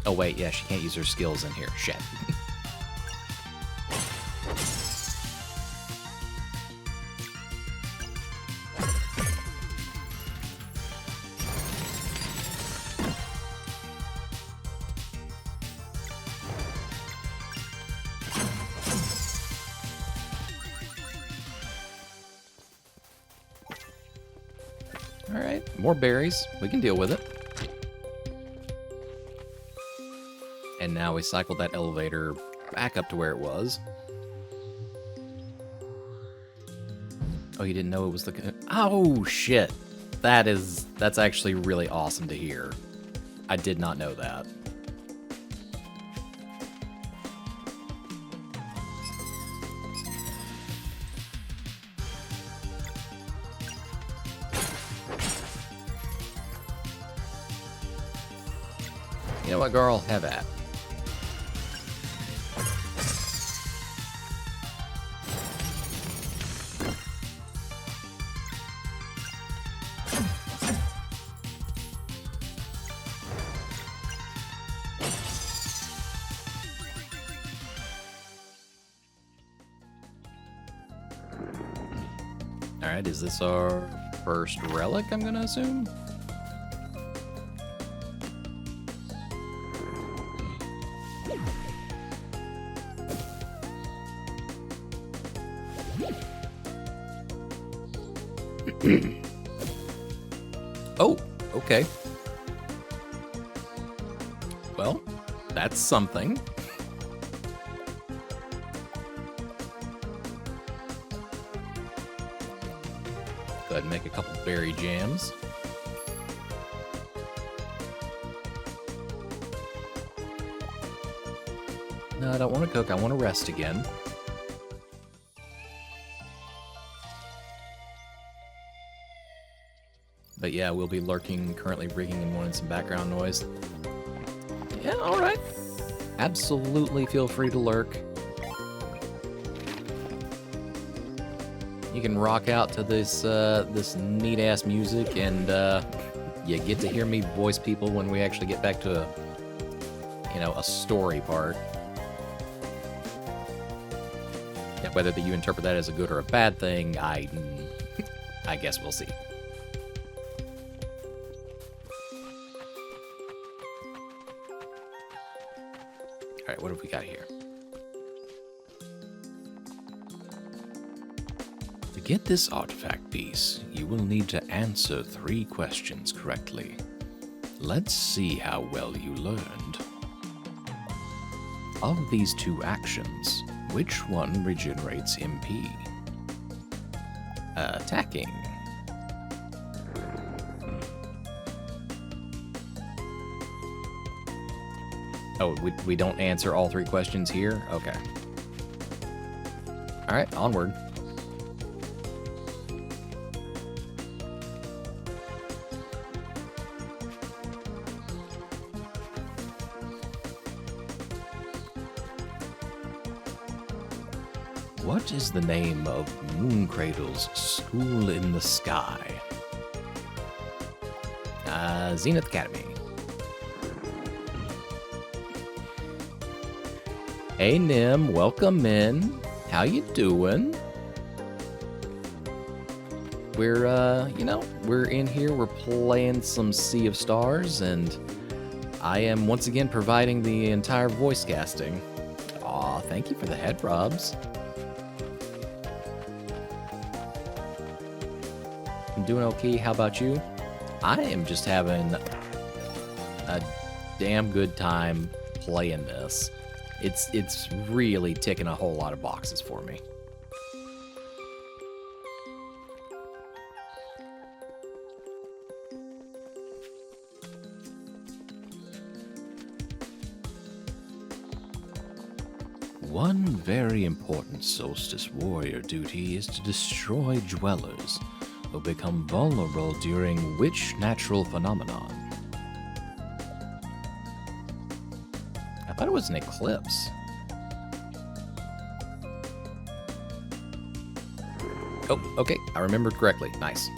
Oh wait, yeah, she can't use her skills in here. Shit. Alright, more berries. We can deal with it. And now we cycled that elevator back up to where it was. Oh, you didn't know it was the... Oh, shit. That's actually really awesome to hear. I did not know that. You know what, girl? Have at. Alright, is this our first relic, I'm gonna assume? Oh, okay. Well, that's something. Go ahead and make a couple berry jams. No, I don't want to cook. I want to rest again. But yeah, we'll be lurking, currently rigging and wanting some background noise. Yeah, alright. Absolutely feel free to lurk. You can rock out to this this neat-ass music, and you get to hear me voice people when we actually get back to a story part. Yeah, whether that you interpret that as a good or a bad thing, I guess we'll see. Alright, what have we got here? To get this artifact piece, you will need to answer 3 questions correctly. Let's see how well you learned. Of these 2 actions, which one regenerates MP? Attacking. Oh, we don't answer all 3 questions here? Okay. Alright, onward. What is the name of Mooncradle's school in the sky? Zenith Academy. Hey Nim, welcome in. How you doing? We're, we're in here, we're playing some Sea of Stars, and I am once again providing the entire voice casting. Aw, thank you for the head rubs. I'm doing okay, how about you? I am just having a damn good time playing this. It's really ticking a whole lot of boxes for me. One very important Solstice Warrior duty is to destroy dwellers who become vulnerable during which natural phenomenon? I thought it was an eclipse. Oh, okay, I remembered correctly. Nice.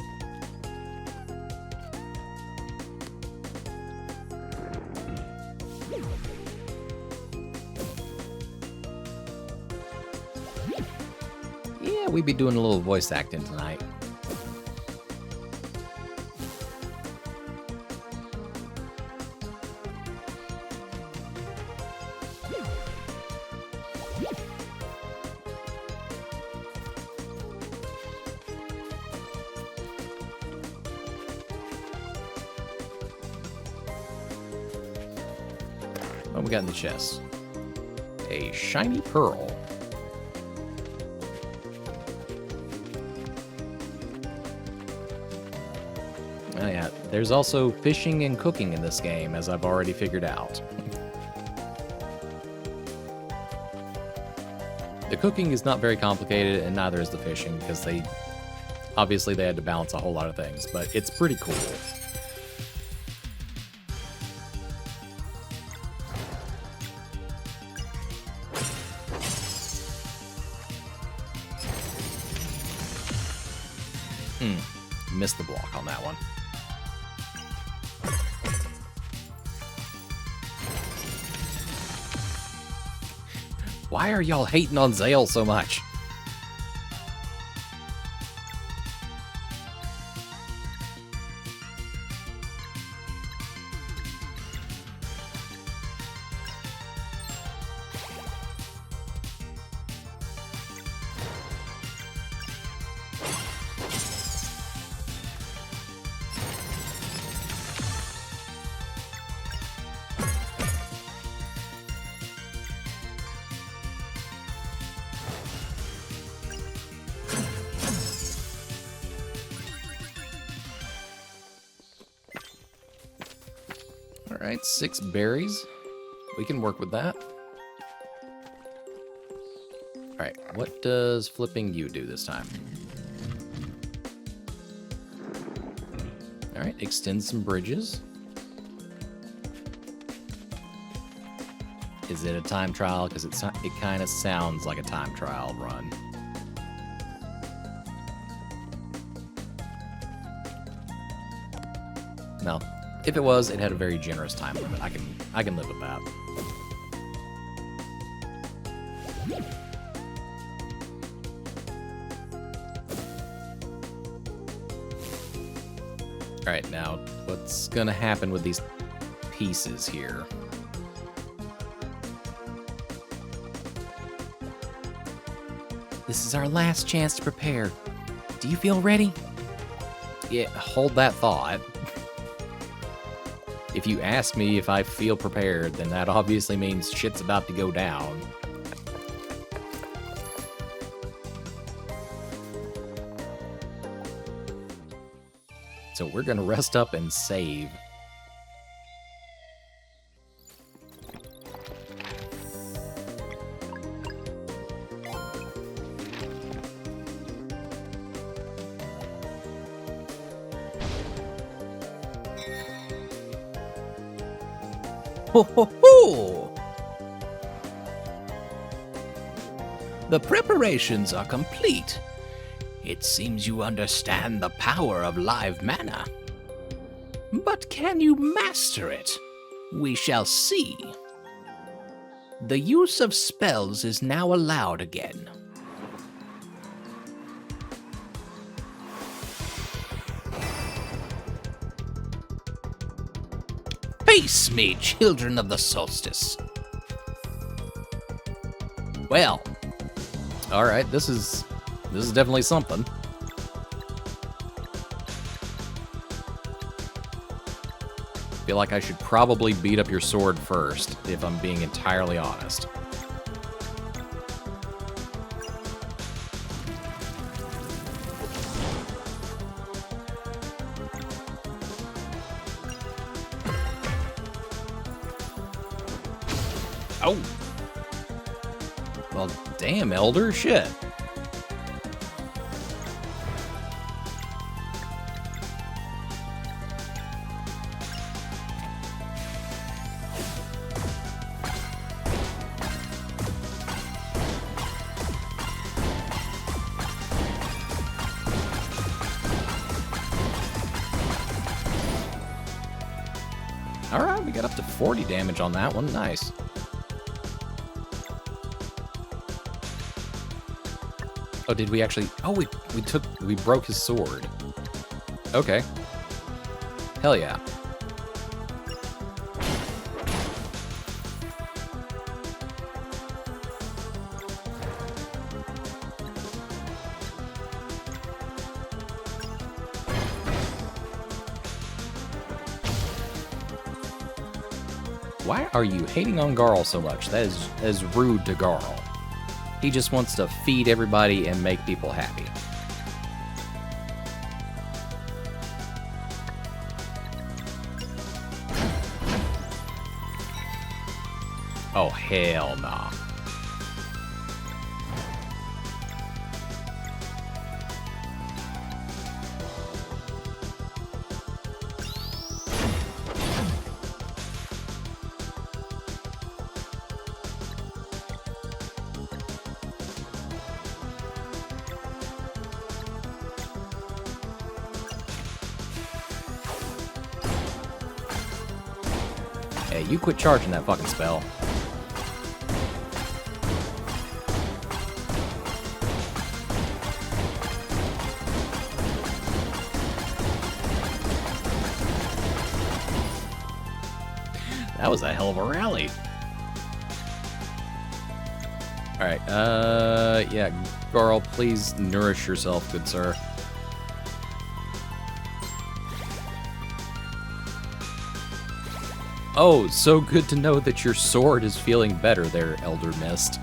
Yeah, we'd be doing a little voice acting tonight. What we got in the chest? A shiny pearl. Oh yeah, there's also fishing and cooking in this game, as I've already figured out. The cooking is not very complicated, and neither is the fishing, because they had to balance a whole lot of things, but it's pretty cool. Missed the block on that one. Why are y'all hating on Zale so much? Alright, 6 berries. We can work with that. Alright, what does flipping you do this time? Alright, extend some bridges. Is it a time trial? Because it kind of sounds like a time trial run. No. If it was, it had a very generous time limit. I can live with that. Alright, now, what's gonna happen with these pieces here? This is our last chance to prepare. Do you feel ready? Yeah, hold that thought. If you ask me if I feel prepared, then that obviously means shit's about to go down. So we're gonna rest up and save. Ho ho ho! The preparations are complete. It seems you understand the power of live mana. But can you master it? We shall see. The use of spells is now allowed again. Face me, children of the solstice. Well, alright, this is definitely something. Feel like I should probably beat up your sword first, if I'm being entirely honest. Oh! Well, damn, Elder, shit. Alright, we got up to 40 damage on that one. Nice. Oh, did we actually... Oh, we broke his sword. Okay. Hell yeah. Why are you hating on Garl so much? That is rude to Garl. He just wants to feed everybody and make people happy. Oh, hell nah. Hey, you quit charging that fucking spell. That was a hell of a rally. Alright, yeah, Garl, please nourish yourself, good sir. Oh, so good to know that your sword is feeling better there, Elder Mist.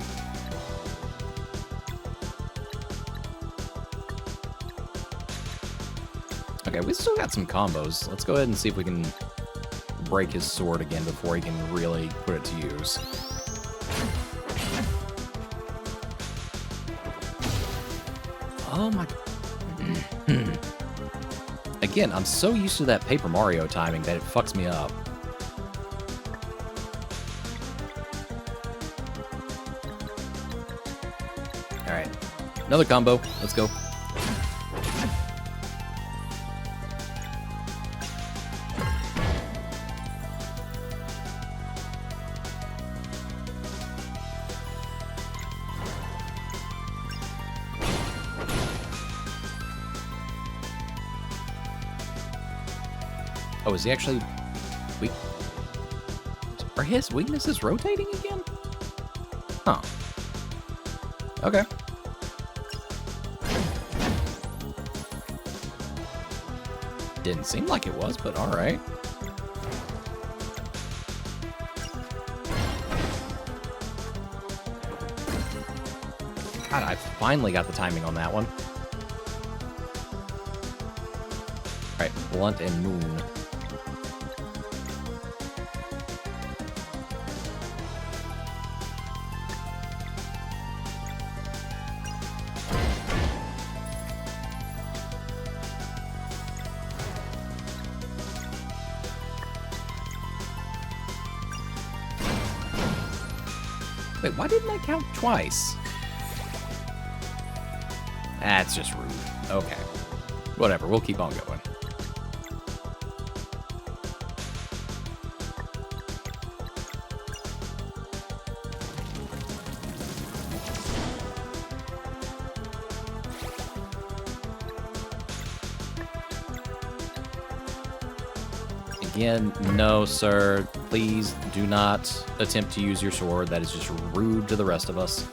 Okay, we still got some combos. Let's go ahead and see if we can break his sword again before he can really put it to use. Oh my... Again, I'm so used to that Paper Mario timing that it fucks me up. Alright. Another combo. Let's go. Oh, is he actually weak? Are his weaknesses rotating again? Huh. Okay. Didn't seem like it was, but alright. God, I finally got the timing on that one. Alright, Blunt and Moon. Wait, why didn't I count twice? That's just rude. Okay. Whatever, we'll keep on going. Again, no, sir. Please do not attempt to use your sword. That is just rude to the rest of us.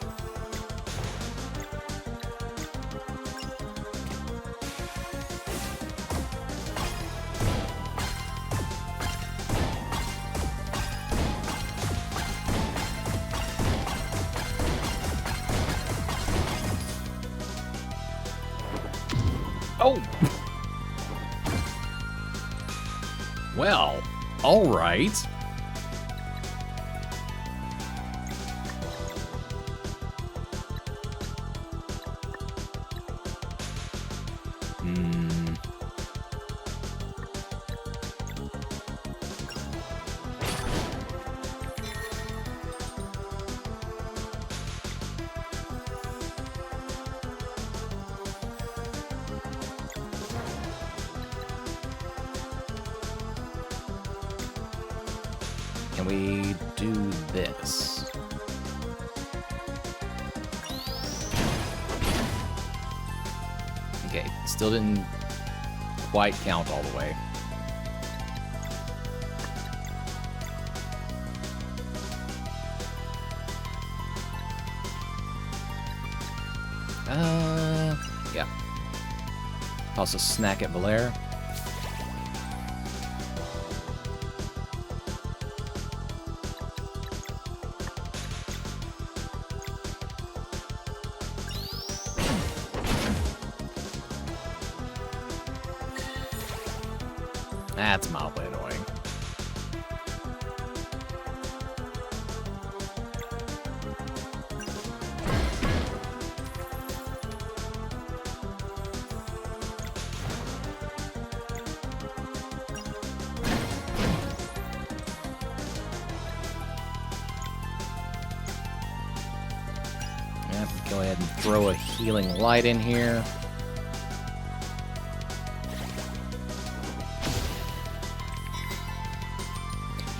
Oh! Well, all right. Can we do this? Okay, still didn't quite count all the way. Yeah. Also snack at Valere. That's mildly annoying. Yep, go ahead and throw a healing light in here.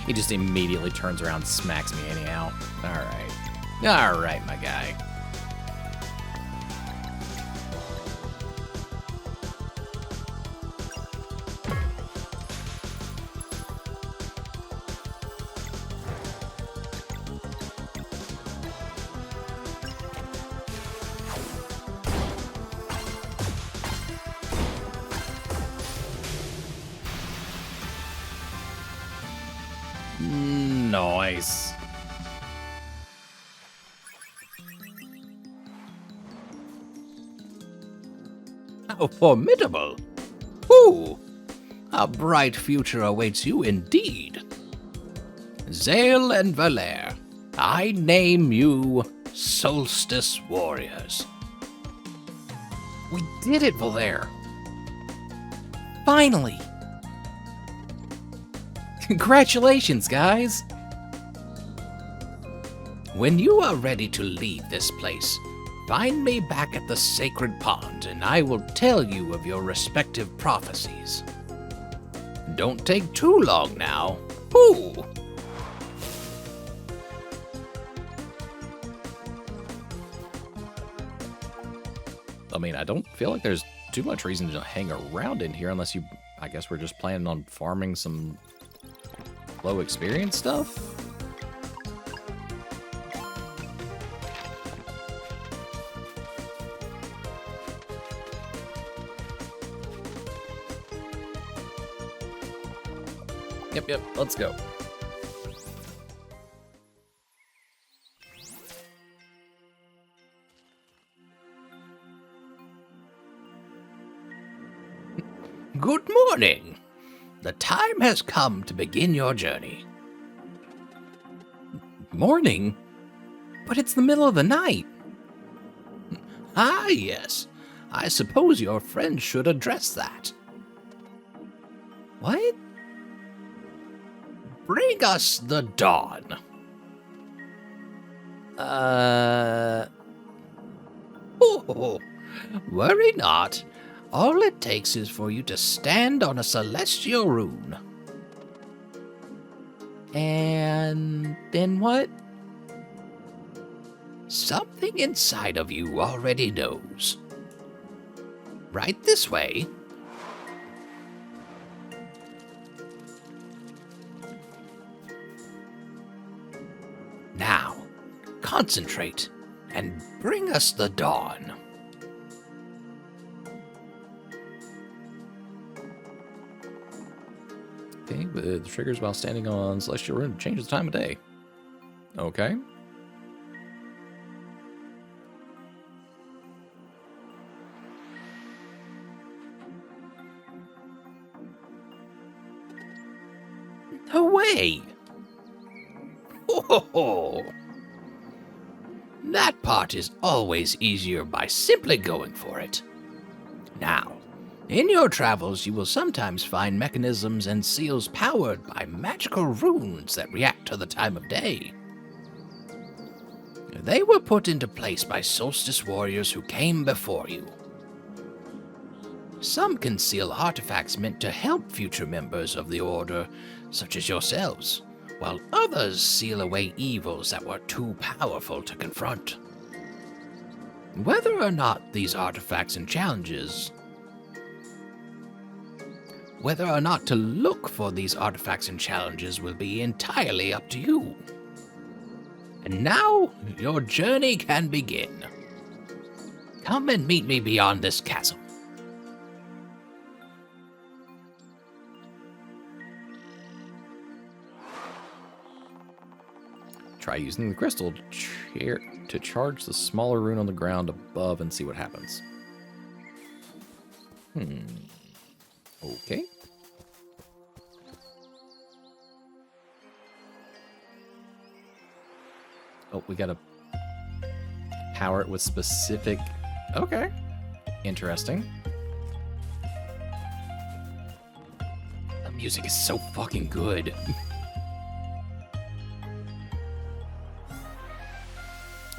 He just immediately turns around and smacks me anyhow. Alright. Alright, my guy. Nice. How formidable! Ooh, a bright future awaits you indeed. Zale and Valere, I name you Solstice Warriors. We did it, Valere! Finally! Congratulations, guys! When you are ready to leave this place, find me back at the Sacred Pond and I will tell you of your respective prophecies. Don't take too long now. Ooh! I mean, I don't feel like there's too much reason to hang around in here unless you... I guess we're just planning on farming some low experience stuff? Yep, let's go. Good morning. The time has come to begin your journey. Morning? But it's the middle of the night. Ah, yes. I suppose your friend should address that. What? Bring us the dawn. Oh, worry not. All it takes is for you to stand on a celestial rune. And then what? Something inside of you already knows. Right this way. Now, concentrate and bring us the dawn. Okay, the triggers while standing on celestial rune changes the time of day. Okay. Away! Oh, that part is always easier by simply going for it. Now, in your travels, you will sometimes find mechanisms and seals powered by magical runes that react to the time of day. They were put into place by solstice warriors who came before you. Some conceal artifacts meant to help future members of the Order, such as yourselves, while others seal away evils that were too powerful to confront. Whether or not these artifacts and challenges... Whether or not to look for these artifacts and challenges will be entirely up to you. And now, your journey can begin. Come and meet me beyond this chasm. Try using the crystal to charge the smaller rune on the ground above and see what happens. Okay. Oh, we gotta power it with specific... Okay. Interesting. The music is so fucking good.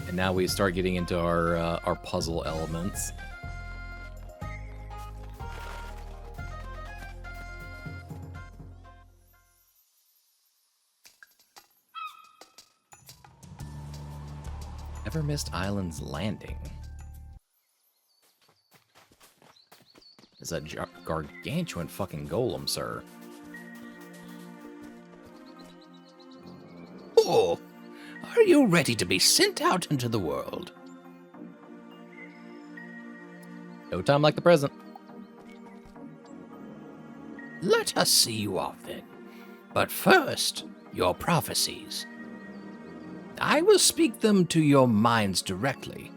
And now we start getting into our puzzle elements. Ever missed Island's Landing? It's a gargantuan fucking golem, sir. Oh, are you ready to be sent out into the world? No time like the present. Let us see you off then. But first, your prophecies. I will speak them to your minds directly,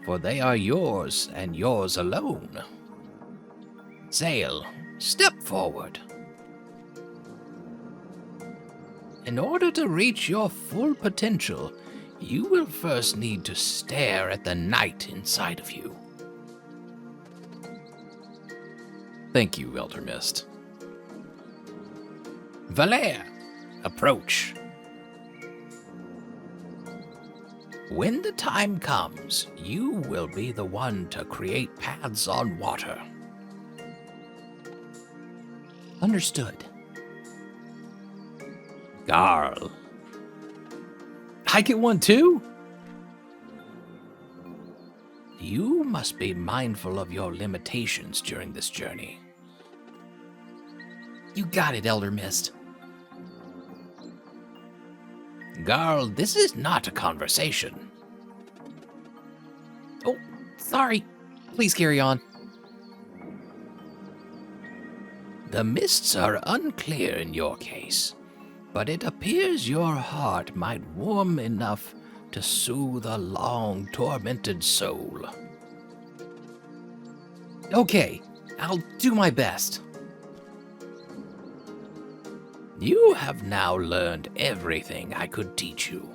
for they are yours and yours alone. Zale, step forward. In order to reach your full potential, you will first need to stare at the night inside of you. Thank you, Elder Mist. Valere, approach. When the time comes, you will be the one to create paths on water. Understood. Garl, I get one too? you must be mindful of your limitations during this journey. You got it, Elder Mist. Garl, this is not a conversation. Oh, sorry. Please carry on. The mists are unclear in your case, but it appears your heart might warm enough to soothe a long tormented soul. Okay, I'll do my best. You have now learned everything I could teach you.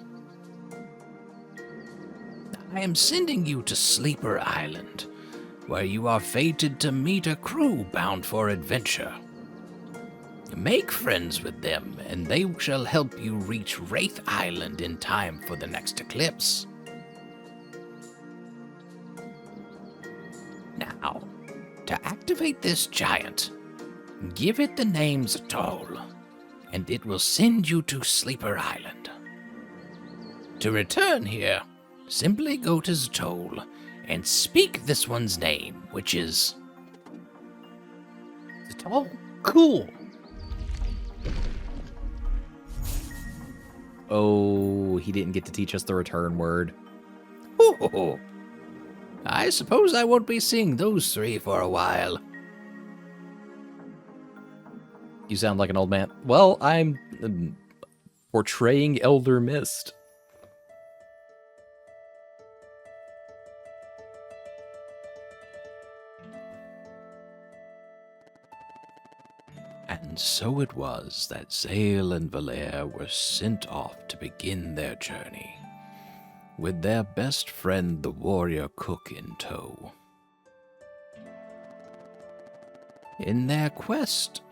I am sending you to Sleeper Island, where you are fated to meet a crew bound for adventure. Make friends with them, and they shall help you reach Wraith Island in time for the next eclipse. Now, to activate this giant, give it the name Zatoll, and it will send you to Sleeper Island. To return here, simply go to Zatoll and speak this one's name, which is... Zatoll? Cool. Oh, he didn't get to teach us the return word. Oh, I suppose I won't be seeing those three for a while. You sound like an old man. Well, I'm portraying Elder Mist. And so it was that Zale and Valere were sent off to begin their journey, with their best friend the warrior cook in tow. In their quest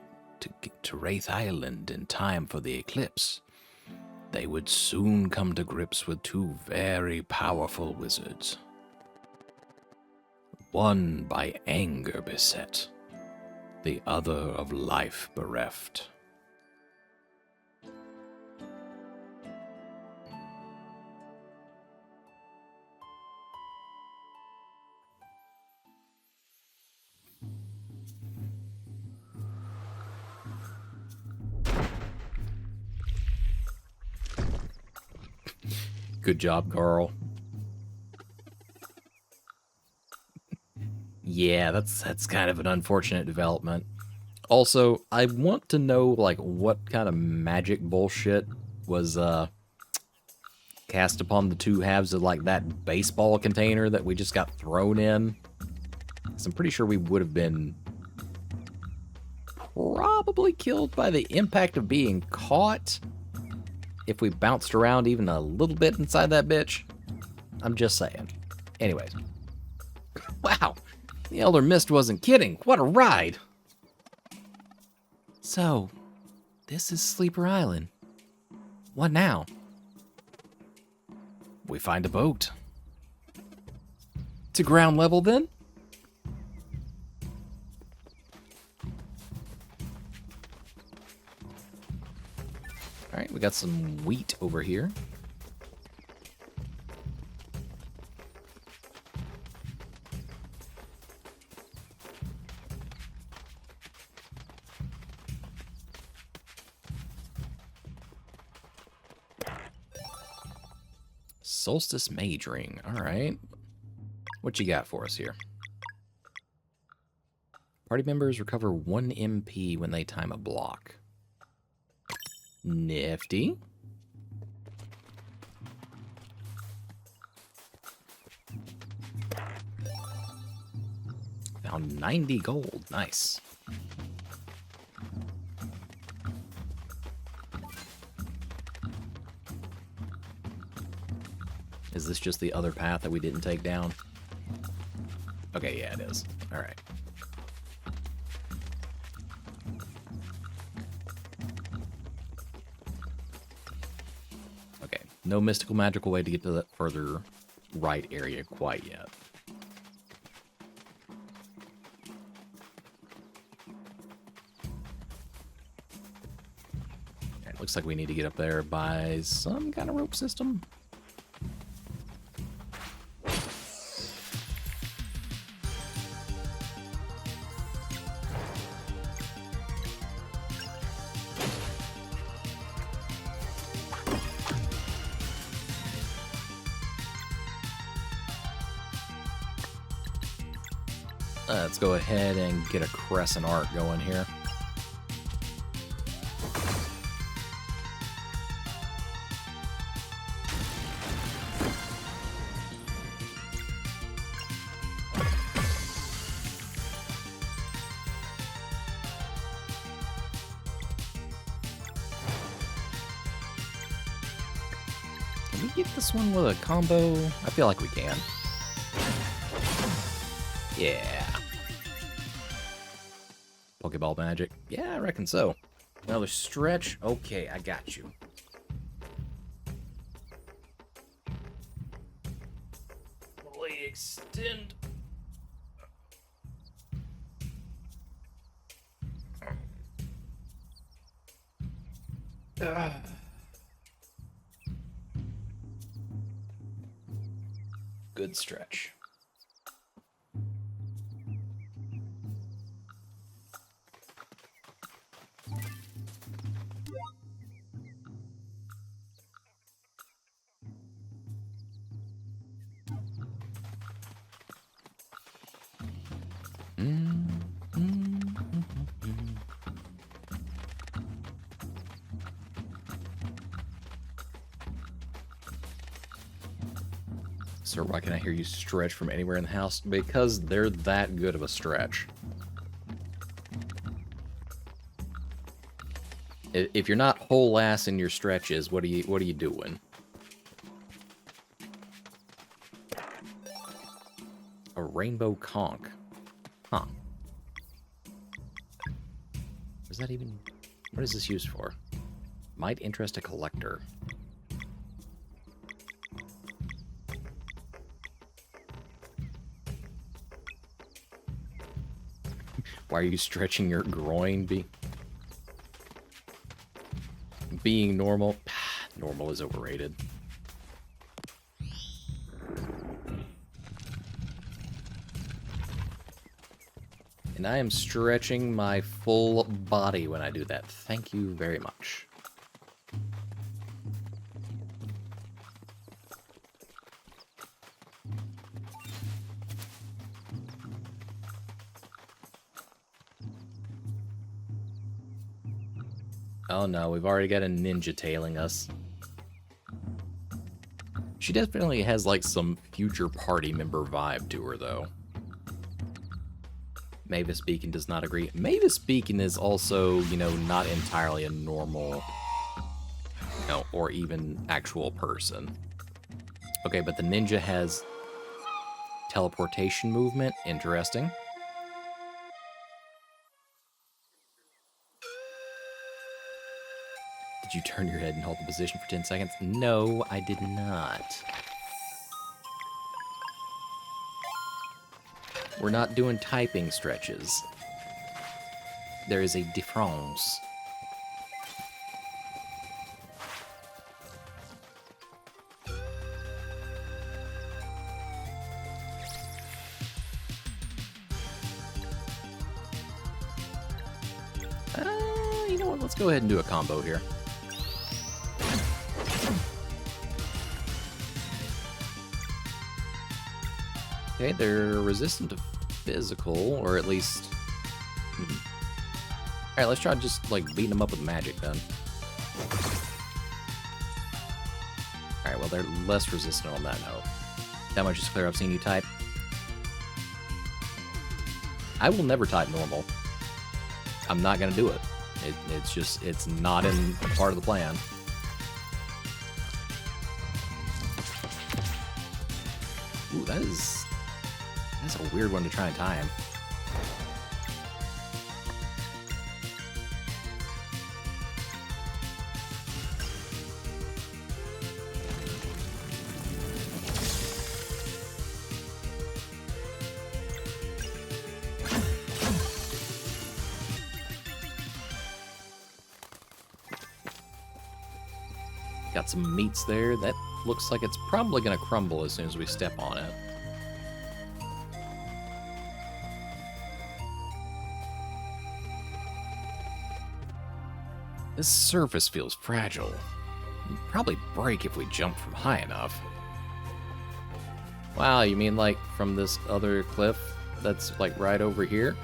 to get to Wraith Island in time for the eclipse, they would soon come to grips with two very powerful wizards. One by anger beset, the other of life bereft. Good job, Carl. Yeah, that's kind of an unfortunate development. Also, I want to know, like, what kind of magic bullshit was cast upon the two halves of, like, that baseball container that we just got thrown in. 'Cause I'm pretty sure we would have been probably killed by the impact of being caught if we bounced around even a little bit inside that bitch. I'm just saying. Anyways. Wow. The Elder Mist wasn't kidding. What a ride. So, this is Sleeper Island. What now? We find a boat. To ground level then? Alright, we got some wheat over here. Solstice Mage Ring. Alright. What you got for us here? Party members recover 1 MP when they time a block. Nifty. Found 90 gold. Nice. Is this just the other path that we didn't take down? Okay, yeah, it is. Alright. Okay, no mystical magical way to get to the further right area quite yet. Alright, looks like we need to get up there by some kind of rope system. Let's go ahead and get a crescent arc going here. Can we get this one with a combo? I feel like we can. Yeah. Pokeball magic. Yeah, I reckon so. Another stretch. Okay, I got you. Fully extend. Good stretch. Sir, why can I hear you stretch from anywhere in the house? Because they're that good of a stretch. If you're not whole ass in your stretches, what are you doing? A rainbow conch. Huh. Is that even... What is this used for? Might interest a collector. Why are you stretching your groin? Being normal? Normal is overrated. And I am stretching my full body when I do that. Thank you very much. Oh no, we've already got a ninja tailing us. She definitely has like some future party member vibe to her though. Mavis Beacon does not agree. Mavis Beacon is also, you know, not entirely a normal, you know, or even actual person. Okay, but the ninja has teleportation movement. Interesting. Did you turn your head and hold the position for 10 seconds? No, I did not. We're not doing typing stretches. There is a difference. You know what? Let's go ahead and do a combo here. Okay, they're resistant to physical, or at least... Alright, let's try just, like, beating them up with magic, then. Alright, well, they're less resistant on that note. That much is clear. I've seen you type. I will never type normal. I'm not gonna do it. It's just, it's not in part of the plan. Ooh, that's a weird one to try and time. Got some meats there. That looks like it's probably going to crumble as soon as we step on it. This surface feels fragile. It'd probably break if we jump from high enough. Wow, you mean like from this other cliff that's like right over here?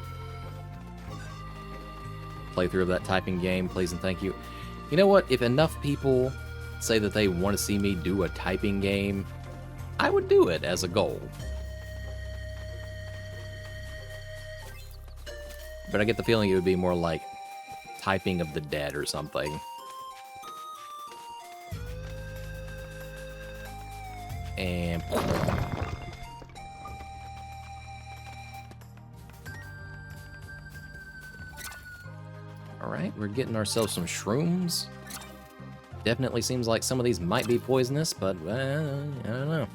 Playthrough of that typing game, please and thank you. You know what? If enough people say that they want to see me do a typing game, I would do it as a goal. But I get the feeling it would be more like typing of the dead or something. And alright, we're getting ourselves some shrooms. Definitely seems like some of these might be poisonous, but I don't know.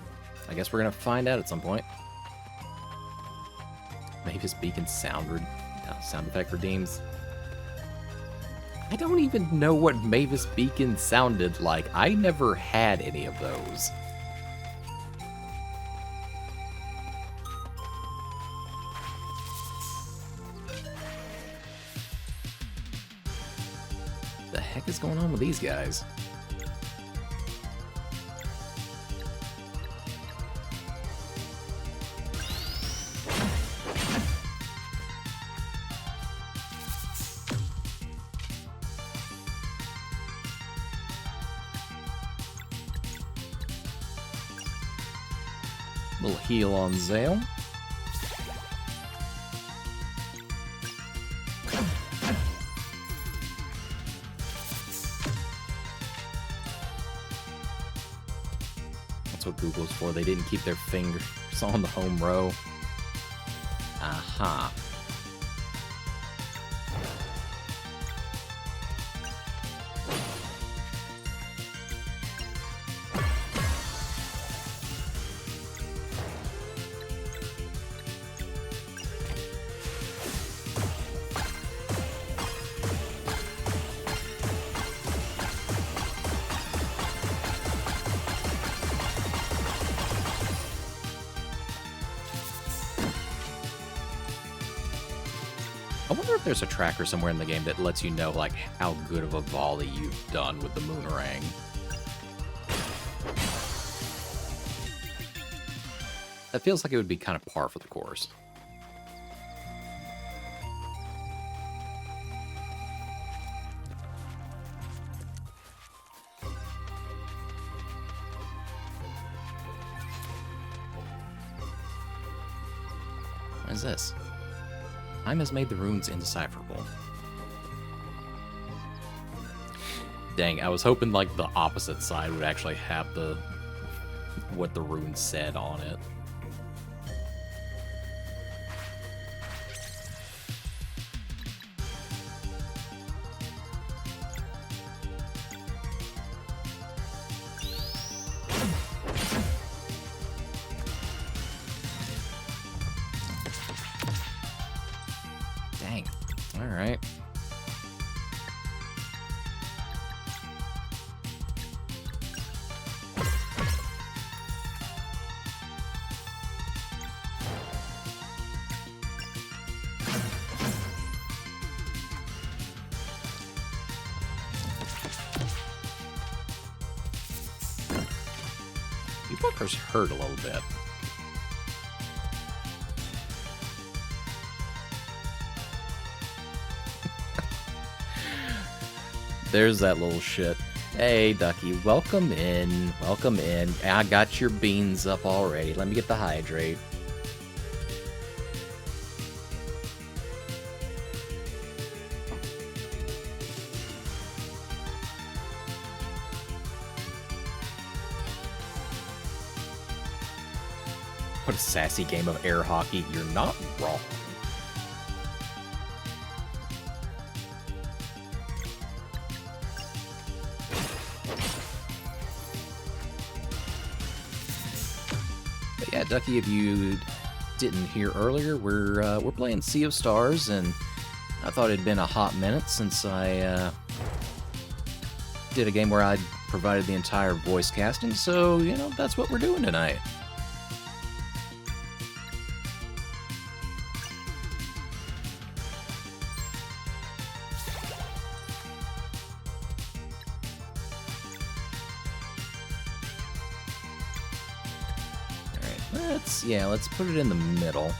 I guess we're gonna find out at some point. Mavis Beacon sound effect redeems. I don't even know what Mavis Beacon sounded like. I never had any of those. The heck is going on with these guys? Little heal on Zale. That's what Google's for. They didn't keep their fingers on the home row. Aha. I wonder if there's a tracker somewhere in the game that lets you know, like, how good of a volley you've done with the Moonerang. That feels like it would be kind of par for the course. What is this? Time has made the runes indecipherable. Dang, I was hoping like the opposite side would actually have what the runes said on it. Dang. All right. You fuckers hurt a little bit. There's that little shit. Hey, Ducky, welcome in. Welcome in. I got your beans up already. Let me get the hydrate. What a sassy game of air hockey. You're not wrong. But yeah, Ducky, if you didn't hear earlier, we're playing Sea of Stars, and I thought it'd been a hot minute since I did a game where I provided the entire voice casting, so, you know, that's what we're doing tonight. Alright, let's put it in the middle.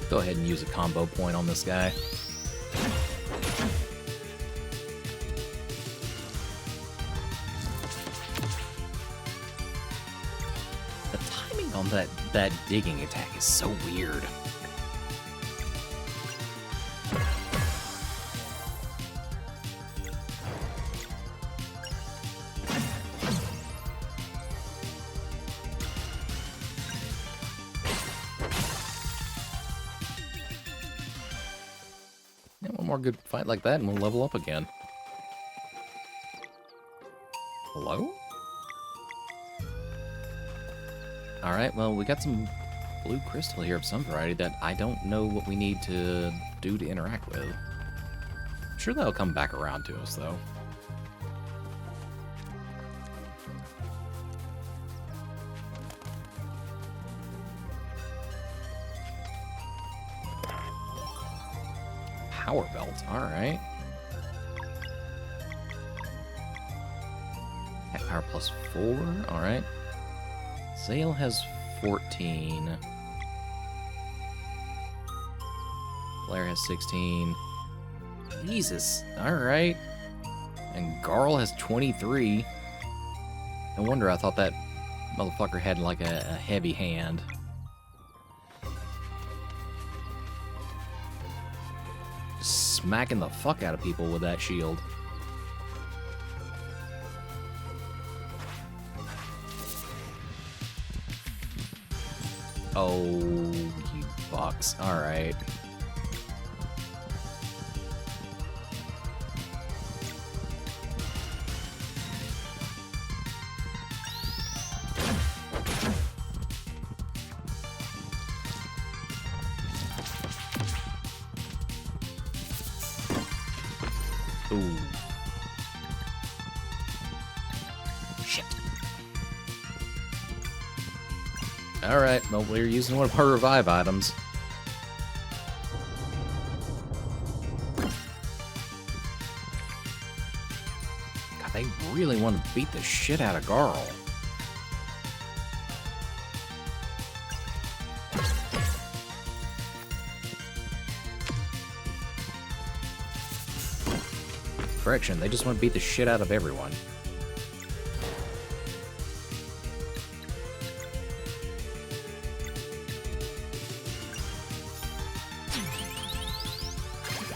Go ahead and use a combo point on this guy. The timing on that digging attack is so weird. More good fight like that and we'll level up again. Hello? Alright, well, we got some blue crystal here of some variety that I don't know what we need to do to interact with. I'm sure that'll come back around to us, though. Power belt, alright. Power plus 4, alright. Zale has 14. Blair has 16. Jesus, alright. And Garl has 23. No wonder I thought that motherfucker had like a heavy hand. Smacking the fuck out of people with that shield. Oh, you fucks. Alright. Ooh. Shit. Alright, well, we're using one of our revive items. God, they really want to beat the shit out of Garl. Correction, they just want to beat the shit out of everyone.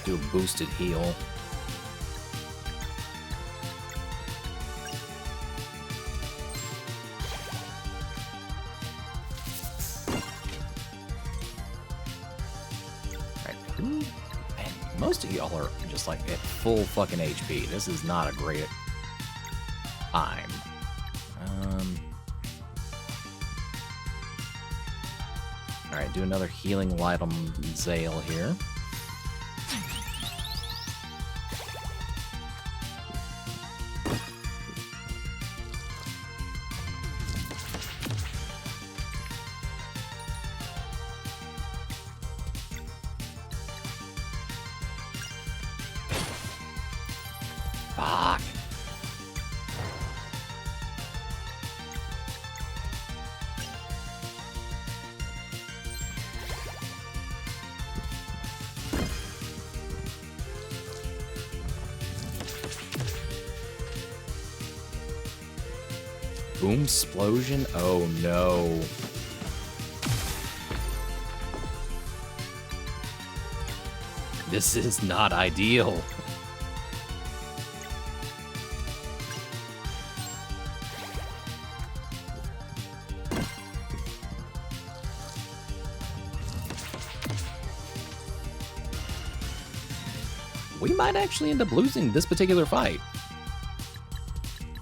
Do a boosted heal. Most of y'all are just like at full fucking HP. This is not a great time. Alright, do another healing light on Zale here. Fuck. Boom explosion? Oh no. This is not ideal. We might actually end up losing this particular fight.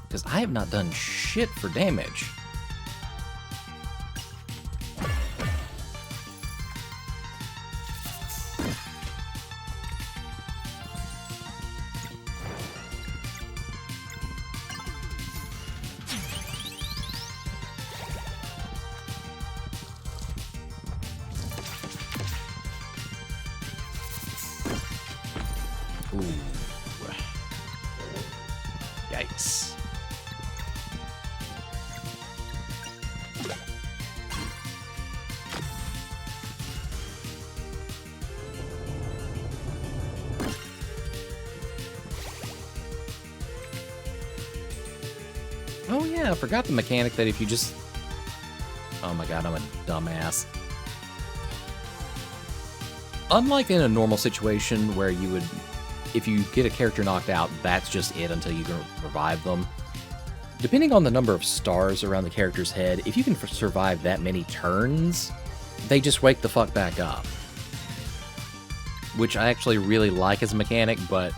Because I have not done shit for damage. Ooh. Yikes. Oh yeah, I forgot the mechanic that if you just... Oh my god, I'm a dumbass. Unlike in a normal situation where you would... If you get a character knocked out, that's just it until you can revive them. Depending on the number of stars around the character's head, if you can survive that many turns, they just wake the fuck back up. Which I actually really like as a mechanic, but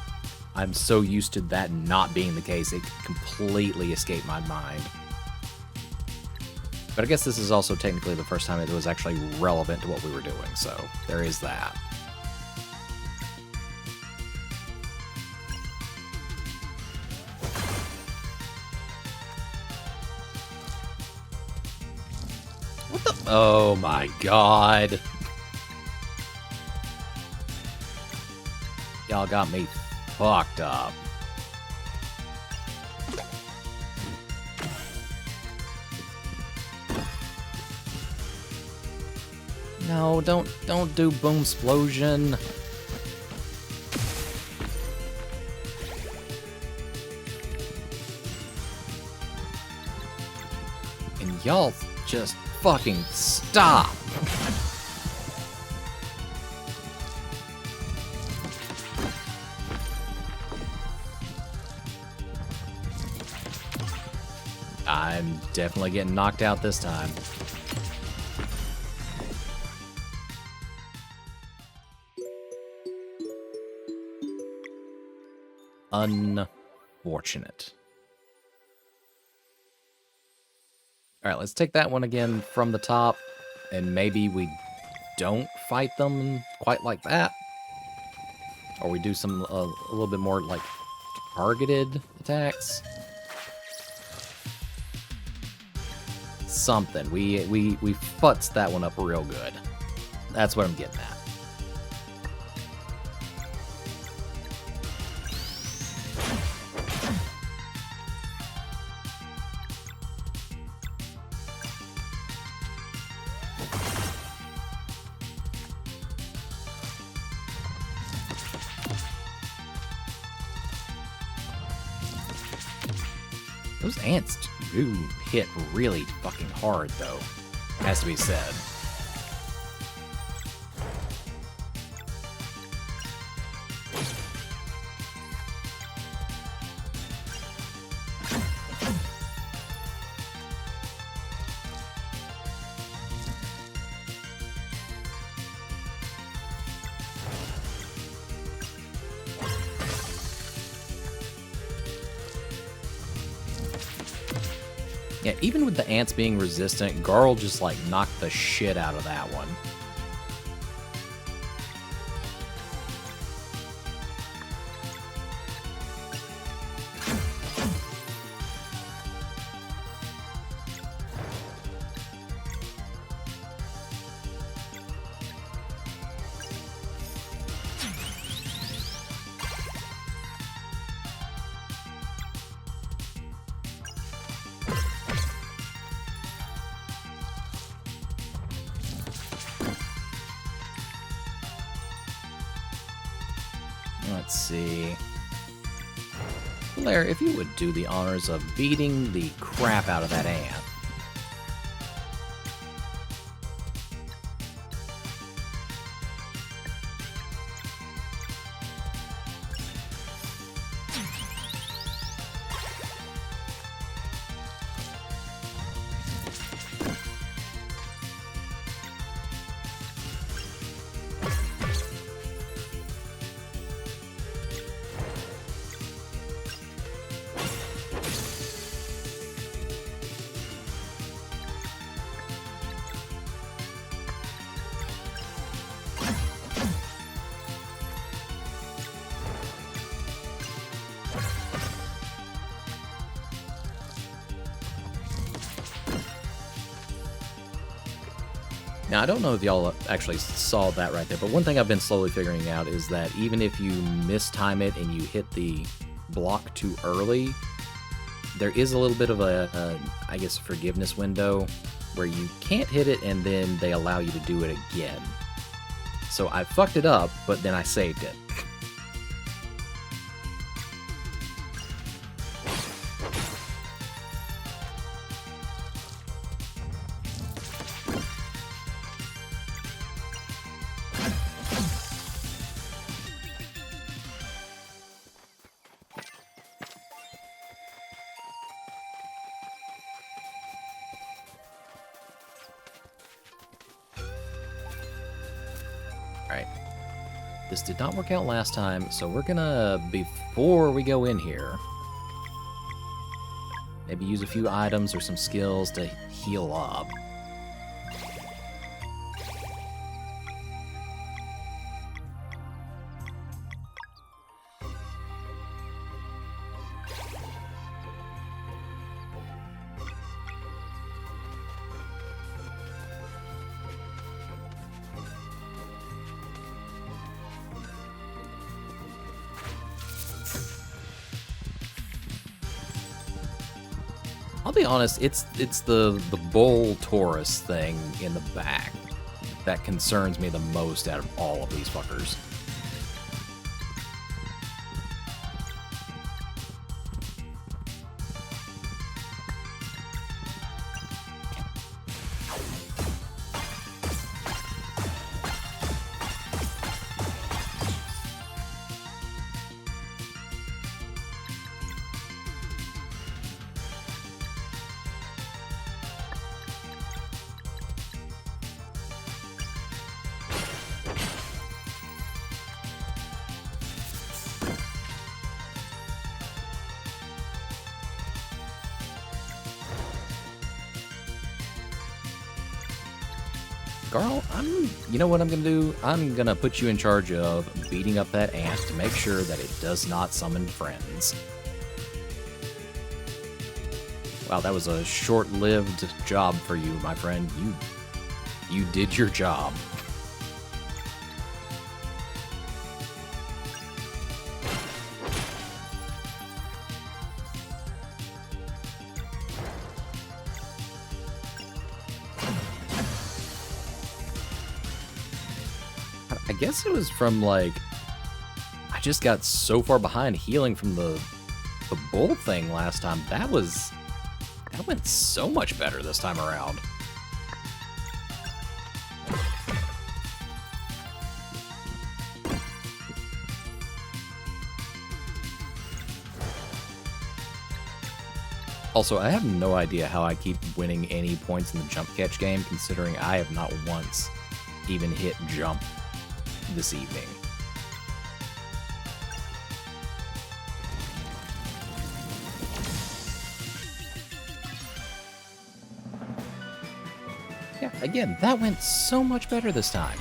I'm so used to that not being the case, it completely escaped my mind. But I guess this is also technically the first time it was actually relevant to what we were doing, so there is that. What the? Oh my god. Y'all got me fucked up. No, don't do boom explosion. And y'all just fucking stop. I'm definitely getting knocked out this time. Unfortunate. Alright, let's take that one again from the top, and maybe we don't fight them quite like that. Or we do some, a little bit more, like, targeted attacks. Something. We futzed that one up real good. That's what I'm getting at. Those ants do hit really fucking hard, though. Has to be said. Yeah, even with the ants being resistant, Garl just, like, knocked the shit out of that one. Let's see. Blair, if you would do the honors of beating the crap out of that ant. Now, I don't know if y'all actually saw that right there, but one thing I've been slowly figuring out is that even if you mistime it and you hit the block too early, there is a little bit of I guess, forgiveness window where you can't hit it and then they allow you to do it again. So I fucked it up, but then I saved it. Alright. This did not work out last time, so we're gonna, before we go in here, maybe use a few items or some skills to heal up. I'll be honest, it's the bull Taurus thing in the back that concerns me the most out of all of these fuckers. Garl, you know what I'm gonna do? I'm gonna put you in charge of beating up that ant to make sure that it does not summon friends. Wow, that was a short-lived job for you, my friend. You did your job. I guess it was from, like, I just got so far behind healing from the bull thing last time. That went so much better this time around. Also, I have no idea how I keep winning any points in the jump catch game, considering I have not once even hit jump this evening. Yeah, again, that went so much better this time.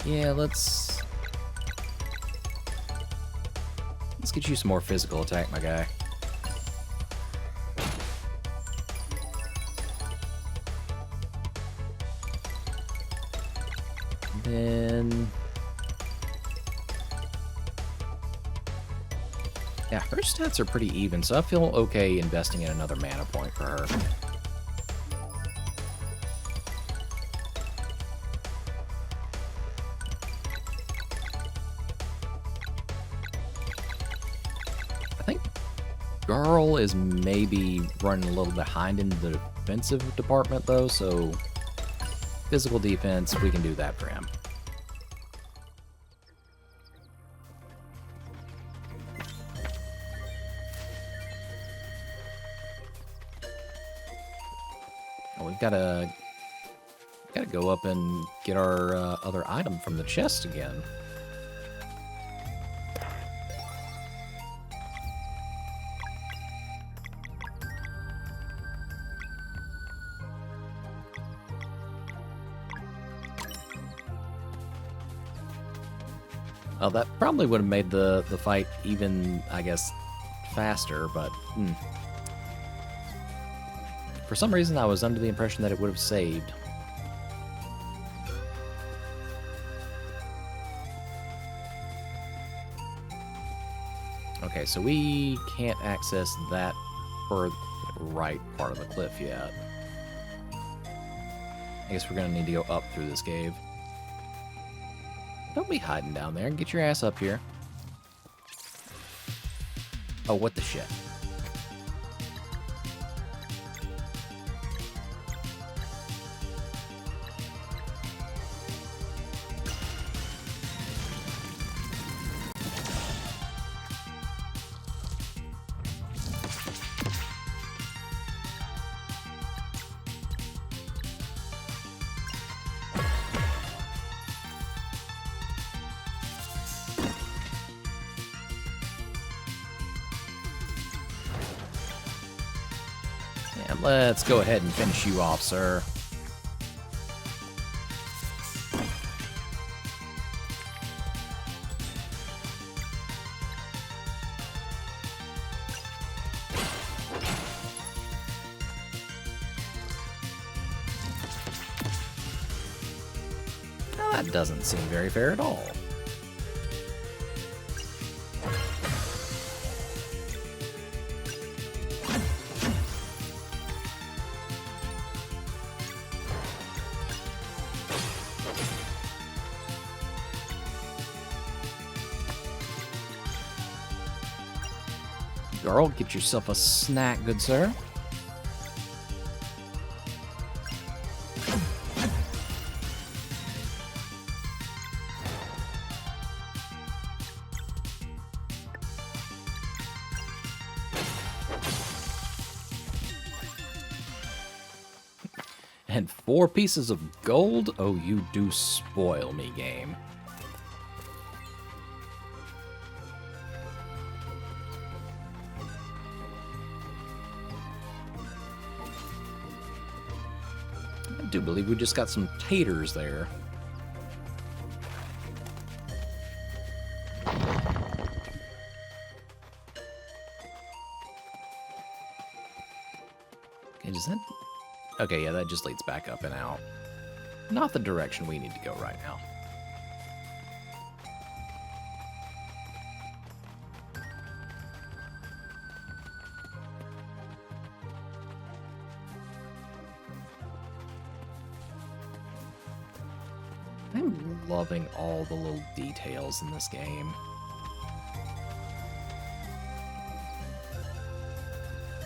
Yeah, let's get you some more physical attack, my guy. Then, yeah, her stats are pretty even, so I feel okay investing in another mana point for her. I think Garl is maybe running a little behind in the defensive department, though, so physical defense, we can do that for him. Oh, we've gotta go up and get our other item from the chest again. Oh, that probably would have made the fight even, I guess, faster, but for some reason I was under the impression that it would have saved. Okay, so we can't access that right part of the cliff yet. I guess we're gonna need to go up through this cave. Don't be hiding down there. Get your ass up here. Oh, what the shit? And let's go ahead and finish you off, sir. Now, that doesn't seem very fair at all. Girl, get yourself a snack, good sir. And 4 pieces of gold? Oh, you do spoil me, game. I do believe we just got some taters there. Okay, does that... Okay, yeah, that just leads back up and out. Not the direction we need to go right now. I'm loving all the little details in this game.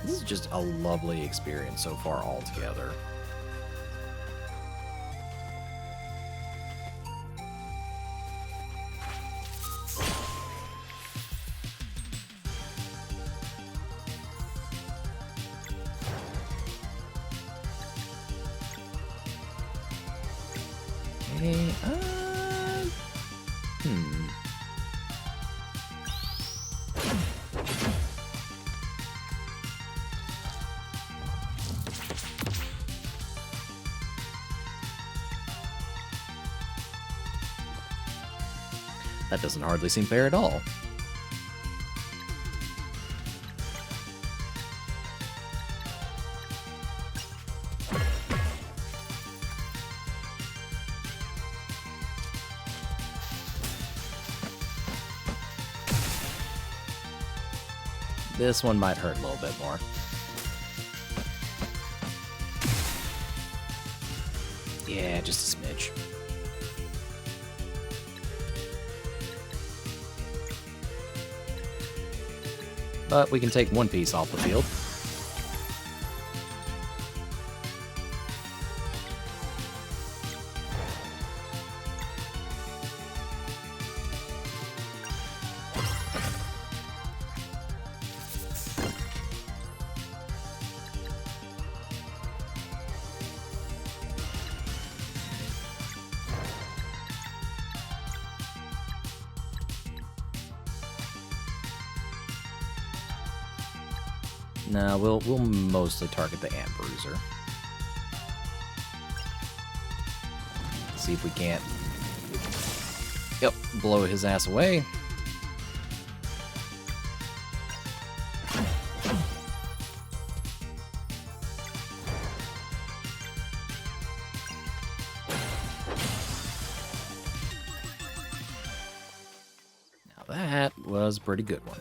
This is just a lovely experience so far altogether. Okay, That doesn't hardly seem fair at all. This one might hurt a little bit more. Yeah, just a smidge. But we can take one piece off the field. No, we'll mostly target the Ant Bruiser. See if we can't Yep, blow his ass away. Now that was a pretty good one.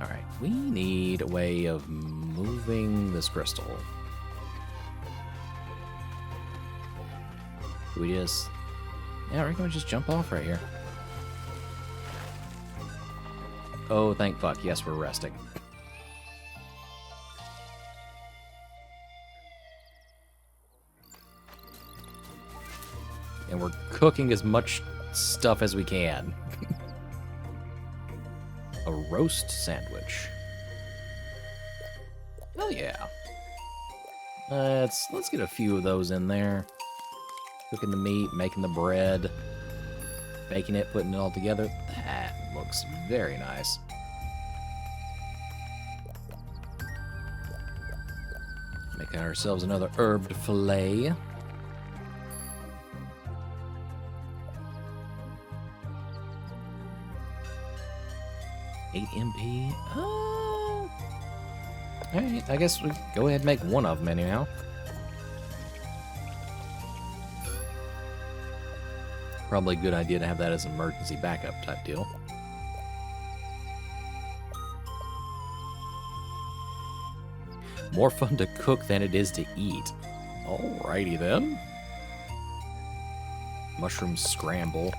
Alright, we need a way of moving this crystal. Do we just... Yeah, I reckon we just jump off right here. Oh, thank fuck. Yes, we're resting. And we're cooking as much stuff as we can. A roast sandwich. Hell yeah. Let's get a few of those in there. Cooking the meat, making the bread, baking it, putting it all together. That looks very nice. Making ourselves another herbed fillet. MP. Oh. Alright, I guess we go ahead and make one of them anyhow. Probably a good idea to have that as an emergency backup type deal. More fun to cook than it is to eat. Alrighty then. Mushroom scramble.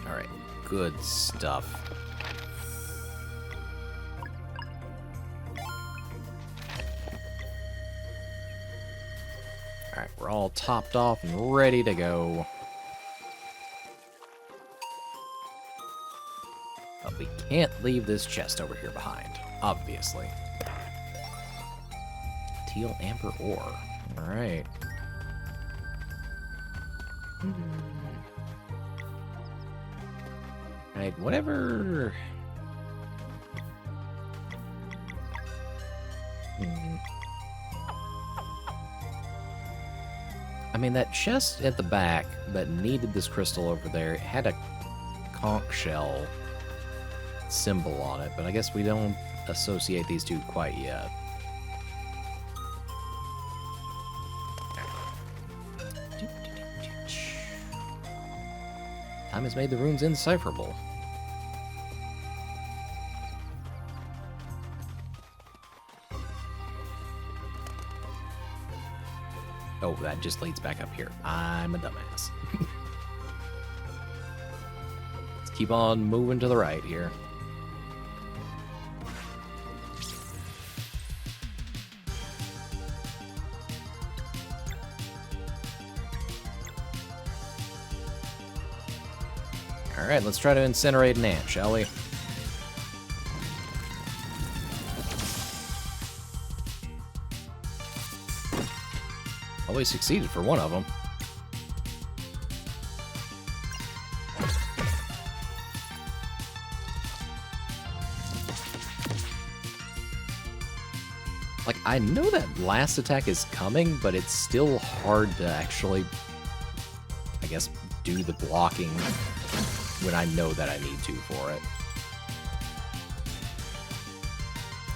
Alright, good stuff. Alright, we're all topped off and ready to go. But we can't leave this chest over here behind, obviously. Teal amber ore. Alright. Right, whatever. I mean, that chest at the back that needed this crystal over there had a conch shell symbol on it, but I guess we don't associate these two quite yet. Time has made the runes indecipherable. Oh, that just leads back up here. I'm a dumbass. Let's keep on moving to the right here. Alright, let's try to incinerate an ant, shall we? Well, we succeeded for one of them. Like, I know that last attack is coming, but it's still hard to actually, I guess, do the blocking when I know that I need to for it.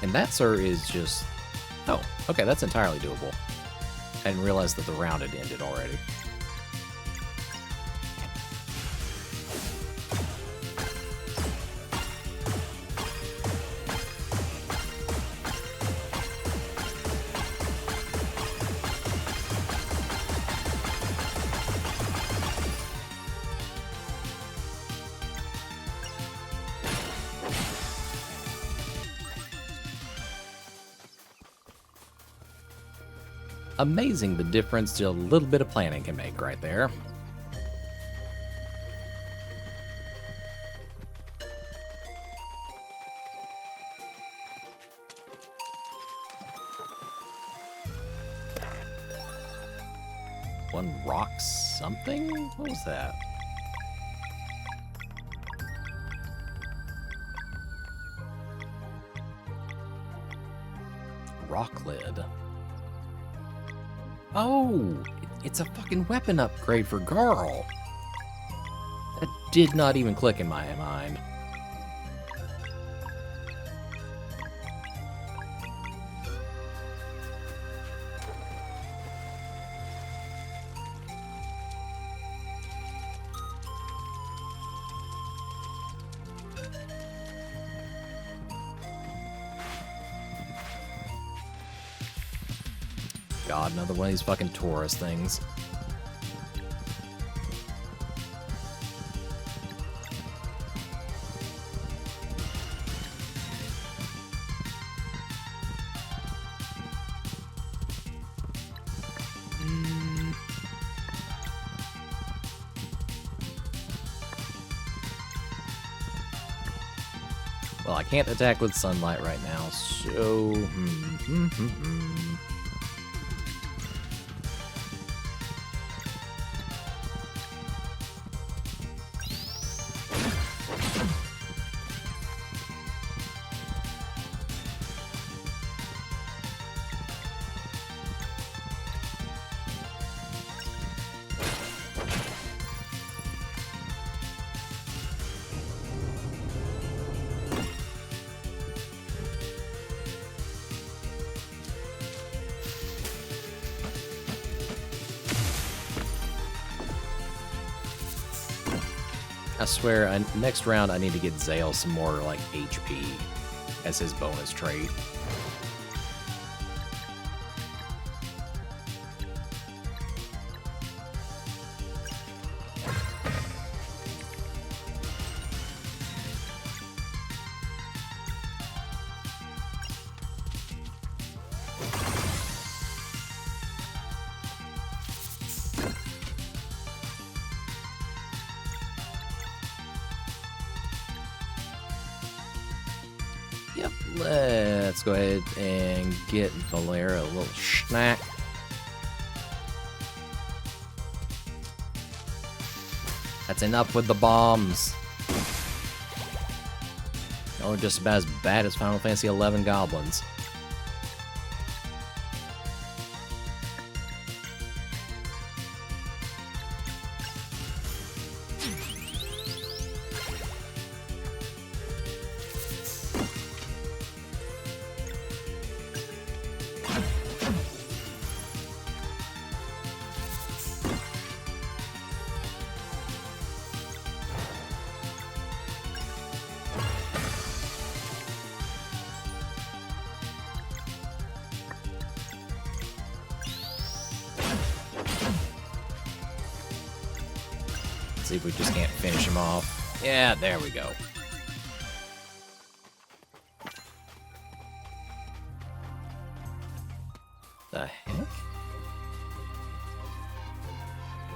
And that, sir, is just... Oh, okay, that's entirely doable. I didn't realize that the round had ended already. Amazing the difference a little bit of planning can make right there. One rock something? What was that? Rock lid. Oh! It's a fucking weapon upgrade for Garl. That did not even click in my mind. God, another one of these fucking tourist things. Well, I can't attack with sunlight right now, so... I swear, next round I need to get Zale some more, like, HP as his bonus trait. Yep, let's go ahead and get Valera a little snack. That's enough with the bombs. Oh, just about as bad as Final Fantasy XI goblins. See if we just can't finish him off. Yeah, there we go. The heck?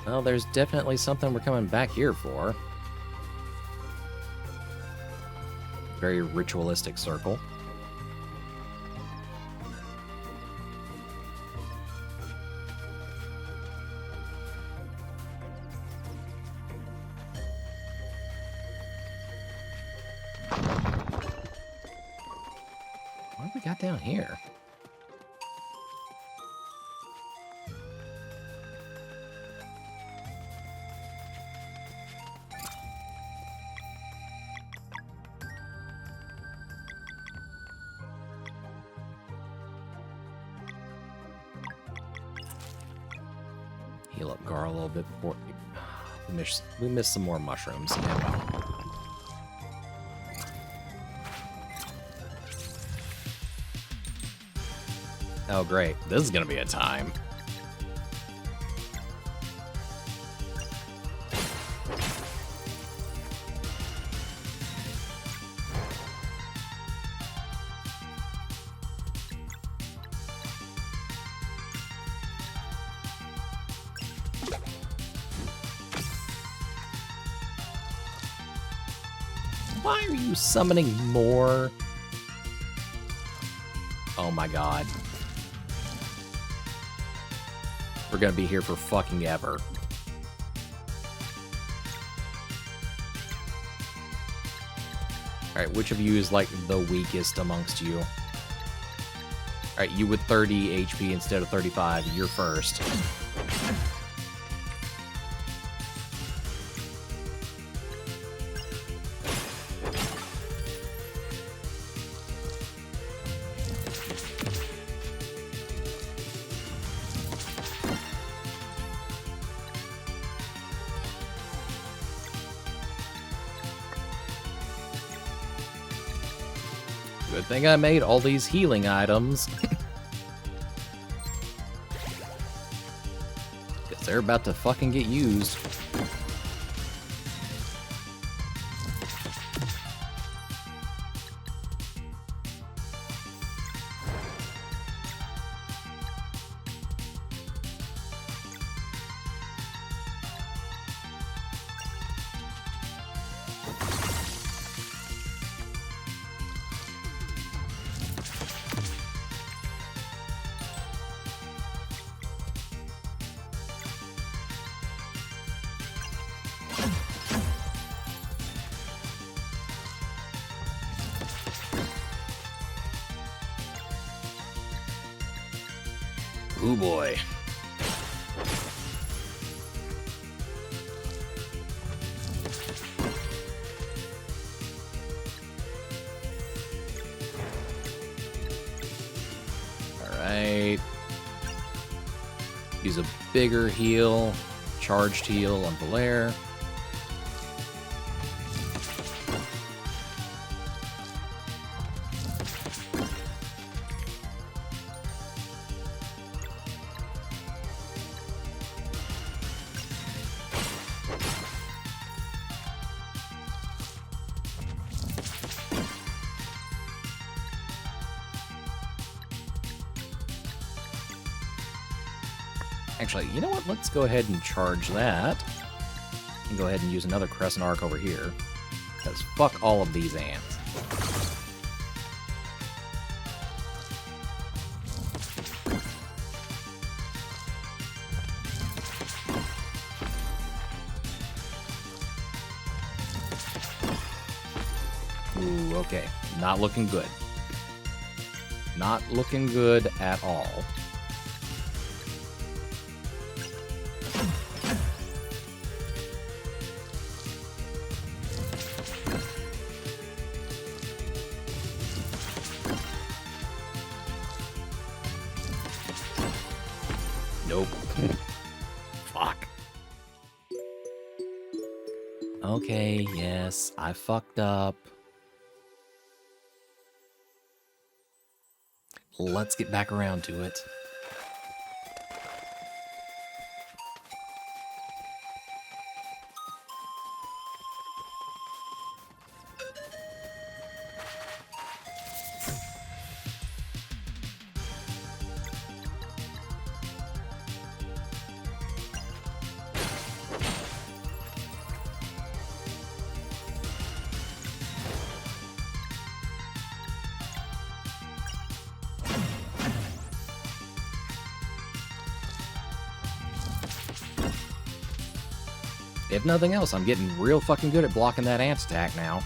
Well, there's definitely something we're coming back here for. Very ritualistic circle. What have we got down here? Heal up Gar a little bit before we missed some more mushrooms. Yeah, well. Oh, great. This is gonna be a time. Why are you summoning more? Oh my god. For gonna be here for fucking ever. Alright, which of you is, like, the weakest amongst you? Alright, you with 30 HP instead of 35, you're first. Good thing I made all these healing items. Guess they're about to fucking get used. Ooh boy. Alright. Use a bigger heal. Charged heal on Valaire. Actually, you know what? Let's go ahead and charge that. And go ahead and use another Crescent Arc over here. Because fuck all of these ants. Ooh, okay. Not looking good. Not looking good at all. Nope. Fuck. Okay, yes, I fucked up. Let's get back around to it. If nothing else, I'm getting real fucking good at blocking that ant attack now.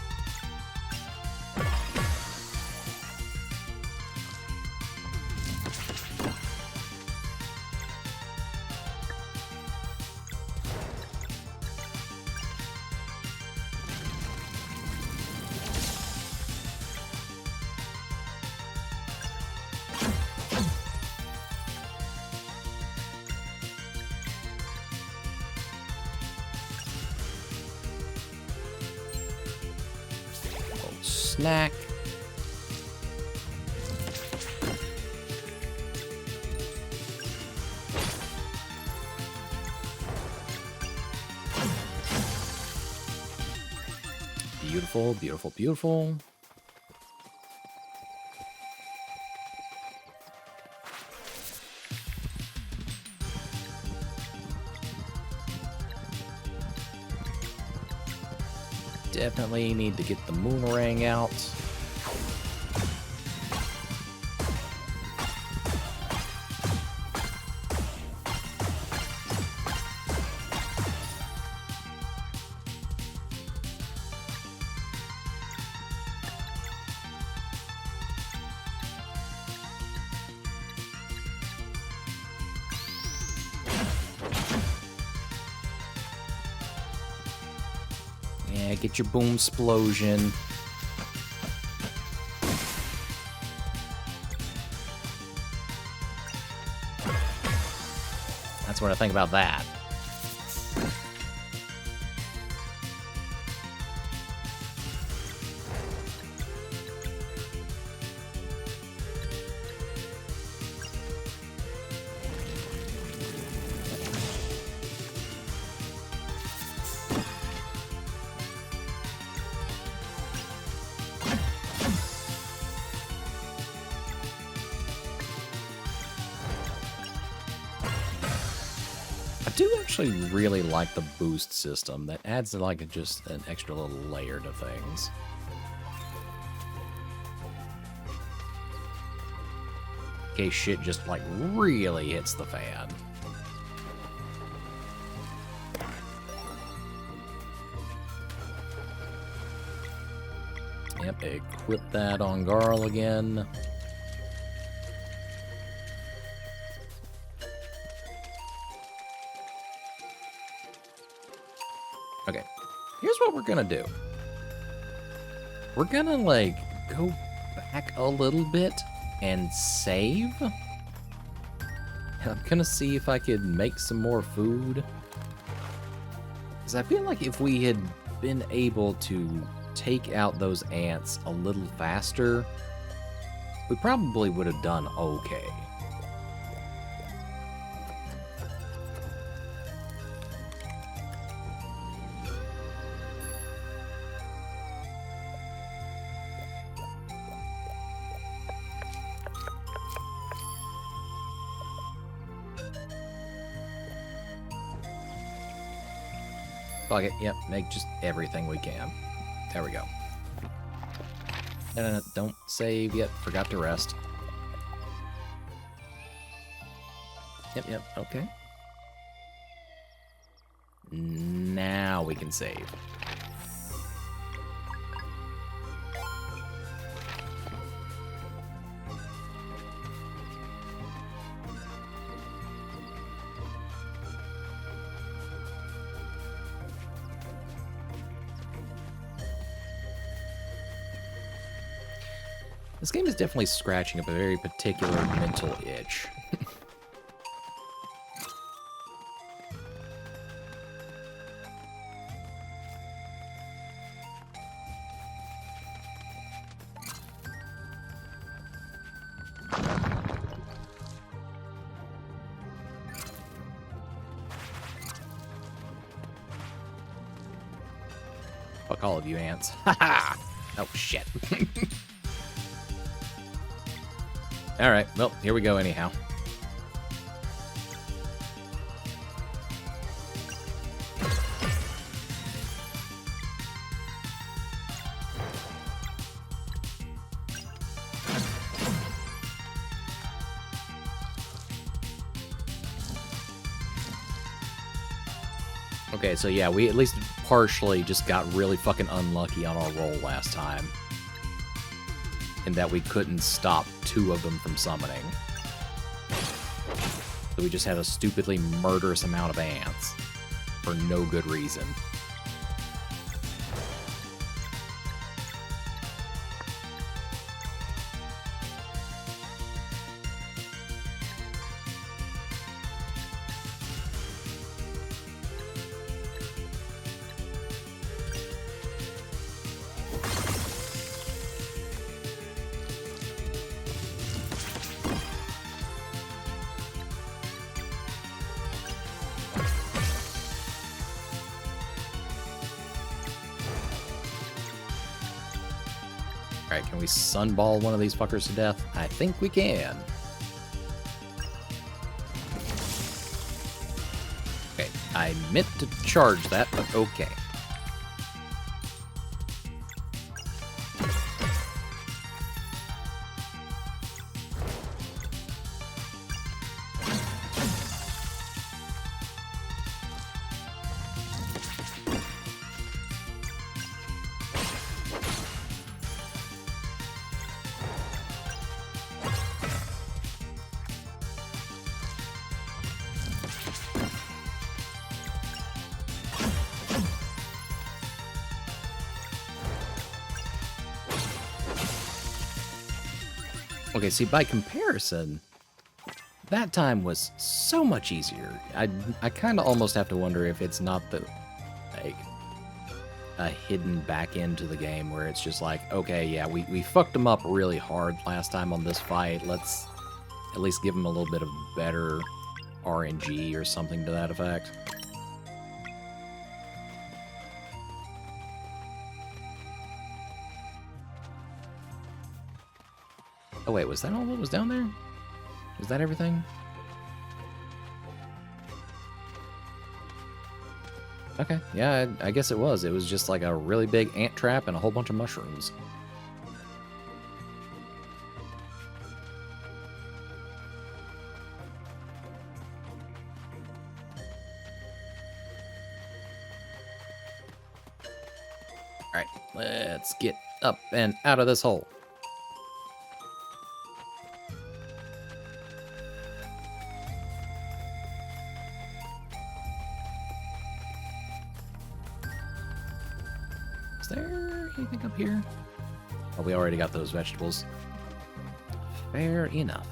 Snack. Beautiful, beautiful, beautiful. Definitely need to get the Moonerang out. Yeah, get your boom explosion. That's what I think about that. I do actually really like the boost system. That adds like just an extra little layer to things. In case shit just like really hits the fan. Yep, equip that on Garl again. Okay, here's what we're gonna do. We're gonna, like, go back a little bit and save. And I'm gonna see if I could make some more food. Because I feel like if we had been able to take out those ants a little faster, we probably would have done okay. Fuck it, yep, make just everything we can. There we go. No, don't save yet, forgot to rest. Yep, okay. Now we can save. This game is definitely scratching up a very particular mental itch. Fuck all of you ants. Haha! Oh shit. Alright, well, here we go anyhow. Okay, so yeah, we at least partially just got really fucking unlucky on our roll last time. In that we couldn't stop 2 of them from summoning. So we just had a stupidly murderous amount of ants. For no good reason. Alright, can we sunball one of these fuckers to death? I think we can. Okay, I meant to charge that, but okay. Okay, see, by comparison, that time was so much easier. I kind of almost have to wonder if it's not the, like, a hidden back end to the game where it's just like, okay, yeah, we fucked them up really hard last time on this fight. Let's at least give them a little bit of better RNG or something to that effect. Oh wait, was that all that was down there? Was that everything? Okay, yeah, I guess it was. It was just like a really big ant trap and a whole bunch of mushrooms. Alright, let's get up and out of this hole. Is there anything up here? Oh, we already got those vegetables. Fair enough.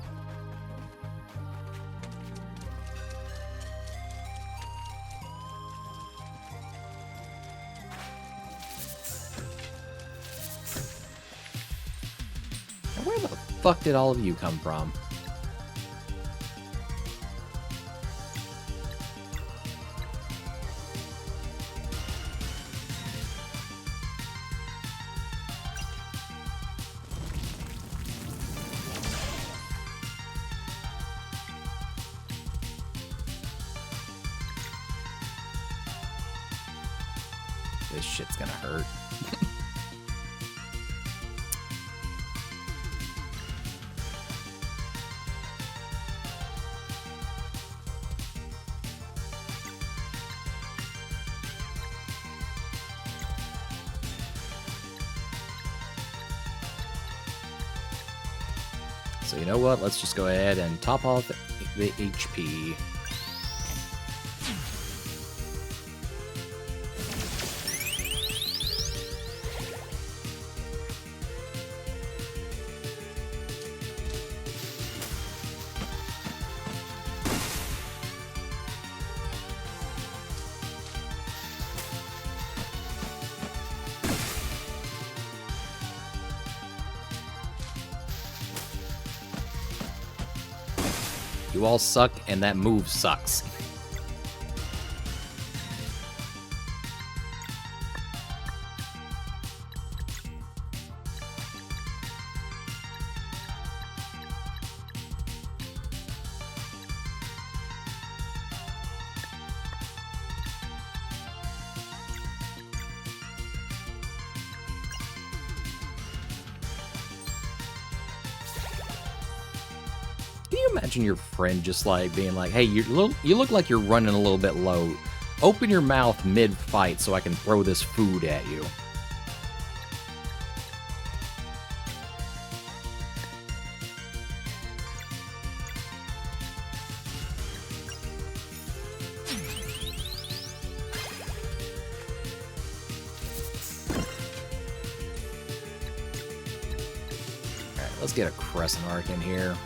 Now, where the fuck did all of you come from? This shit's gonna hurt. So you know what? Let's just go ahead and top off the HP. You all suck, and that move sucks. Can you imagine your friend just like being like, "Hey, you look like you're running a little bit low. Open your mouth mid-fight so I can throw this food at you." All right, let's get a crescent arc in here.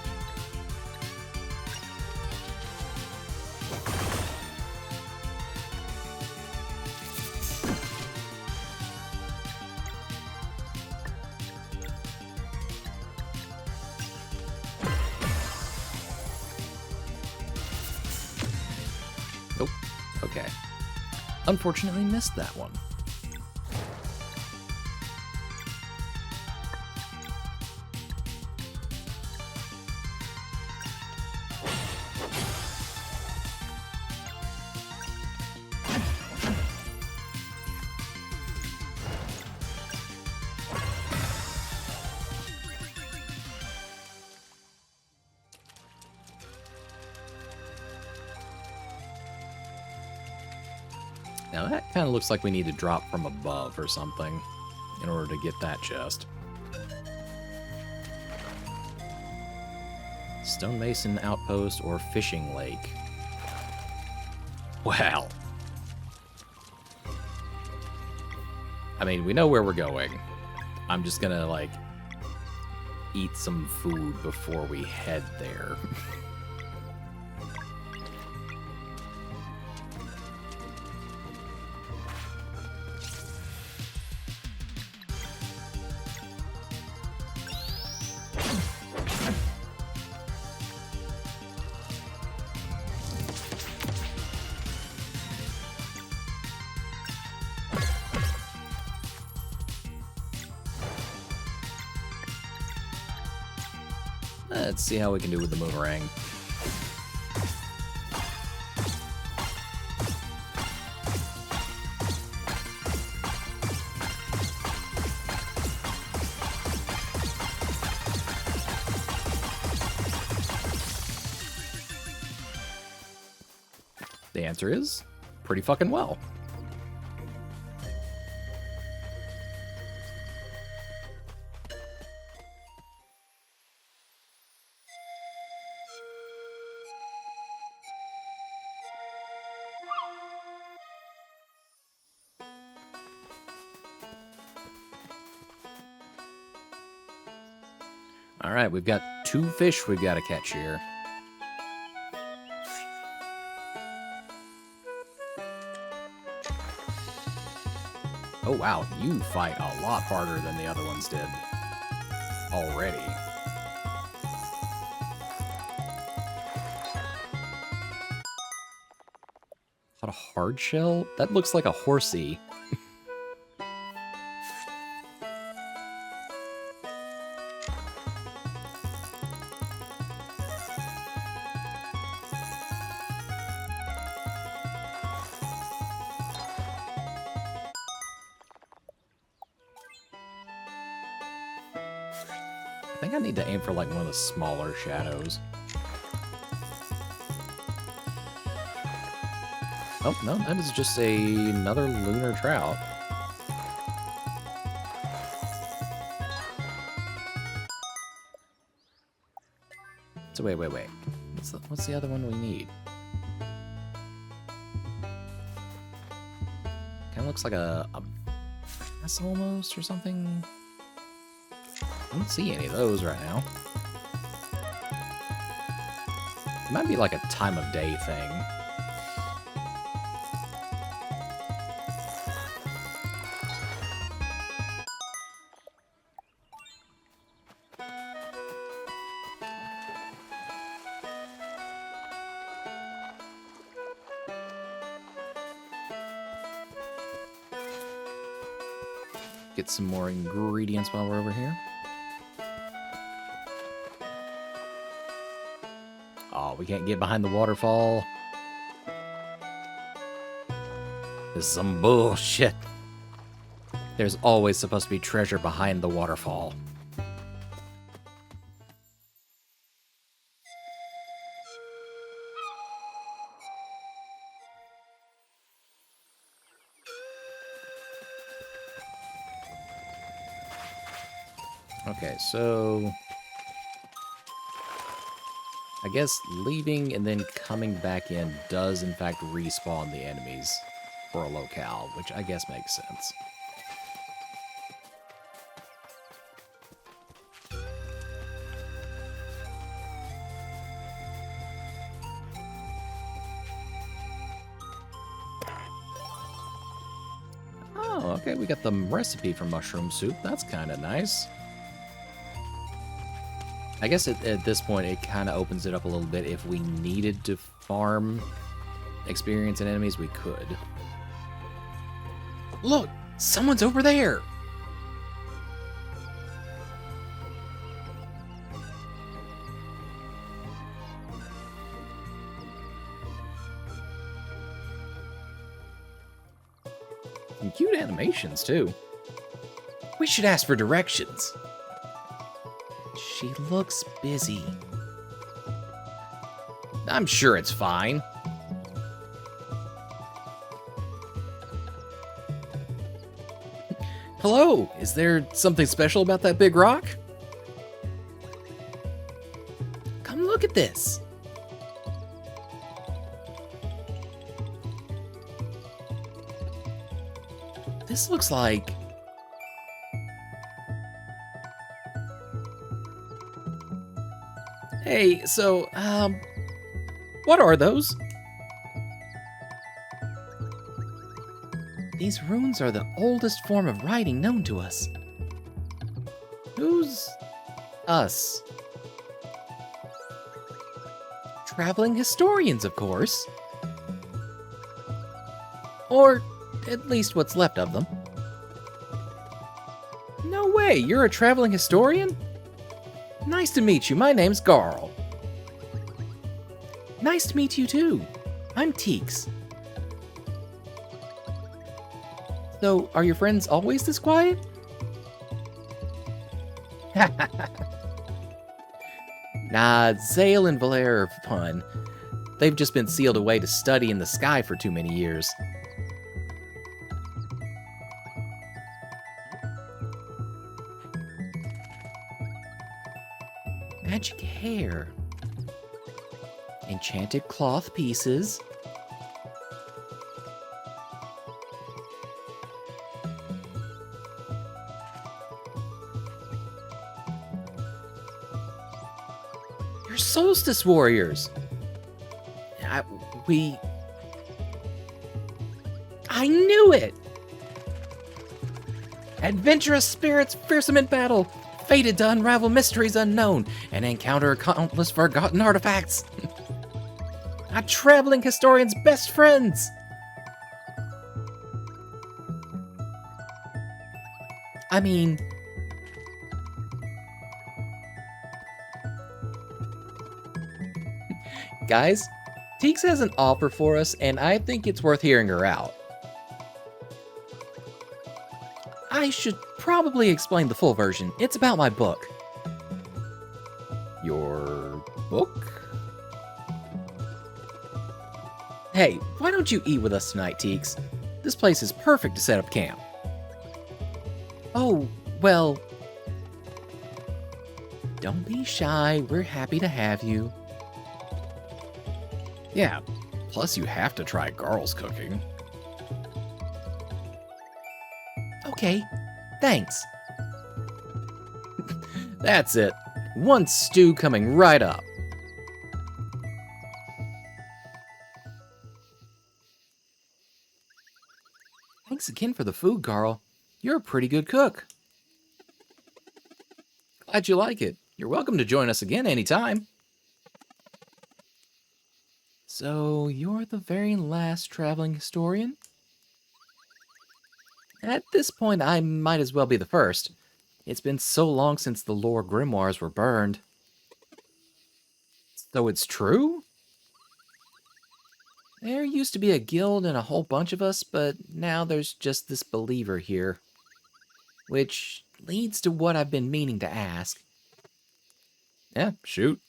Nope. Okay. Unfortunately missed that one. Now that kind of looks like we need to drop from above or something in order to get that chest. Stonemason Outpost or Fishing Lake. Well. I mean, we know where we're going. I'm just gonna, like, eat some food before we head there. Let's see how we can do with the boomerang. The answer is pretty fucking well. Alright, we've got 2 fish we've got to catch here. Oh wow, you fight a lot harder than the other ones did. Already. Not a hard shell? That looks like a horsey. I think I need to aim for like one of the smaller shadows. Oh, no, that is just another lunar trout. So wait. What's the other one we need? Kind of looks like a bass almost or something. I don't see any of those right now. It might be like a time of day thing. Get some more ingredients while we're over here. Oh, we can't get behind the waterfall. This is some bullshit. There's always supposed to be treasure behind the waterfall. Okay, so I guess leaving and then coming back in does in fact respawn the enemies for a locale, which I guess makes sense. Oh, okay, we got the recipe for mushroom soup. That's kind of nice. I guess at this point, it kind of opens it up a little bit. If we needed to farm experience and enemies, we could. Look! Someone's over there! And cute animations, too. We should ask for directions. She looks busy. I'm sure it's fine. Hello, is there something special about that big rock? Come look at this. This looks like... Hey, so, what are those? These runes are the oldest form of writing known to us. Who's us? Traveling historians, of course. Or at least what's left of them. No way, you're a traveling historian? Nice to meet you, my name's Garl. Nice to meet you too. I'm Teeks. So, are your friends always this quiet? Nah, Zale and Valaire are fun. They've just been sealed away to study in the sky for too many years. Magic hair. Enchanted cloth pieces. You're solstice warriors. I knew it! Adventurous spirits fearsome in battle, fated to unravel mysteries unknown, and encounter countless forgotten artifacts. A traveling historian's best friends! I mean... Guys, Teeks has an offer for us, and I think it's worth hearing her out. I should probably explain the full version. It's about my book. Your book? Hey, why don't you eat with us tonight, Teeks? This place is perfect to set up camp. Oh, well... Don't be shy, we're happy to have you. Yeah, plus you have to try Garl's cooking. Okay, thanks. That's it. One stew coming right up. Thanks again for the food, Garl. You're a pretty good cook. Glad you like it. You're welcome to join us again anytime. So, you're the very last traveling historian? At this point, I might as well be the first. It's been so long since the lore grimoires were burned. So it's true? There used to be a guild and a whole bunch of us, but now there's just this believer here. Which leads to what I've been meaning to ask. Yeah, shoot.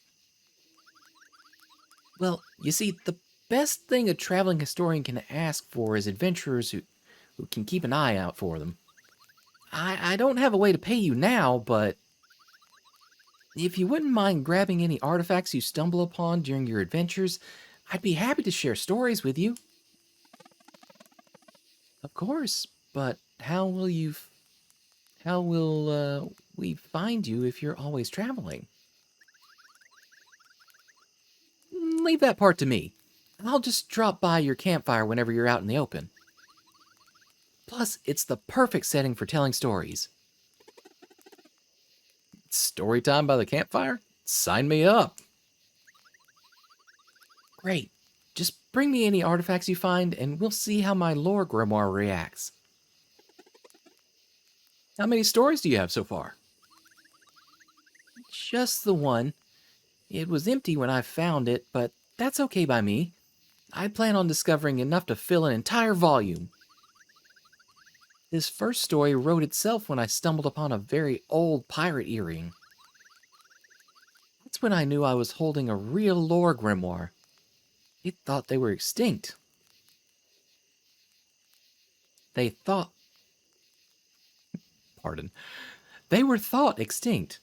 Well, you see, the best thing a traveling historian can ask for is adventurers who can keep an eye out for them. I don't have a way to pay you now, but if you wouldn't mind grabbing any artifacts you stumble upon during your adventures, I'd be happy to share stories with you. Of course, but how will we find you if you're always traveling? Leave that part to me. I'll just drop by your campfire whenever you're out in the open. Plus, it's the perfect setting for telling stories. Story time by the campfire? Sign me up. Great. Just bring me any artifacts you find, and we'll see how my lore grimoire reacts. How many stories do you have so far? Just the one. It was empty when I found it, but that's okay by me. I plan on discovering enough to fill an entire volume. This first story wrote itself when I stumbled upon a very old pirate earring. That's when I knew I was holding a real lore grimoire. It thought they were extinct. They thought... Pardon. They were thought extinct.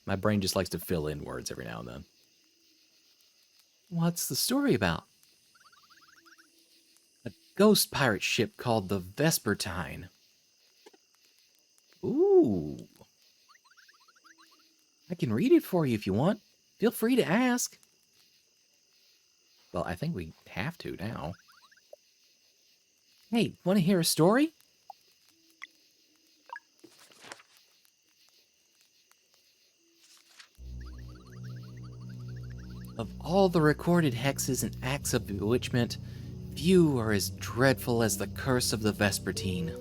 My brain just likes to fill in words every now and then. What's the story about? A ghost pirate ship called the Vespertine. Ooh. I can read it for you if you want. Feel free to ask. Well, I think we have to now. Hey, want to hear a story? Of all the recorded hexes and acts of bewitchment, few are as dreadful as the curse of the Vespertine.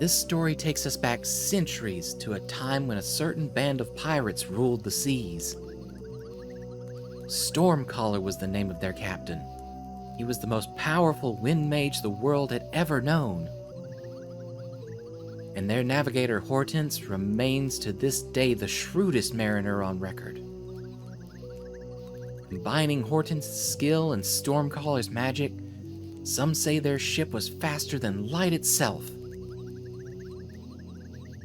This story takes us back centuries to a time when a certain band of pirates ruled the seas. Stormcaller was the name of their captain. He was the most powerful wind mage the world had ever known. And their navigator Hortense remains to this day the shrewdest mariner on record. Combining Hortense's skill and Stormcaller's magic, some say their ship was faster than light itself.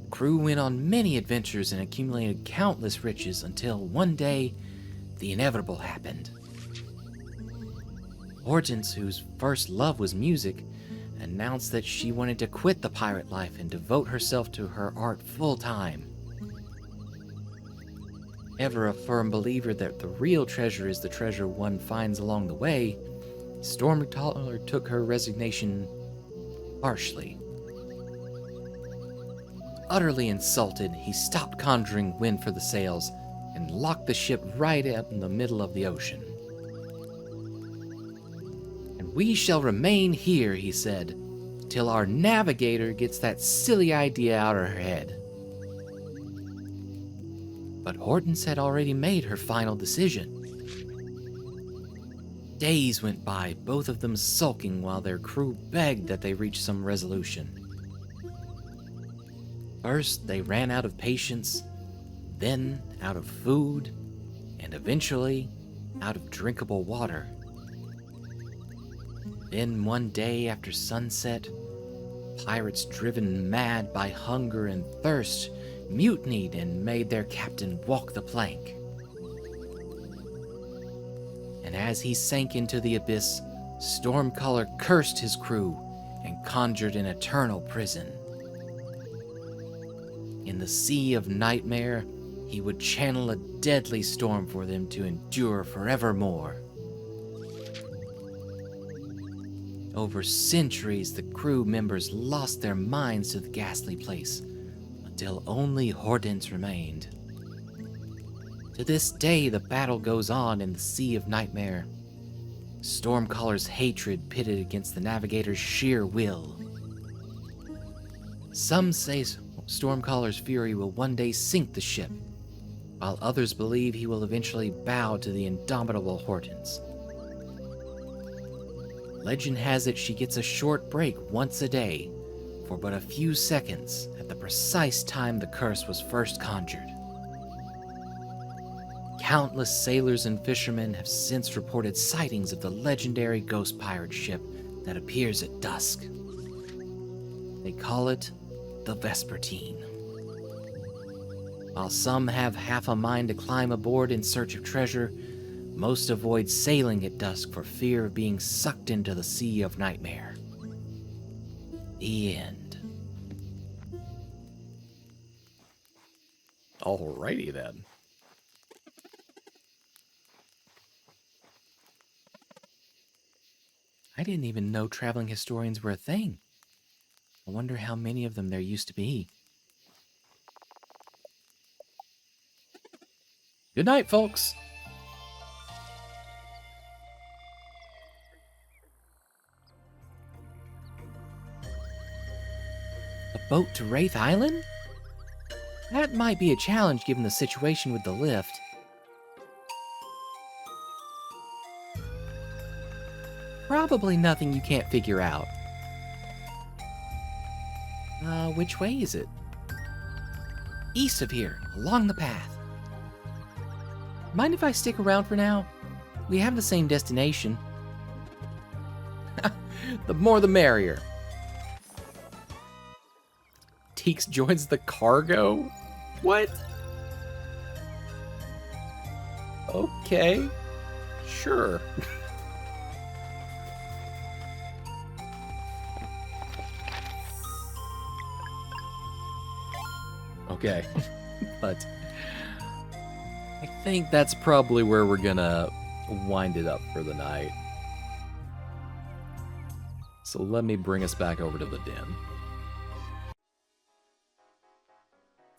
The crew went on many adventures and accumulated countless riches until one day, the inevitable happened. Hortense, whose first love was music, announced that she wanted to quit the pirate life and devote herself to her art full time. Ever a firm believer that the real treasure is the treasure one finds along the way, Stormcaller took her resignation harshly. Utterly insulted, he stopped conjuring wind for the sails and locked the ship right out in the middle of the ocean. "And we shall remain here," he said, "till our navigator gets that silly idea out of her head." But Hortense had already made her final decision. Days went by, both of them sulking while their crew begged that they reach some resolution. First, they ran out of patience, then out of food, and eventually out of drinkable water. Then one day after sunset, pirates driven mad by hunger and thirst mutinied and made their captain walk the plank. And as he sank into the abyss, Stormcaller cursed his crew and conjured an eternal prison. In the Sea of Nightmare, he would channel a deadly storm for them to endure forevermore. Over centuries, the crew members lost their minds to the ghastly place, until only Hortense remained. To this day, the battle goes on in the Sea of Nightmare. Stormcaller's hatred pitted against the navigator's sheer will. Some say Stormcaller's fury will one day sink the ship, while others believe he will eventually bow to the indomitable Hortense. Legend has it she gets a short break once a day, for but a few seconds at the precise time the curse was first conjured. Countless sailors and fishermen have since reported sightings of the legendary ghost pirate ship that appears at dusk. They call it the Vespertine. While some have half a mind to climb aboard in search of treasure, most avoid sailing at dusk for fear of being sucked into the Sea of Nightmare. The end. Alrighty then. I didn't even know traveling historians were a thing. I wonder how many of them there used to be. Good night, folks. A boat to Wraith Island? That might be a challenge given the situation with the lift. Probably nothing you can't figure out. Which way is it? East of here, along the path. Mind if I stick around for now? We have the same destination. The more the merrier. Teeks joins the cargo? What? Okay. Sure. Okay. But think that's probably where we're gonna wind it up for the night. So let me bring us back over to the den.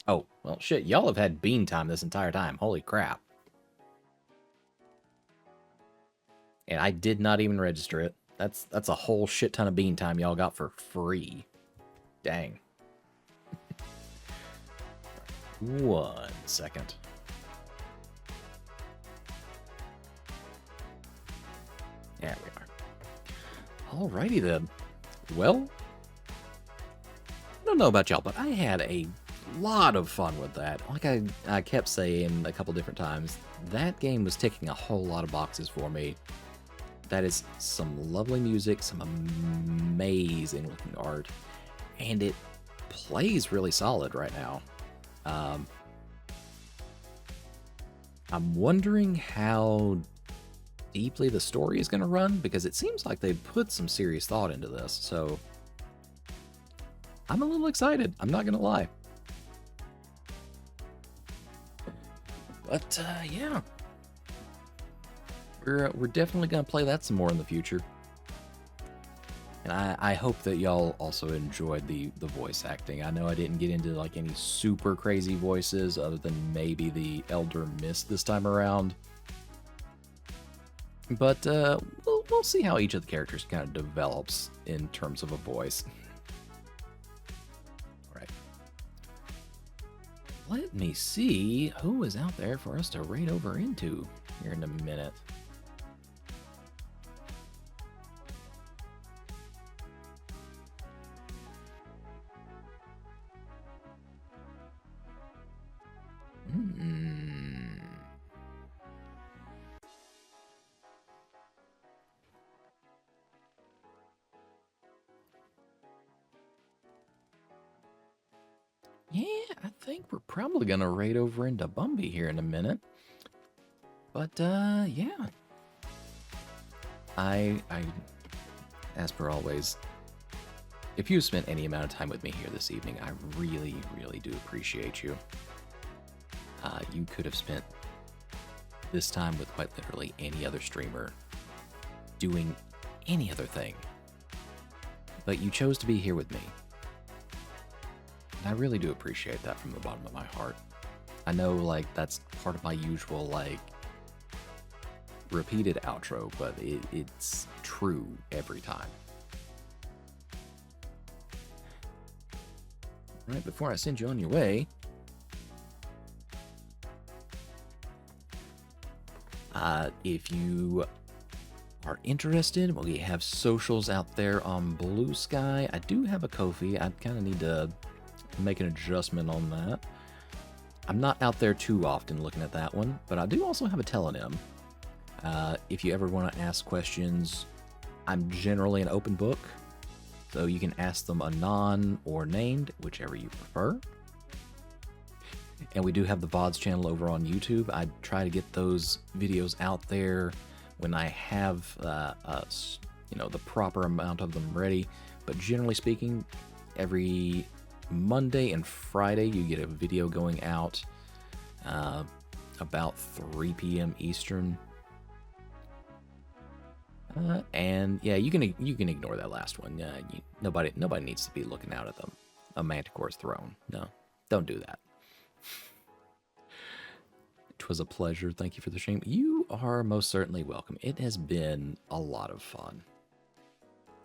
Oh, well, shit, y'all have had bean time this entire time. Holy crap. And I did not even register it. That's a whole shit ton of bean time y'all got for free. Dang. 1 second. There we are. Alrighty then. Well, I don't know about y'all, but I had a lot of fun with that. Like I kept saying a couple different times, that game was ticking a whole lot of boxes for me. That is some lovely music, some amazing looking art, and it plays really solid right now. I'm wondering how deeply the story is going to run, because it seems like they put some serious thought into this, so I'm a little excited, I'm not going to lie. But, yeah. We're definitely going to play that some more in the future. And I hope that y'all also enjoyed the voice acting. I know I didn't get into like any super crazy voices other than maybe the Elder Mist this time around. But we'll see how each of the characters kind of develops in terms of a voice. All right. Let me see who is out there for us to raid over into here in a minute. Yeah, I think we're probably going to raid over into Bumby here in a minute. But, yeah. I, as per always, if you spent any amount of time with me here this evening, I really, really do appreciate you. You could have spent this time with quite literally any other streamer doing any other thing. But you chose to be here with me. And I really do appreciate that from the bottom of my heart. I know, like, that's part of my usual, like, repeated outro, but it's true every time. Right before I send you on your way, if you are interested, we have socials out there on Blue Sky. I do have a Ko-fi. I kind of need to make an adjustment on that. I'm not out there too often looking at that one, but I do also have a Telenym. If you ever want to ask questions, I'm generally an open book, so you can ask them anon or named, whichever you prefer. And we do have the VODs channel over on YouTube. I try to get those videos out there when I have, the proper amount of them ready. But generally speaking, every Monday and Friday you get a video going out about 3 p.m. Eastern. And yeah, you can ignore that last one. Nobody needs to be looking out at them. A Manticore's throne. No, don't do that. It was a pleasure. Thank you for the stream. You are most certainly welcome. It has been a lot of fun.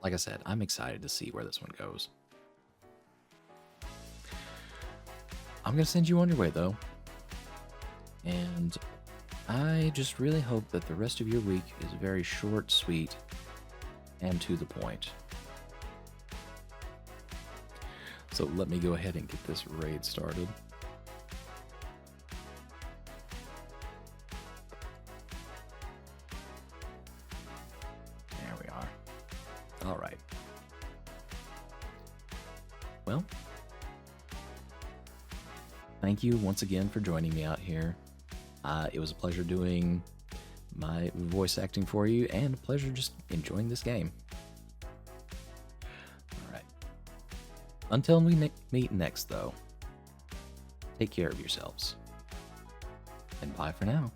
Like I said, I'm excited to see where this one goes. I'm going to send you on your way, though. And I just really hope that the rest of your week is very short, sweet, and to the point. So let me go ahead and get this raid started. There we are. All right. Well, thank you once again for joining me out here. It was a pleasure doing my voice acting for you, and a pleasure just enjoying this game. Alright. Until we meet next, though, take care of yourselves. and bye for now.